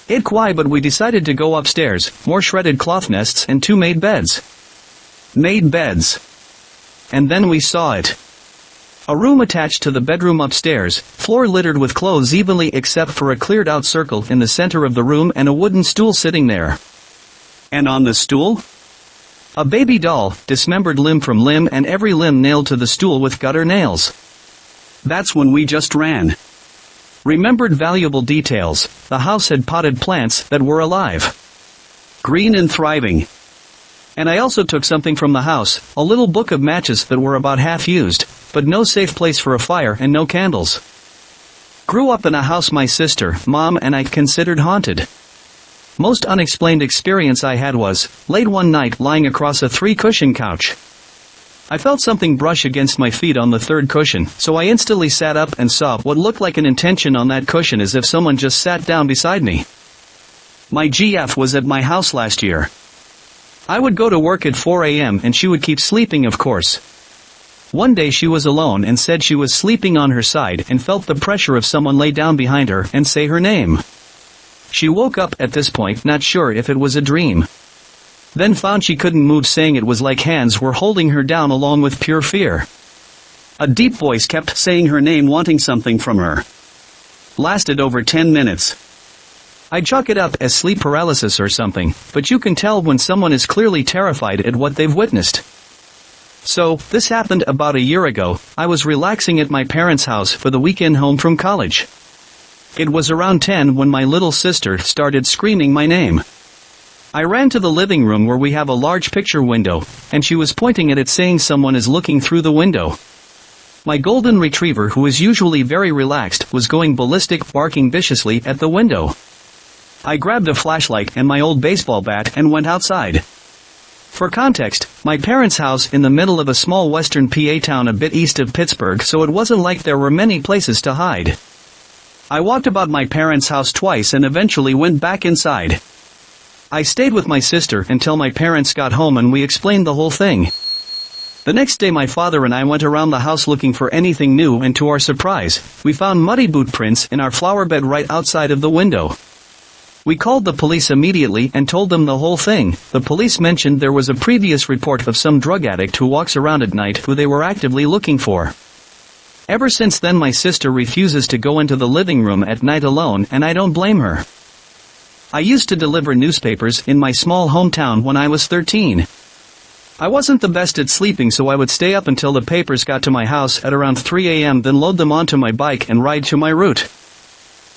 It quite, but we decided to go upstairs, more shredded cloth nests and 2 made beds. Made beds. And then we saw it. A room attached to the bedroom upstairs, floor littered with clothes evenly except for a cleared out circle in the center of the room and a wooden stool sitting there. And on the stool? A baby doll, dismembered limb from limb and every limb nailed to the stool with gutter nails. That's when we just ran. Remembered valuable details: the house had potted plants that were alive, green and thriving. And I also took something from the house, a little book of matches that were about half used, but no safe place for a fire and no candles. Grew up in a house my sister, mom and I considered haunted. Most unexplained experience I had was, late one night lying across a 3-cushion couch. I felt something brush against my feet on the 3rd cushion, so I instantly sat up and saw what looked like an intention on that cushion, as if someone just sat down beside me. My GF was at my house last year. I would go to work at 4 a.m. and she would keep sleeping, of course. One day she was alone and said she was sleeping on her side and felt the pressure of someone lay down behind her and say her name. She woke up at this point, not sure if it was a dream. Then found she couldn't move, saying it was like hands were holding her down, along with pure fear. A deep voice kept saying her name, wanting something from her. Lasted over 10 minutes. I chalk it up as sleep paralysis or something, but you can tell when someone is clearly terrified at what they've witnessed. So, this happened about a year ago. I was relaxing at my parents' house for the weekend home from college. It was around 10 when my little sister started screaming my name. I ran to the living room where we have a large picture window, and she was pointing at it, saying someone is looking through the window. My golden retriever, who is usually very relaxed, was going ballistic, barking viciously at the window. I grabbed a flashlight and my old baseball bat and went outside. For context, my parents' house in the middle of a small western PA town a bit east of Pittsburgh, so it wasn't like there were many places to hide. I walked about my parents' house twice and eventually went back inside. I stayed with my sister until my parents got home and we explained the whole thing. The next day my father and I went around the house looking for anything new, and to our surprise, we found muddy boot prints in our flower bed right outside of the window. We called the police immediately and told them the whole thing. The police mentioned there was a previous report of some drug addict who walks around at night who they were actively looking for. Ever since then my sister refuses to go into the living room at night alone, and I don't blame her. I used to deliver newspapers in my small hometown when I was 13. I wasn't the best at sleeping, so I would stay up until the papers got to my house at around 3 a.m. then load them onto my bike and ride to my route.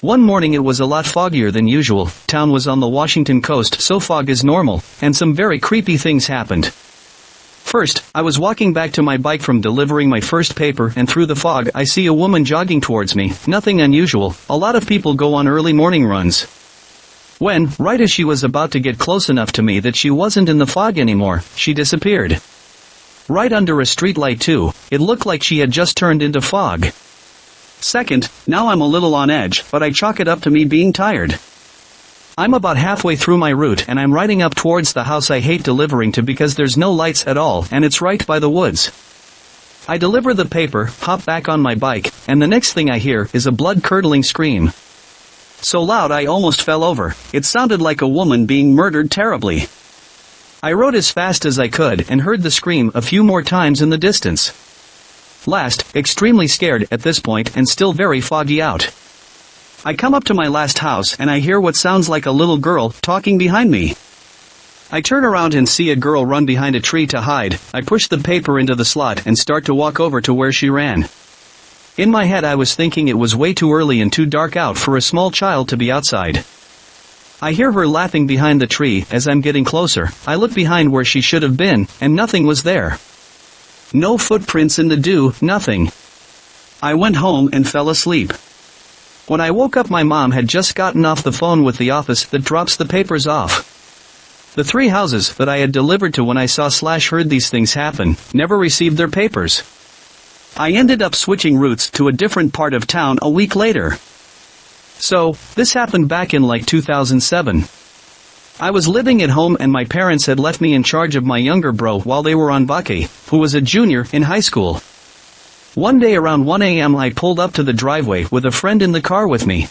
One morning it was a lot foggier than usual. Town was on the Washington coast, so fog is normal, and some very creepy things happened. First, I was walking back to my bike from delivering my first paper, and through the fog I see a woman jogging towards me. Nothing unusual, a lot of people go on early morning runs. When, right as she was about to get close enough to me that she wasn't in the fog anymore, she disappeared. Right under a streetlight too. It looked like she had just turned into fog. Second, now I'm a little on edge, but I chalk it up to me being tired. I'm about halfway through my route and I'm riding up towards the house I hate delivering to because there's no lights at all and it's right by the woods. I deliver the paper, hop back on my bike, and the next thing I hear is a blood-curdling scream. So loud I almost fell over. It sounded like a woman being murdered terribly. I rode as fast as I could and heard the scream a few more times in the distance. Last, extremely scared at this point and still very foggy out. I come up to my last house and I hear what sounds like a little girl talking behind me. I turn around and see a girl run behind a tree to hide. I push the paper into the slot and start to walk over to where she ran. In my head I was thinking it was way too early and too dark out for a small child to be outside. I hear her laughing behind the tree. As I'm getting closer, I look behind where she should have been, and nothing was there. No footprints in the dew, nothing. I went home and fell asleep. When I woke up my mom had just gotten off the phone with the office that drops the papers off. The 3 houses that I had delivered to when I saw/heard these things happen never received their papers. I ended up switching routes to a different part of town a week later. So, this happened back in like 2007. I was living at home and my parents had left me in charge of my younger bro while they were on vacay, who was a junior in high school. One day around 1 a.m. I pulled up to the driveway with a friend in the car with me.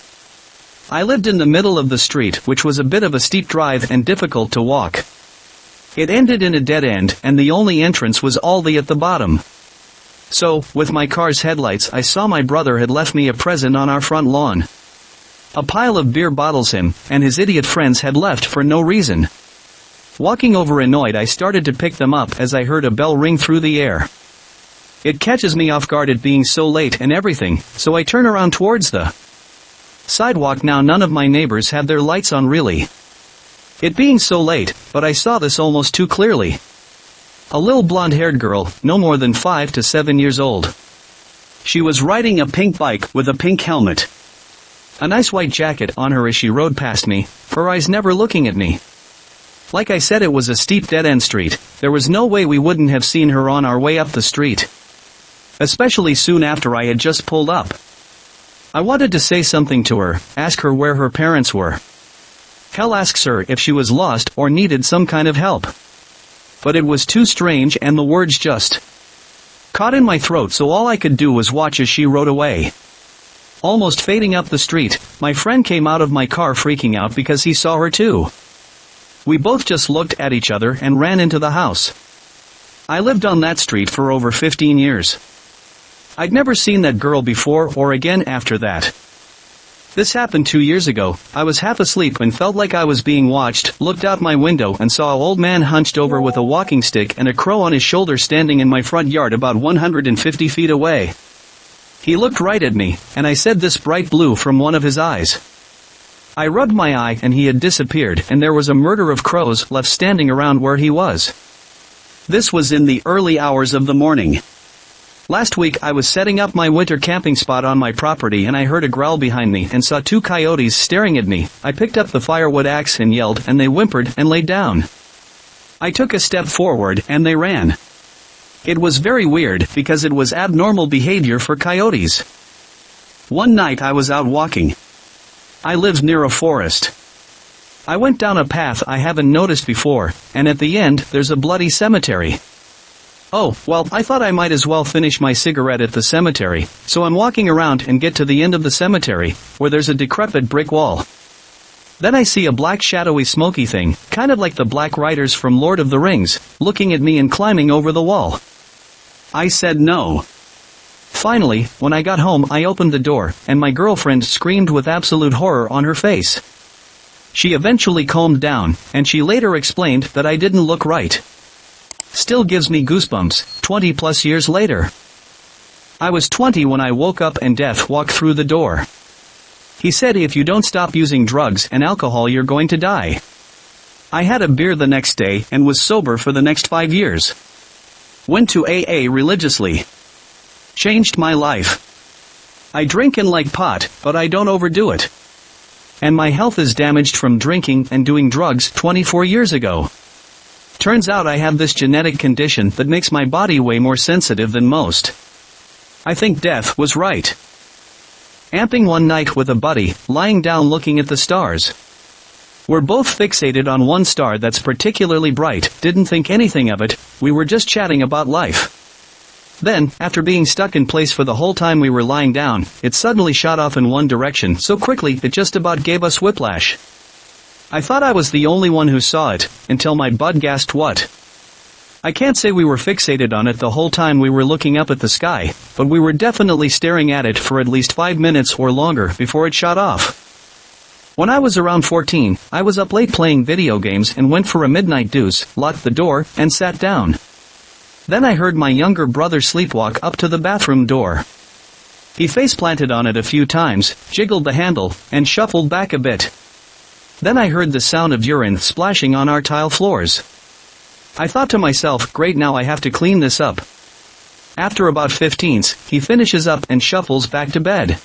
I lived in the middle of the street, which was a bit of a steep drive and difficult to walk. It ended in a dead end, and the only entrance was all the at the bottom. So, with my car's headlights I saw my brother had left me a present on our front lawn. A pile of beer bottles him and his idiot friends had left for no reason. Walking over annoyed I started to pick them up as I heard a bell ring through the air. It catches me off guard at being so late and everything, so I turn around towards the Sidewalk. Now none of my neighbors had their lights on really. It being so late, but I saw this almost too clearly. A little blonde-haired girl, no more than 5 to 7 years old. She was riding a pink bike with a pink helmet. A nice white jacket on her as she rode past me, her eyes never looking at me. Like I said, it was a steep dead-end street. There was no way we wouldn't have seen her on our way up the street. Especially soon after I had just pulled up. I wanted to say something to her, ask her where her parents were. Hell, ask her if she was lost or needed some kind of help. But it was too strange and the words just caught in my throat, so all I could do was watch as she rode away. Almost fading up the street, my friend came out of my car freaking out because he saw her too. We both just looked at each other and ran into the house. I lived on that street for over 15 years. I'd never seen that girl before or again after that. This happened 2 years ago. I was half asleep and felt like I was being watched, looked out my window and saw an old man hunched over with a walking stick and a crow on his shoulder standing in my front yard about 150 feet away. He looked right at me, and I said this bright blue from one of his eyes. I rubbed my eye and he had disappeared, and there was a murder of crows left standing around where he was. This was in the early hours of the morning. Last week I was setting up my winter camping spot on my property and I heard a growl behind me and saw 2 coyotes staring at me. I picked up the firewood axe and yelled, and they whimpered and laid down. I took a step forward and they ran. It was very weird because it was abnormal behavior for coyotes. One night I was out walking. I live near a forest. I went down a path I haven't noticed before, and at the end there's a bloody cemetery. Oh, well, I thought I might as well finish my cigarette at the cemetery, so I'm walking around and get to the end of the cemetery, where there's a decrepit brick wall. Then I see a black shadowy smoky thing, kind of like the Black Riders from Lord of the Rings, looking at me and climbing over the wall. I said no. Finally, when I got home I opened the door, and my girlfriend screamed with absolute horror on her face. She eventually calmed down, and she later explained that I didn't look right. Still gives me goosebumps, 20 plus years later. I was 20 when I woke up and death walked through the door. He said if you don't stop using drugs and alcohol you're going to die. I had a beer the next day and was sober for the next 5 years. Went to AA religiously. Changed my life. I drink and like pot, but I don't overdo it. And my health is damaged from drinking and doing drugs 24 years ago. Turns out I have this genetic condition that makes my body way more sensitive than most. I think death was right. Amping one night with a buddy, lying down looking at the stars. We're both fixated on one star that's particularly bright, didn't think anything of it, we were just chatting about life. Then, after being stuck in place for the whole time we were lying down, it suddenly shot off in one direction so quickly it just about gave us whiplash. I thought I was the only one who saw it, until my bud gasped what? I can't say we were fixated on it the whole time we were looking up at the sky, but we were definitely staring at it for at least 5 minutes or longer before it shot off. When I was around 14, I was up late playing video games and went for a midnight deuce, locked the door, and sat down. Then I heard my younger brother sleepwalk up to the bathroom door. He face-planted on it a few times, jiggled the handle, and shuffled back a bit. Then I heard the sound of urine splashing on our tile floors. I thought to myself, great, now I have to clean this up. After about 15s, he finishes up and shuffles back to bed.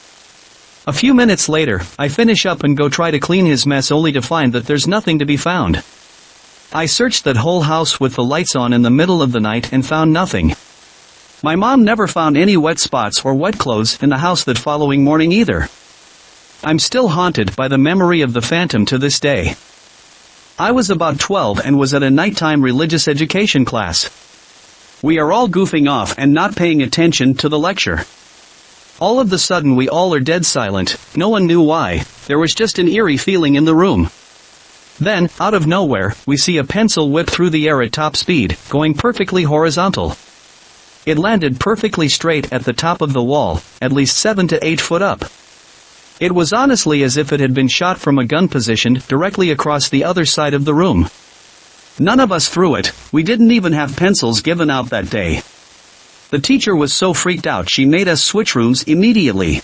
A few minutes later, I finish up and go try to clean his mess only to find that there's nothing to be found. I searched that whole house with the lights on in the middle of the night and found nothing. My mom never found any wet spots or wet clothes in the house that following morning either. I'm still haunted by the memory of the phantom to this day. I was about 12 and was at a nighttime religious education class. We are all goofing off and not paying attention to the lecture. All of the sudden we all are dead silent, no one knew why, there was just an eerie feeling in the room. Then, out of nowhere, we see a pencil whip through the air at top speed, going perfectly horizontal. It landed perfectly straight at the top of the wall, at least 7 to 8 foot up. It was honestly as if it had been shot from a gun positioned directly across the other side of the room. None of us threw it, we didn't even have pencils given out that day. The teacher was so freaked out she made us switch rooms immediately.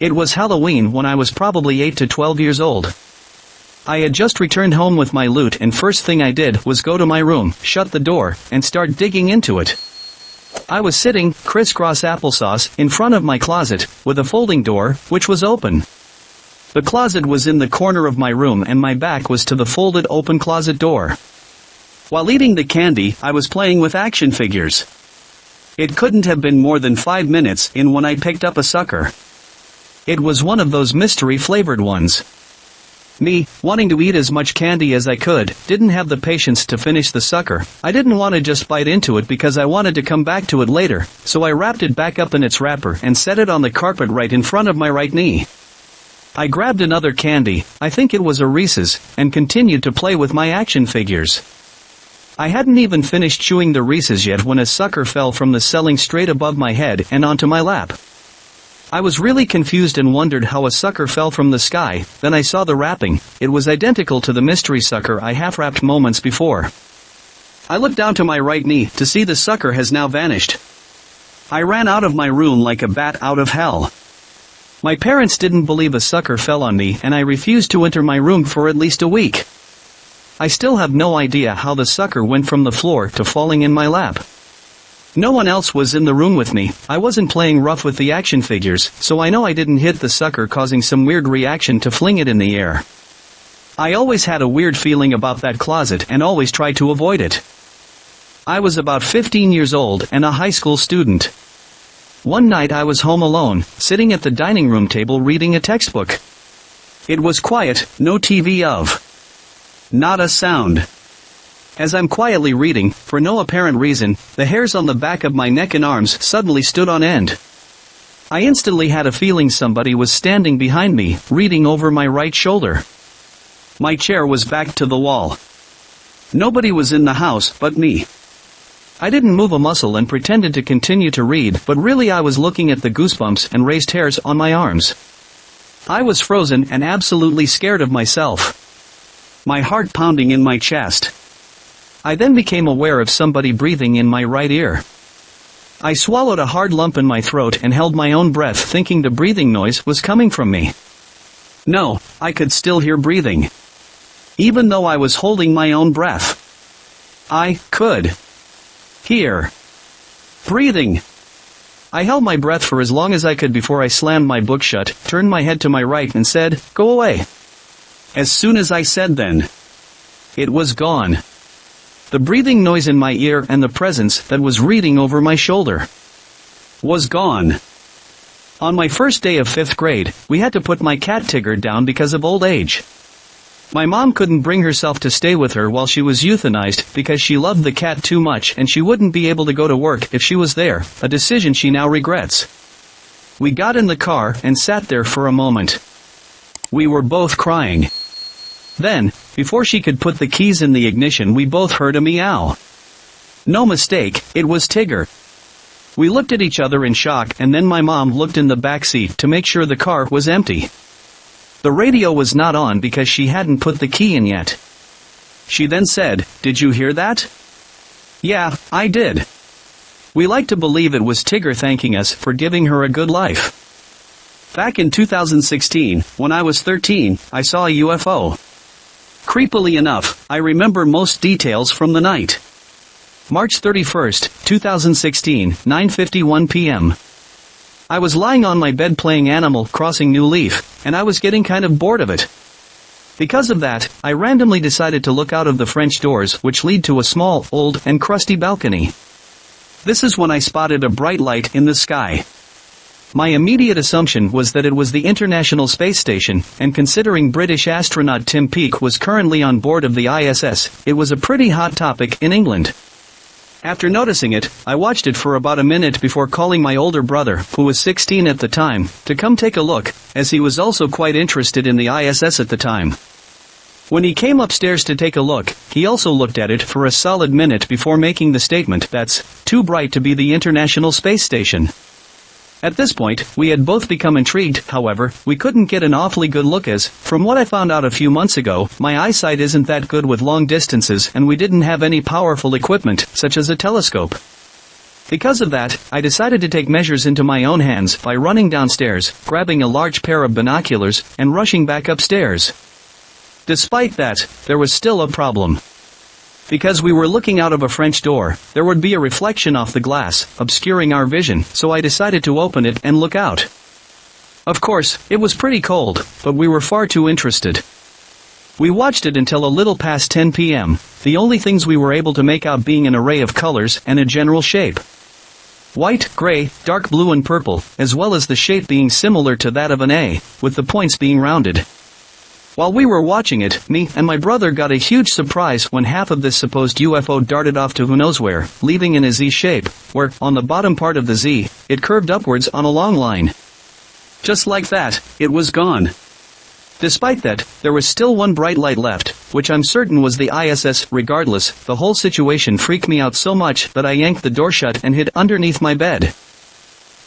It was Halloween when I was probably 8 to 12 years old. I had just returned home with my loot and first thing I did was go to my room, shut the door, and start digging into it. I was sitting, crisscross applesauce, in front of my closet, with a folding door, which was open. The closet was in the corner of my room and my back was to the folded open closet door. While eating the candy, I was playing with action figures. It couldn't have been more than 5 minutes in when I picked up a sucker. It was one of those mystery-flavored ones. Me, wanting to eat as much candy as I could, didn't have the patience to finish the sucker. I didn't want to just bite into it because I wanted to come back to it later, so I wrapped it back up in its wrapper and set it on the carpet right in front of my right knee. I grabbed another candy, I think it was a Reese's, and continued to play with my action figures. I hadn't even finished chewing the Reese's yet when a sucker fell from the ceiling straight above my head and onto my lap. I was really confused and wondered how a sucker fell from the sky. Then I saw the wrapping. It was identical to the mystery sucker I half-wrapped moments before. I looked down to my right knee to see the sucker has now vanished. I ran out of my room like a bat out of hell. My parents didn't believe a sucker fell on me and I refused to enter my room for at least a week. I still have no idea how the sucker went from the floor to falling in my lap. No one else was in the room with me. I wasn't playing rough with the action figures, so I know I didn't hit the sucker, causing some weird reaction to fling it in the air. I always had a weird feeling about that closet and always tried to avoid it. I was about 15 years old and a high school student. One night I was home alone, sitting at the dining room table reading a textbook. It was quiet, no TV of. Not a sound. As I'm quietly reading, for no apparent reason, the hairs on the back of my neck and arms suddenly stood on end. I instantly had a feeling somebody was standing behind me, reading over my right shoulder. My chair was back to the wall. Nobody was in the house but me. I didn't move a muscle and pretended to continue to read, but really I was looking at the goosebumps and raised hairs on my arms. I was frozen and absolutely scared of myself. My heart pounding in my chest. I then became aware of somebody breathing in my right ear. I swallowed a hard lump in my throat and held my own breath, thinking the breathing noise was coming from me. No, I could still hear breathing. Even though I was holding my own breath. I could hear breathing. I held my breath for as long as I could before I slammed my book shut, turned my head to my right and said, "Go away." As soon as I said then, it was gone. The breathing noise in my ear and the presence that was reading over my shoulder was gone. On my first day of 5th grade, we had to put my cat Tigger down because of old age. My mom couldn't bring herself to stay with her while she was euthanized because she loved the cat too much and she wouldn't be able to go to work if she was there, a decision she now regrets. We got in the car and sat there for a moment. We were both crying. Then, before she could put the keys in the ignition, we both heard a meow. No mistake, it was Tigger. We looked at each other in shock and then my mom looked in the back seat to make sure the car was empty. The radio was not on because she hadn't put the key in yet. She then said, "Did you hear that?" "Yeah, I did." We like to believe it was Tigger thanking us for giving her a good life. Back in 2016, when I was 13, I saw a UFO. Creepily enough, I remember most details from the night. March 31st, 2016, 9:51 p.m. I was lying on my bed playing Animal Crossing New Leaf, and I was getting kind of bored of it. Because of that, I randomly decided to look out of the French doors which lead to a small, old, and crusty balcony. This is when I spotted a bright light in the sky. My immediate assumption was that it was the International Space Station, and considering British astronaut Tim Peake was currently on board of the ISS, it was a pretty hot topic in England. After noticing it, I watched it for about a minute before calling my older brother, who was 16 at the time, to come take a look, as he was also quite interested in the ISS at the time. When he came upstairs to take a look, he also looked at it for a solid minute before making the statement, "That's too bright to be the International Space Station." At this point, we had both become intrigued. However, we couldn't get an awfully good look as, from what I found out a few months ago, my eyesight isn't that good with long distances and we didn't have any powerful equipment, such as a telescope. Because of that, I decided to take measures into my own hands by running downstairs, grabbing a large pair of binoculars, and rushing back upstairs. Despite that, there was still a problem. Because we were looking out of a French door, there would be a reflection off the glass, obscuring our vision, so I decided to open it and look out. Of course, it was pretty cold, but we were far too interested. We watched it until a little past 10 p.m., the only things we were able to make out being an array of colors and a general shape. White, gray, dark blue and purple, as well as the shape being similar to that of an A, with the points being rounded. While we were watching it, me and my brother got a huge surprise when half of this supposed UFO darted off to who knows where, leaving in a Z shape, where, on the bottom part of the Z, it curved upwards on a long line. Just like that, it was gone. Despite that, there was still one bright light left, which I'm certain was the ISS. Regardless, the whole situation freaked me out so much that I yanked the door shut and hid underneath my bed.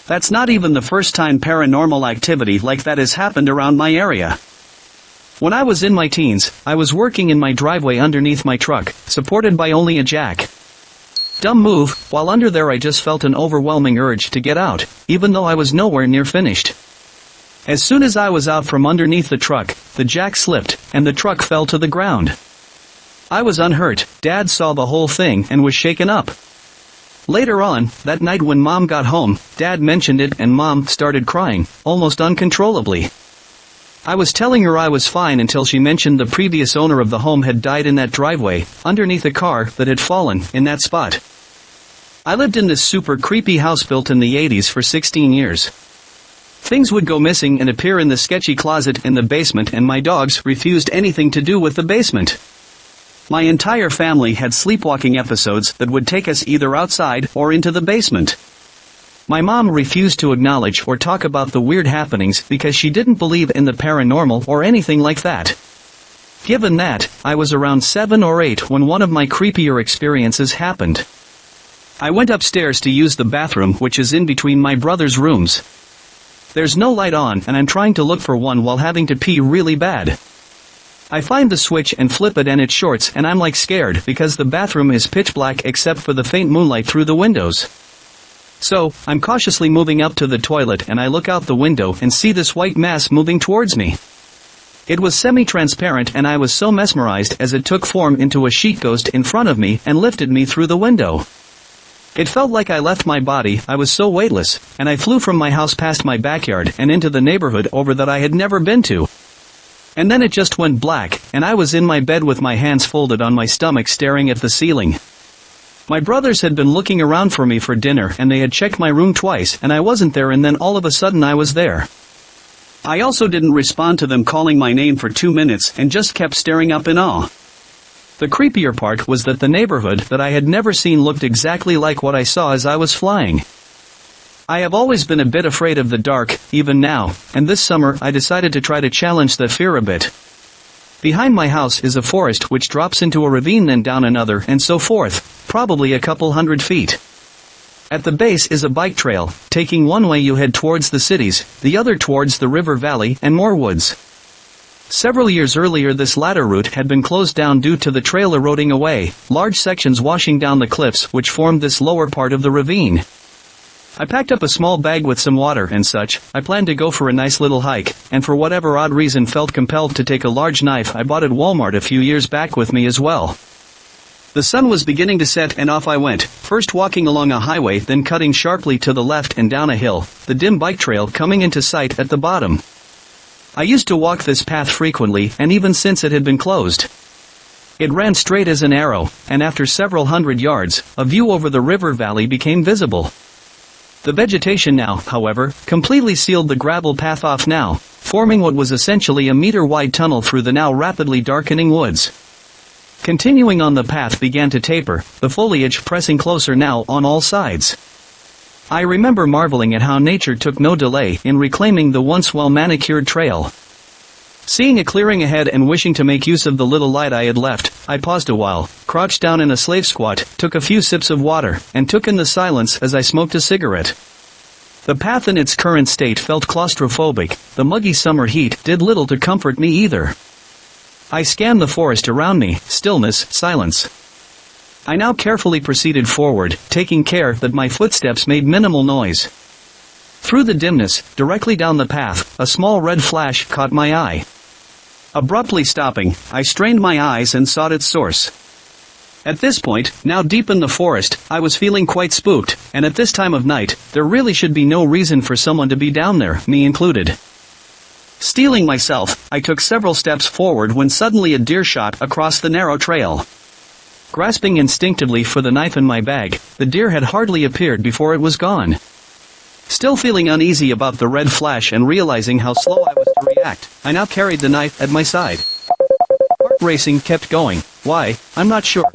That's not even the first time paranormal activity like that has happened around my area. When I was in my teens, I was working in my driveway underneath my truck, supported by only a jack. Dumb move, while under there I just felt an overwhelming urge to get out, even though I was nowhere near finished. As soon as I was out from underneath the truck, the jack slipped, and the truck fell to the ground. I was unhurt. Dad saw the whole thing and was shaken up. Later on, that night when Mom got home, Dad mentioned it and Mom started crying, almost uncontrollably. I was telling her I was fine until she mentioned the previous owner of the home had died in that driveway, underneath a car that had fallen in that spot. I lived in this super creepy house built in the 80s for 16 years. Things would go missing and appear in the sketchy closet in the basement, and my dogs refused anything to do with the basement. My entire family had sleepwalking episodes that would take us either outside or into the basement. My mom refused to acknowledge or talk about the weird happenings because she didn't believe in the paranormal or anything like that. Given that, I was around 7 or 8 when one of my creepier experiences happened. I went upstairs to use the bathroom, which is in between my brother's rooms. There's no light on and I'm trying to look for one while having to pee really bad. I find the switch and flip it and it shorts, and I'm like scared because the bathroom is pitch black except for the faint moonlight through the windows. So, I'm cautiously moving up to the toilet and I look out the window and see this white mass moving towards me. It was semi-transparent and I was so mesmerized as it took form into a sheet ghost in front of me and lifted me through the window. It felt like I left my body. I was so weightless, and I flew from my house past my backyard and into the neighborhood over that I had never been to. And then it just went black, and I was in my bed with my hands folded on my stomach staring at the ceiling. My brothers had been looking around for me for dinner and they had checked my room twice and I wasn't there, and then all of a sudden I was there. I also didn't respond to them calling my name for 2 minutes and just kept staring up in awe. The creepier part was that the neighborhood that I had never seen looked exactly like what I saw as I was flying. I have always been a bit afraid of the dark, even now, and this summer I decided to try to challenge that fear a bit. Behind my house is a forest which drops into a ravine, then down another, and so forth, probably a couple 100 feet. At the base is a bike trail, taking one way you head towards the cities, the other towards the river valley and more woods. Several years earlier this latter route had been closed down due to the trail eroding away, large sections washing down the cliffs which formed this lower part of the ravine. I packed up a small bag with some water and such. I planned to go for a nice little hike, and for whatever odd reason felt compelled to take a large knife I bought at Walmart a few years back with me as well. The sun was beginning to set and off I went, first walking along a highway, then cutting sharply to the left and down a hill, the dim bike trail coming into sight at the bottom. I used to walk this path frequently, and even since it had been closed. It ran straight as an arrow, and after several 100 yards, a view over the river valley became visible. The vegetation now, however, completely sealed the gravel path off now, forming what was essentially a meter-wide tunnel through the now rapidly darkening woods. Continuing on, the path began to taper, the foliage pressing closer now on all sides. I remember marveling at how nature took no delay in reclaiming the once well-manicured trail. Seeing a clearing ahead and wishing to make use of the little light I had left, I paused a while, crouched down in a slave squat, took a few sips of water, and took in the silence as I smoked a cigarette. The path in its current state felt claustrophobic. The muggy summer heat did little to comfort me either. I scanned the forest around me, stillness, silence. I now carefully proceeded forward, taking care that my footsteps made minimal noise. Through the dimness, directly down the path, a small red flash caught my eye. Abruptly stopping, I strained my eyes and sought its source. At this point, now deep in the forest, I was feeling quite spooked, and at this time of night, there really should be no reason for someone to be down there, me included. Steeling myself, I took several steps forward when suddenly a deer shot across the narrow trail. Grasping instinctively for the knife in my bag, the deer had hardly appeared before it was gone. Still feeling uneasy about the red flash and realizing how slow I was to react, I now carried the knife at my side. Heart racing kept going. Why? I'm not sure.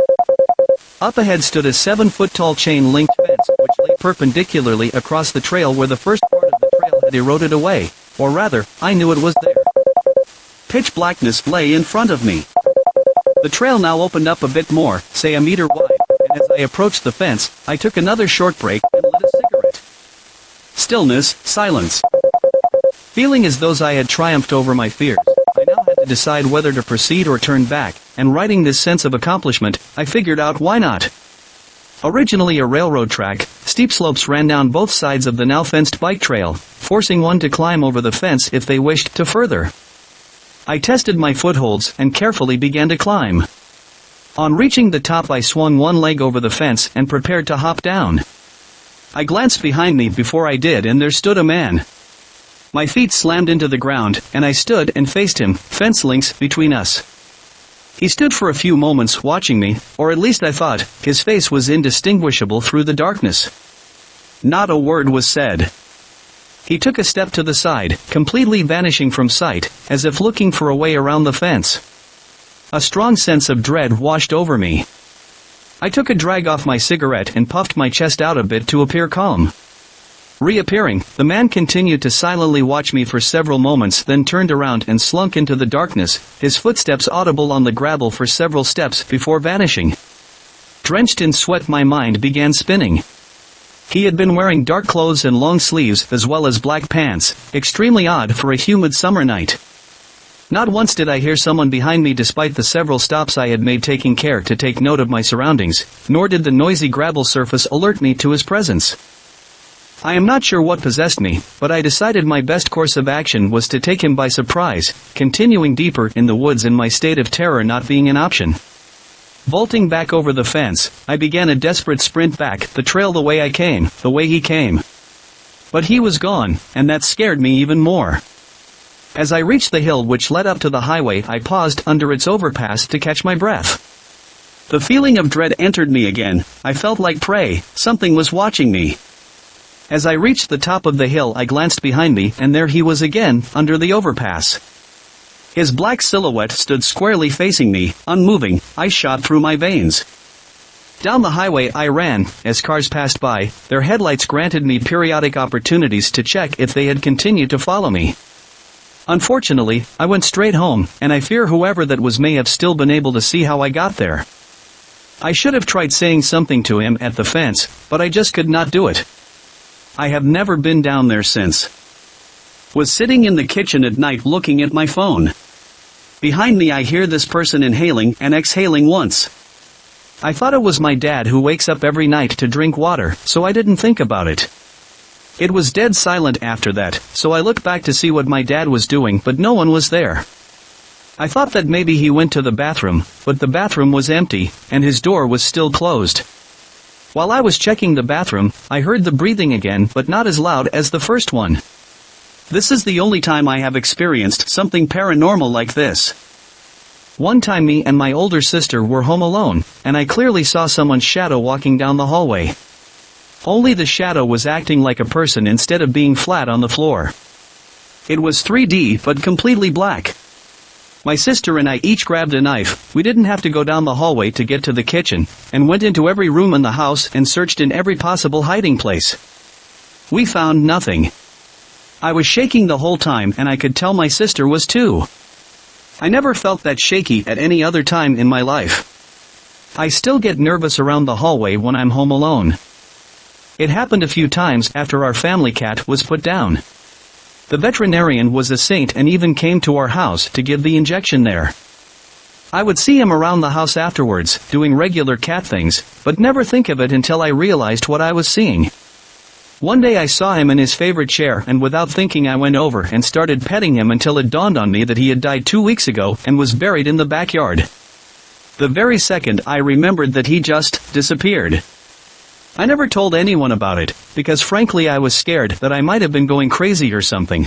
Up ahead stood a 7-foot-tall chain-linked fence which lay perpendicularly across the trail where the first part of the trail had eroded away, or rather, I knew it was there. Pitch blackness lay in front of me. The trail now opened up a bit more, say a meter wide, and as I approached the fence, I took another short break and lit a cigarette. Stillness, silence. Feeling as though I had triumphed over my fears, I now had to decide whether to proceed or turn back, and writing this sense of accomplishment, I figured out why not. Originally a railroad track, steep slopes ran down both sides of the now fenced bike trail, forcing one to climb over the fence if they wished to further. I tested my footholds and carefully began to climb. On reaching the top I swung one leg over the fence and prepared to hop down. I glanced behind me before I did and there stood a man. My feet slammed into the ground and I stood and faced him, fence links between us. He stood for a few moments watching me, or at least I thought, his face was indistinguishable through the darkness. Not a word was said. He took a step to the side, completely vanishing from sight, as if looking for a way around the fence. A strong sense of dread washed over me. I took a drag off my cigarette and puffed my chest out a bit to appear calm. Reappearing, the man continued to silently watch me for several moments, then turned around and slunk into the darkness, his footsteps audible on the gravel for several steps before vanishing. Drenched in sweat, my mind began spinning. He had been wearing dark clothes and long sleeves as well as black pants, extremely odd for a humid summer night. Not once did I hear someone behind me despite the several stops I had made taking care to take note of my surroundings, nor did the noisy gravel surface alert me to his presence. I am not sure what possessed me, but I decided my best course of action was to take him by surprise, continuing deeper in the woods and my state of terror not being an option. Vaulting back over the fence, I began a desperate sprint back the trail the way I came, the way he came. But he was gone, and that scared me even more. As I reached the hill which led up to the highway, I paused under its overpass to catch my breath. The feeling of dread entered me again. I felt like prey, something was watching me. As I reached the top of the hill I glanced behind me and there he was again, under the overpass. His black silhouette stood squarely facing me, unmoving, ice shot through my veins. Down the highway I ran, as cars passed by, their headlights granted me periodic opportunities to check if they had continued to follow me. Unfortunately, I went straight home, and I fear whoever that was may have still been able to see how I got there. I should have tried saying something to him at the fence, but I just could not do it. I have never been down there since. Was sitting in the kitchen at night looking at my phone. Behind me I hear this person inhaling and exhaling once. I thought it was my dad who wakes up every night to drink water, so I didn't think about it. It was dead silent after that, so I looked back to see what my dad was doing, but no one was there. I thought that maybe he went to the bathroom, but the bathroom was empty, and his door was still closed. While I was checking the bathroom, I heard the breathing again, but not as loud as the first one. This is the only time I have experienced something paranormal like this. One time me and my older sister were home alone, and I clearly saw someone's shadow walking down the hallway. Only the shadow was acting like a person instead of being flat on the floor. It was 3D but completely black. My sister and I each grabbed a knife. We didn't have to go down the hallway to get to the kitchen, and went into every room in the house and searched in every possible hiding place. We found nothing. I was shaking the whole time and I could tell my sister was too. I never felt that shaky at any other time in my life. I still get nervous around the hallway when I'm home alone. It happened a few times after our family cat was put down. The veterinarian was a saint and even came to our house to give the injection there. I would see him around the house afterwards, doing regular cat things, but never think of it until I realized what I was seeing. One day I saw him in his favorite chair, and without thinking I went over and started petting him until it dawned on me that he had died 2 weeks ago and was buried in the backyard. The very second I remembered that he just disappeared. I never told anyone about it, because frankly I was scared that I might have been going crazy or something.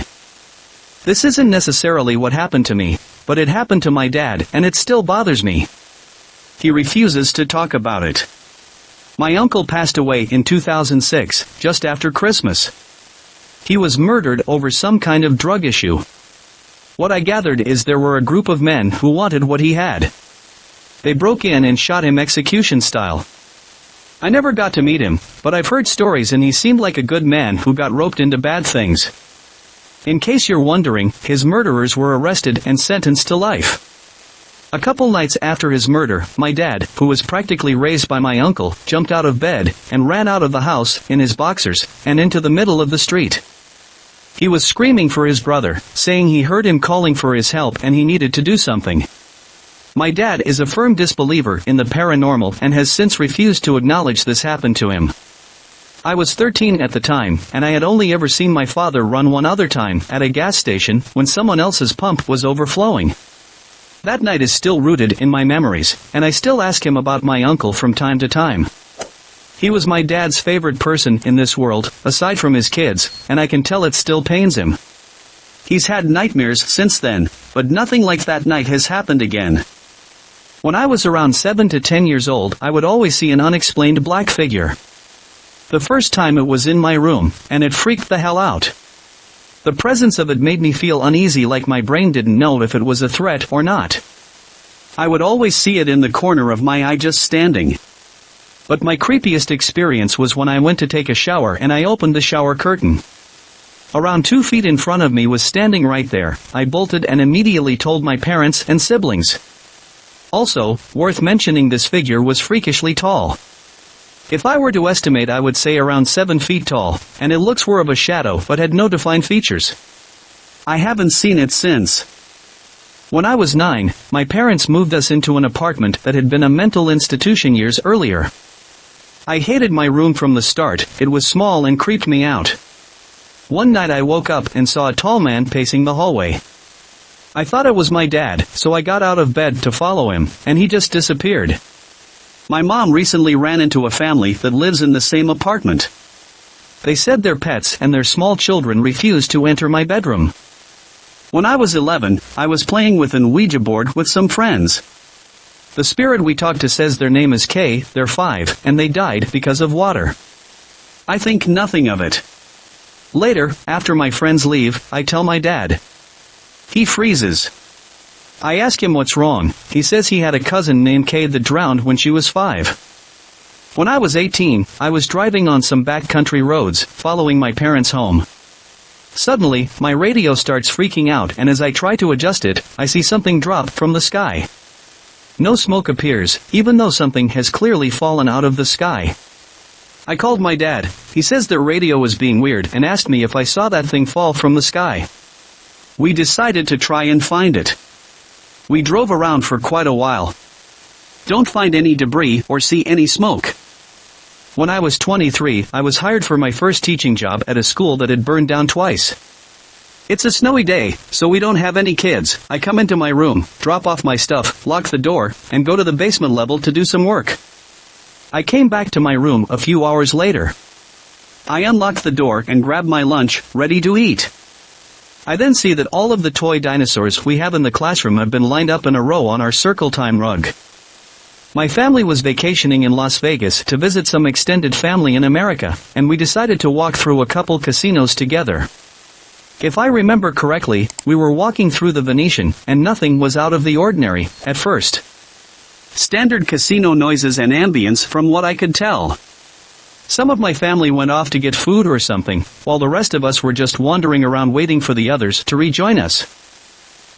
This isn't necessarily what happened to me, but it happened to my dad, and it still bothers me. He refuses to talk about it. My uncle passed away in 2006, just after Christmas. He was murdered over some kind of drug issue. What I gathered is there were a group of men who wanted what he had. They broke in and shot him execution style. I never got to meet him, but I've heard stories and he seemed like a good man who got roped into bad things. In case you're wondering, his murderers were arrested and sentenced to life. A couple nights after his murder, my dad, who was practically raised by my uncle, jumped out of bed and ran out of the house in his boxers and into the middle of the street. He was screaming for his brother, saying he heard him calling for his help and he needed to do something. My dad is a firm disbeliever in the paranormal and has since refused to acknowledge this happened to him. I was 13 at the time, and I had only ever seen my father run one other time at a gas station when someone else's pump was overflowing. That night is still rooted in my memories, and I still ask him about my uncle from time to time. He was my dad's favorite person in this world, aside from his kids, and I can tell it still pains him. He's had nightmares since then, but nothing like that night has happened again. When I was around 7 to 10 years old, I would always see an unexplained black figure. The first time it was in my room, and it freaked the hell out. The presence of it made me feel uneasy, like my brain didn't know if it was a threat or not. I would always see it in the corner of my eye just standing. But my creepiest experience was when I went to take a shower and I opened the shower curtain. Around 2 feet in front of me was standing right there. I bolted and immediately told my parents and siblings. Also, worth mentioning, this figure was freakishly tall. If I were to estimate, I would say around 7 feet tall, and it looks more of a shadow but had no defined features. I haven't seen it since. When I was 9, my parents moved us into an apartment that had been a mental institution years earlier. I hated my room from the start. It was small and creeped me out. One night I woke up and saw a tall man pacing the hallway. I thought it was my dad, so I got out of bed to follow him, and he just disappeared. My mom recently ran into a family that lives in the same apartment. They said their pets and their small children refused to enter my bedroom. When I was 11, I was playing with an Ouija board with some friends. The spirit we talked to says their name is Kay, they're 5, and they died because of water. I think nothing of it. Later, after my friends leave, I tell my dad. He freezes. I ask him what's wrong. He says he had a cousin named Kay that drowned when she was 5. When I was 18, I was driving on some backcountry roads, following my parents home. Suddenly, my radio starts freaking out, and as I try to adjust it, I see something drop from the sky. No smoke appears, even though something has clearly fallen out of the sky. I called my dad. He says the radio was being weird and asked me if I saw that thing fall from the sky. We decided to try and find it. We drove around for quite a while. Don't find any debris or see any smoke. When I was 23, I was hired for my first teaching job at a school that had burned down twice. It's a snowy day, so we don't have any kids. I come into my room, drop off my stuff, lock the door, and go to the basement level to do some work. I came back to my room a few hours later. I unlocked the door and grabbed my lunch, ready to eat. I then see that all of the toy dinosaurs we have in the classroom have been lined up in a row on our circle time rug. My family was vacationing in Las Vegas to visit some extended family in America, and we decided to walk through a couple casinos together. If I remember correctly, we were walking through the Venetian, and nothing was out of the ordinary, at first. Standard casino noises and ambience from what I could tell. Some of my family went off to get food or something, while the rest of us were just wandering around waiting for the others to rejoin us.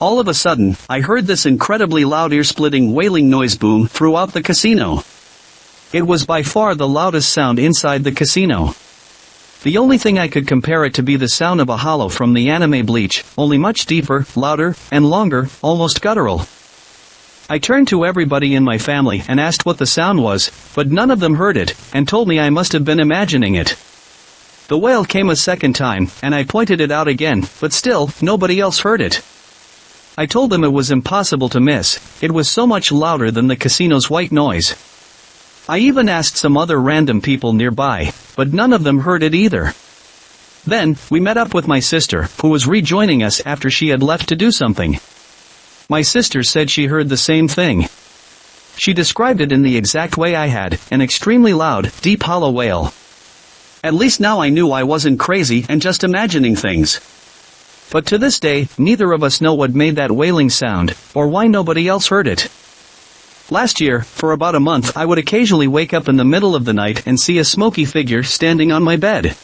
All of a sudden, I heard this incredibly loud ear-splitting wailing noise boom throughout the casino. It was by far the loudest sound inside the casino. The only thing I could compare it to be the sound of a hollow from the anime Bleach, only much deeper, louder, and longer, almost guttural. I turned to everybody in my family and asked what the sound was, but none of them heard it, and told me I must have been imagining it. The wail came a second time, and I pointed it out again, but still, nobody else heard it. I told them it was impossible to miss, it was so much louder than the casino's white noise. I even asked some other random people nearby, but none of them heard it either. Then, we met up with my sister, who was rejoining us after she had left to do something. My sister said she heard the same thing. She described it in the exact way I had, an extremely loud, deep hollow wail. At least now I knew I wasn't crazy and just imagining things. But to this day, neither of us know what made that wailing sound, or why nobody else heard it. Last year, for about a month I would occasionally wake up in the middle of the night and see a smoky figure standing on my bed.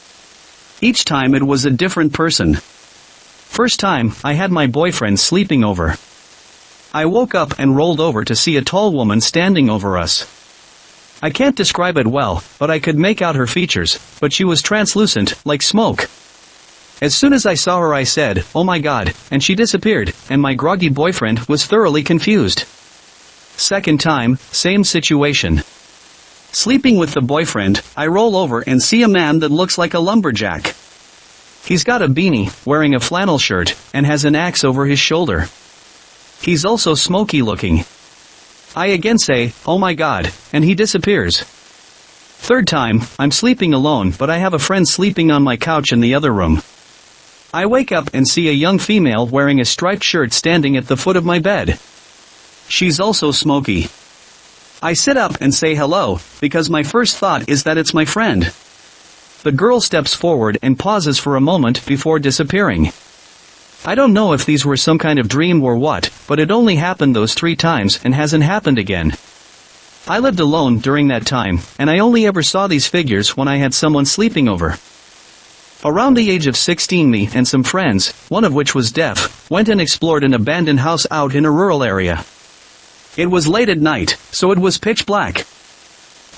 Each time it was a different person. First time, I had my boyfriend sleeping over. I woke up and rolled over to see a tall woman standing over us. I can't describe it well, but I could make out her features, but she was translucent, like smoke. As soon as I saw her I said, "Oh my God," and she disappeared, and my groggy boyfriend was thoroughly confused. Second time, same situation. Sleeping with the boyfriend, I roll over and see a man that looks like a lumberjack. He's got a beanie, wearing a flannel shirt, and has an axe over his shoulder. He's also smoky looking. I again say, "Oh my God," and he disappears. Third time, I'm sleeping alone but I have a friend sleeping on my couch in the other room. I wake up and see a young female wearing a striped shirt standing at the foot of my bed. She's also smoky. I sit up and say hello, because my first thought is that it's my friend. The girl steps forward and pauses for a moment before disappearing. I don't know if these were some kind of dream or what, but it only happened those 3 times and hasn't happened again. I lived alone during that time, and I only ever saw these figures when I had someone sleeping over. Around the age of 16 me and some friends, one of which was deaf, went and explored an abandoned house out in a rural area. It was late at night, so it was pitch black.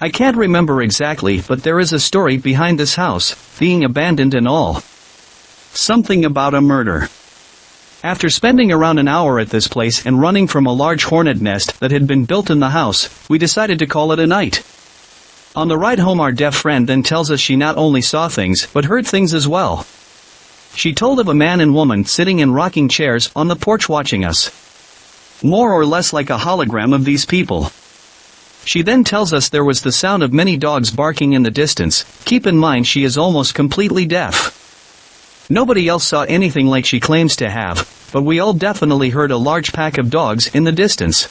I can't remember exactly, but there is a story behind this house, being abandoned and all. Something about a murder. After spending around an hour at this place and running from a large hornet nest that had been built in the house, we decided to call it a night. On the ride home our deaf friend then tells us she not only saw things, but heard things as well. She told of a man and woman sitting in rocking chairs on the porch watching us. More or less like a hologram of these people. She then tells us there was the sound of many dogs barking in the distance. Keep in mind she is almost completely deaf. Nobody else saw anything like she claims to have, but we all definitely heard a large pack of dogs in the distance.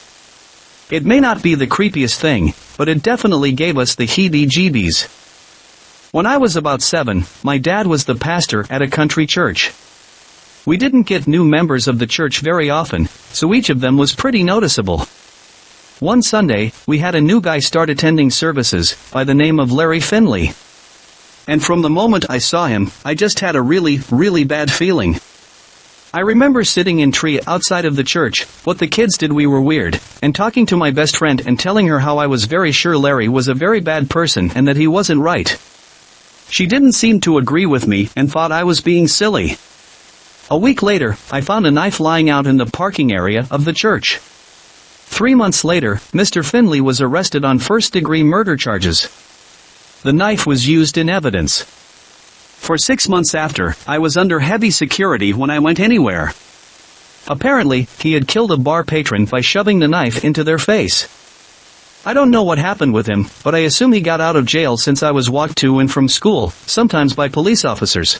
It may not be the creepiest thing, but it definitely gave us the heebie-jeebies. When I was about 7, my dad was the pastor at a country church. We didn't get new members of the church very often, so each of them was pretty noticeable. One Sunday, we had a new guy start attending services, by the name of Larry Finley. And from the moment I saw him, I just had a really bad feeling. I remember sitting in tree outside of the church, what the kids did we were weird, and talking to my best friend and telling her how I was very sure Larry was a very bad person and that he wasn't right. She didn't seem to agree with me and thought I was being silly. A week later, I found a knife lying out in the parking area of the church. 3 months later, Mr. Finley was arrested on first-degree murder charges. The knife was used in evidence. For 6 months after, I was under heavy security when I went anywhere. Apparently, he had killed a bar patron by shoving the knife into their face. I don't know what happened with him, but I assume he got out of jail since I was walked to and from school, sometimes by police officers.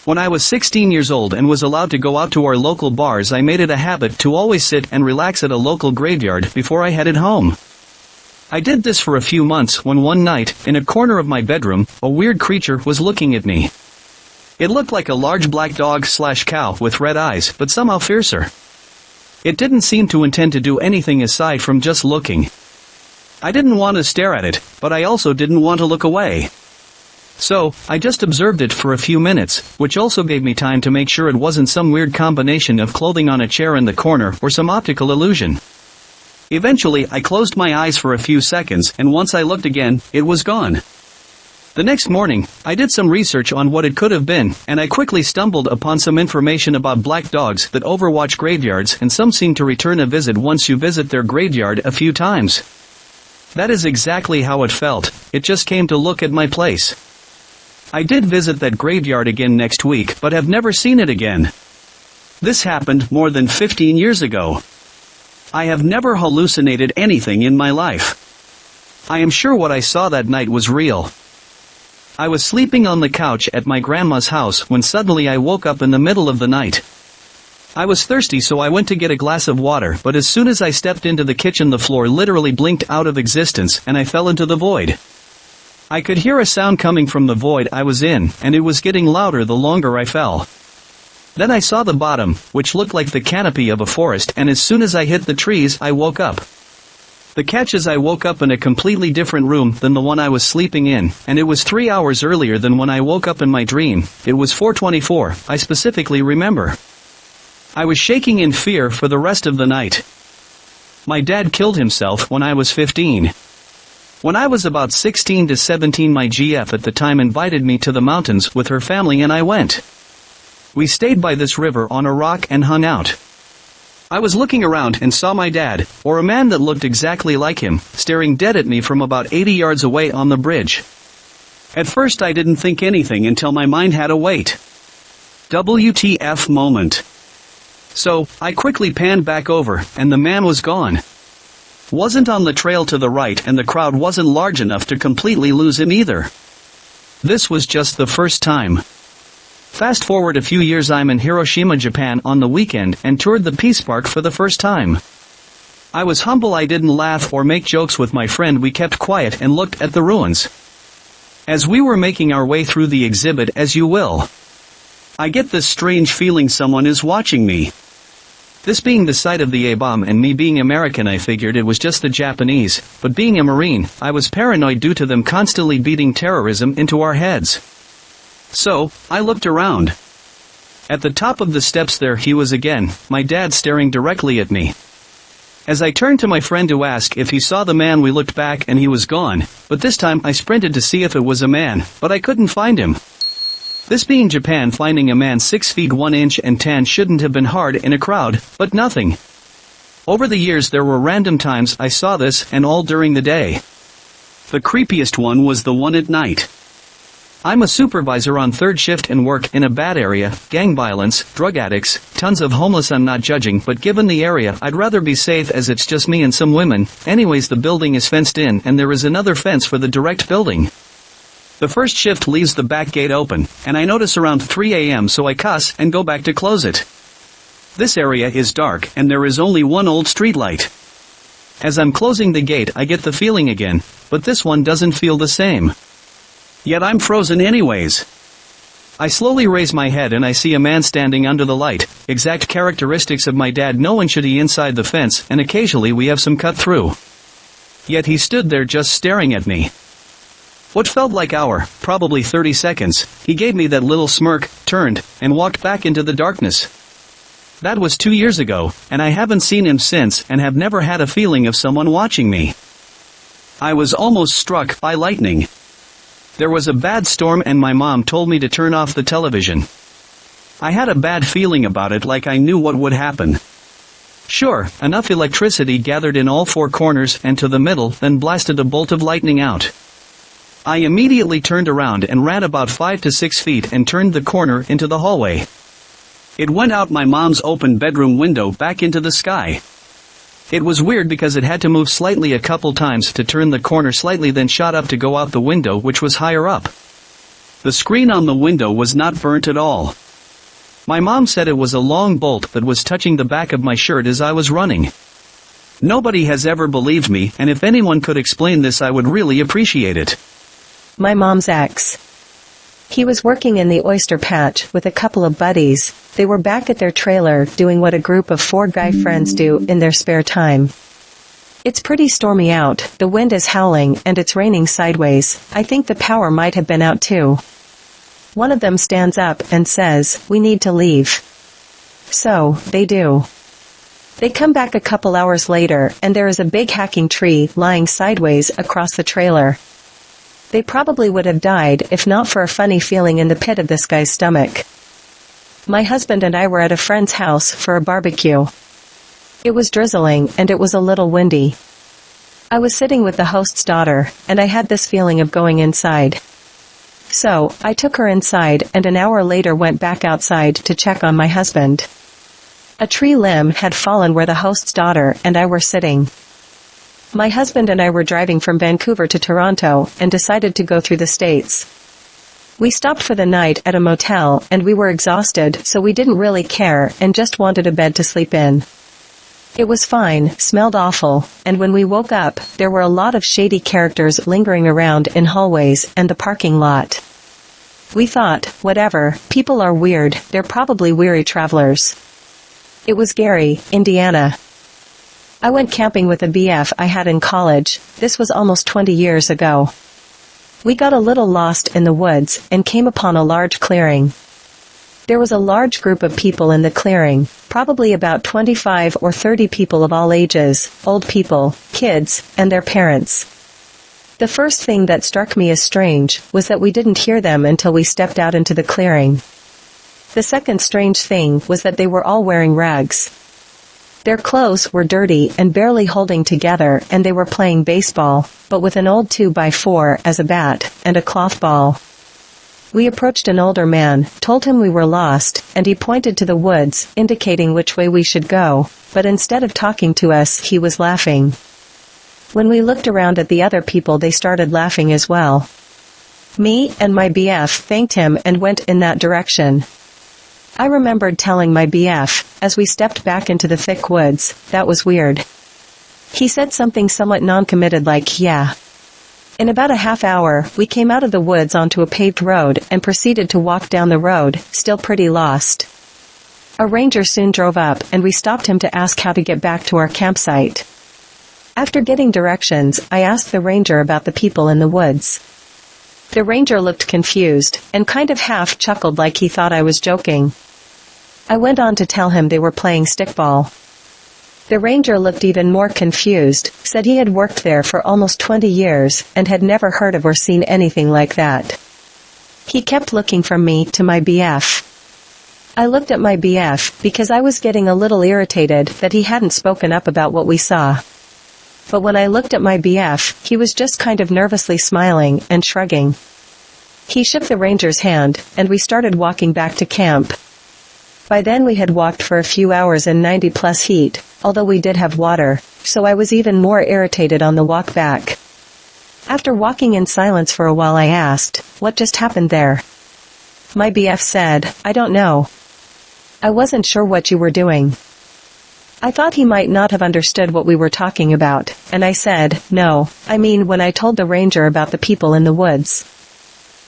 When I was 16 years old and was allowed to go out to our local bars, I made it a habit to always sit and relax at a local graveyard before I headed home. I did this for a few months when one night, in a corner of my bedroom, a weird creature was looking at me. It looked like a large black dog/cow with red eyes, but somehow fiercer. It didn't seem to intend to do anything aside from just looking. I didn't want to stare at it, but I also didn't want to look away. So, I just observed it for a few minutes, which also gave me time to make sure it wasn't some weird combination of clothing on a chair in the corner or some optical illusion. Eventually, I closed my eyes for a few seconds, and once I looked again, it was gone. The next morning, I did some research on what it could have been, and I quickly stumbled upon some information about black dogs that overwatch graveyards, and some seem to return a visit once you visit their graveyard a few times. That is exactly how it felt. It just came to look at my place. I did visit that graveyard again next week, but have never seen it again. This happened more than 15 years ago. I have never hallucinated anything in my life. I am sure what I saw that night was real. I was sleeping on the couch at my grandma's house when suddenly I woke up in the middle of the night. I was thirsty, so I went to get a glass of water, but as soon as I stepped into the kitchen, the floor literally blinked out of existence and I fell into the void. I could hear a sound coming from the void I was in, and it was getting louder the longer I fell. Then I saw the bottom, which looked like the canopy of a forest, and as soon as I hit the trees, I woke up. The catch is I woke up in a completely different room than the one I was sleeping in, and it was 3 hours earlier than when I woke up in my dream. It was 4:24, I specifically remember. I was shaking in fear for the rest of the night. My dad killed himself when I was 15. When I was about 16 to 17, my GF at the time invited me to the mountains with her family and I went. We stayed by this river on a rock and hung out. I was looking around and saw my dad, or a man that looked exactly like him, staring dead at me from about 80 yards away on the bridge. At first I didn't think anything until my mind had a wait. WTF moment. So, I quickly panned back over, and the man was gone. Wasn't on the trail to the right, and the crowd wasn't large enough to completely lose him either. This was just the first time. Fast forward a few years, I'm in Hiroshima, Japan on the weekend and toured the Peace Park for the first time. I was humble, I didn't laugh or make jokes with my friend, we kept quiet and looked at the ruins. As we were making our way through the exhibit, as you will, I get this strange feeling someone is watching me. This being the site of the A-bomb and me being American, I figured it was just the Japanese, but being a Marine, I was paranoid due to them constantly beating terrorism into our heads. So, I looked around. At the top of the steps there he was again, my dad staring directly at me. As I turned to my friend to ask if he saw the man, we looked back and he was gone, but this time I sprinted to see if it was a man, but I couldn't find him. This being Japan, finding a man 6 feet 1 inch and tan shouldn't have been hard in a crowd, but nothing. Over the years there were random times I saw this, and all during the day. The creepiest one was the one at night. I'm a supervisor on third shift and work in a bad area, gang violence, drug addicts, tons of homeless. I'm not judging, but given the area I'd rather be safe as it's just me and some women. Anyways, the building is fenced in and there is another fence for the direct building. The first shift leaves the back gate open, and I notice around 3 a.m. so I cuss and go back to close it. This area is dark and there is only one old street light. As I'm closing the gate I get the feeling again, but this one doesn't feel the same. Yet I'm frozen anyways. I slowly raise my head and I see a man standing under the light, exact characteristics of my dad. No one should be inside the fence, and occasionally we have some cut through. Yet he stood there just staring at me. What felt like probably 30 seconds, he gave me that little smirk, turned, and walked back into the darkness. That was 2 years ago, and I haven't seen him since and have never had a feeling of someone watching me. I was almost struck by lightning. There was a bad storm and my mom told me to turn off the television. I had a bad feeling about it, like I knew what would happen. Sure, enough electricity gathered in all four corners and to the middle, then blasted a bolt of lightning out. I immediately turned around and ran about 5 to 6 feet and turned the corner into the hallway. It went out my mom's open bedroom window back into the sky. It was weird because it had to move slightly a couple times to turn the corner slightly, then shot up to go out the window, which was higher up. The screen on the window was not burnt at all. My mom said it was a long bolt that was touching the back of my shirt as I was running. Nobody has ever believed me, and if anyone could explain this I would really appreciate it. My mom's ex. He was working in the oyster patch with a couple of buddies. They were back at their trailer doing what a group of 4 guy friends do in their spare time. It's pretty stormy out, the wind is howling and it's raining sideways. I think the power might have been out too. One of them stands up and says, "We need to leave." So, they do. They come back a couple hours later and there is a big hacking tree lying sideways across the trailer. They probably would have died if not for a funny feeling in the pit of this guy's stomach. My husband and I were at a friend's house for a barbecue. It was drizzling and it was a little windy. I was sitting with the host's daughter, and I had this feeling of going inside. So, I took her inside and an hour later went back outside to check on my husband. A tree limb had fallen where the host's daughter and I were sitting. My husband and I were driving from Vancouver to Toronto and decided to go through the States. We stopped for the night at a motel and we were exhausted, so we didn't really care and just wanted a bed to sleep in. It was fine, smelled awful, and when we woke up, there were a lot of shady characters lingering around in hallways and the parking lot. We thought, whatever, people are weird, they're probably weary travelers. It was Gary, Indiana. I went camping with a BF I had in college. This was almost 20 years ago. We got a little lost in the woods and came upon a large clearing. There was a large group of people in the clearing, probably about 25 or 30 people of all ages, old people, kids, and their parents. The first thing that struck me as strange was that we didn't hear them until we stepped out into the clearing. The second strange thing was that they were all wearing rags. Their clothes were dirty and barely holding together, and they were playing baseball, but with an old 2x4 as a bat, and a cloth ball. We approached an older man, told him we were lost, and he pointed to the woods, indicating which way we should go, but instead of talking to us, he was laughing. When we looked around at the other people, they started laughing as well. Me and my BF thanked him and went in that direction. I remembered telling my BF, as we stepped back into the thick woods, that was weird. He said something somewhat non-committed like, yeah. In about a half hour, we came out of the woods onto a paved road and proceeded to walk down the road, still pretty lost. A ranger soon drove up and we stopped him to ask how to get back to our campsite. After getting directions, I asked the ranger about the people in the woods. The ranger looked confused, and kind of half chuckled like he thought I was joking. I went on to tell him they were playing stickball. The ranger looked even more confused, said he had worked there for almost 20 years, and had never heard of or seen anything like that. He kept looking from me to my BF. I looked at my BF, because I was getting a little irritated that he hadn't spoken up about what we saw. But when I looked at my BF, he was just kind of nervously smiling and shrugging. He shook the ranger's hand, and we started walking back to camp. By then we had walked for a few hours in 90+ heat, although we did have water, so I was even more irritated on the walk back. After walking in silence for a while, I asked, "What just happened there?" My BF said, "I don't know. I wasn't sure what you were doing." I thought he might not have understood what we were talking about, and I said, "No, I mean when I told the ranger about the people in the woods."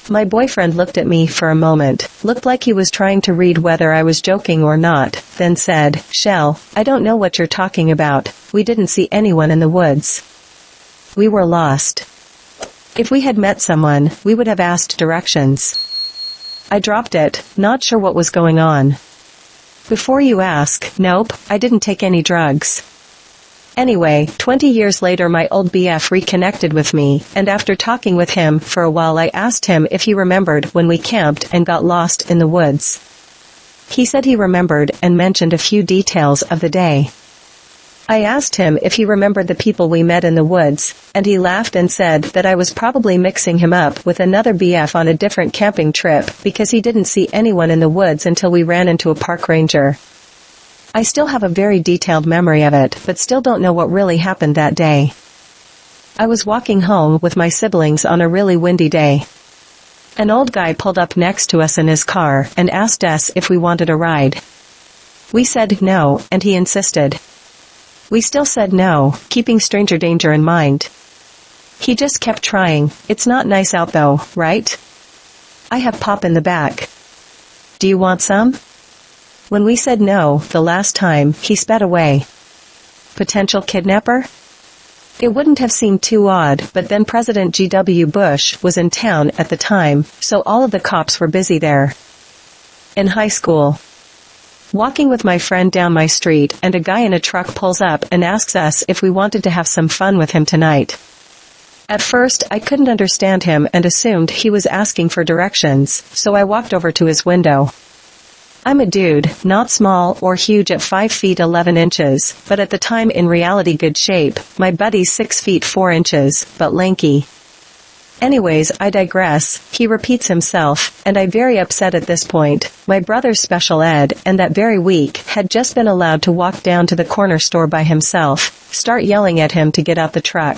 My boyfriend looked at me for a moment, looked like he was trying to read whether I was joking or not, then said, "Shell, I don't know what you're talking about. We didn't see anyone in the woods. We were lost. If we had met someone, we would have asked directions." I dropped it, not sure what was going on. Before you ask, nope, I didn't take any drugs. Anyway, 20 years later my old BF reconnected with me, and after talking with him for a while I asked him if he remembered when we camped and got lost in the woods. He said he remembered and mentioned a few details of the day. I asked him if he remembered the people we met in the woods, and he laughed and said that I was probably mixing him up with another BF on a different camping trip because he didn't see anyone in the woods until we ran into a park ranger. I still have a very detailed memory of it, but still don't know what really happened that day. I was walking home with my siblings on a really windy day. An old guy pulled up next to us in his car and asked us if we wanted a ride. We said no, and he insisted. We still said no, keeping stranger danger in mind. He just kept trying. "It's not nice out though, right? I have pop in the back. Do you want some?" When we said no, the last time, he sped away. Potential kidnapper? It wouldn't have seemed too odd, but then President G.W. Bush was in town at the time, so all of the cops were busy there. In high school. Walking with my friend down my street, and a guy in a truck pulls up and asks us if we wanted to have some fun with him tonight. At first, I couldn't understand him and assumed he was asking for directions, so I walked over to his window. I'm a dude, not small or huge at 5 feet 11 inches, but at the time in reality good shape. My buddy's 6 feet 4 inches, but lanky. Anyways, I digress. He repeats himself, and I'm very upset at this point. My brother's special ed, and that very week, had just been allowed to walk down to the corner store by himself. Start yelling at him to get out the truck.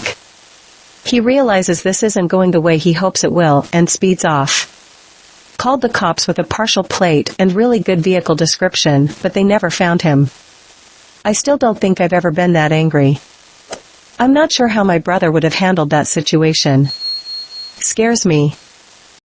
He realizes this isn't going the way he hopes it will, and speeds off. Called the cops with a partial plate and really good vehicle description, but they never found him. I still don't think I've ever been that angry. I'm not sure how my brother would have handled that situation. Scares me.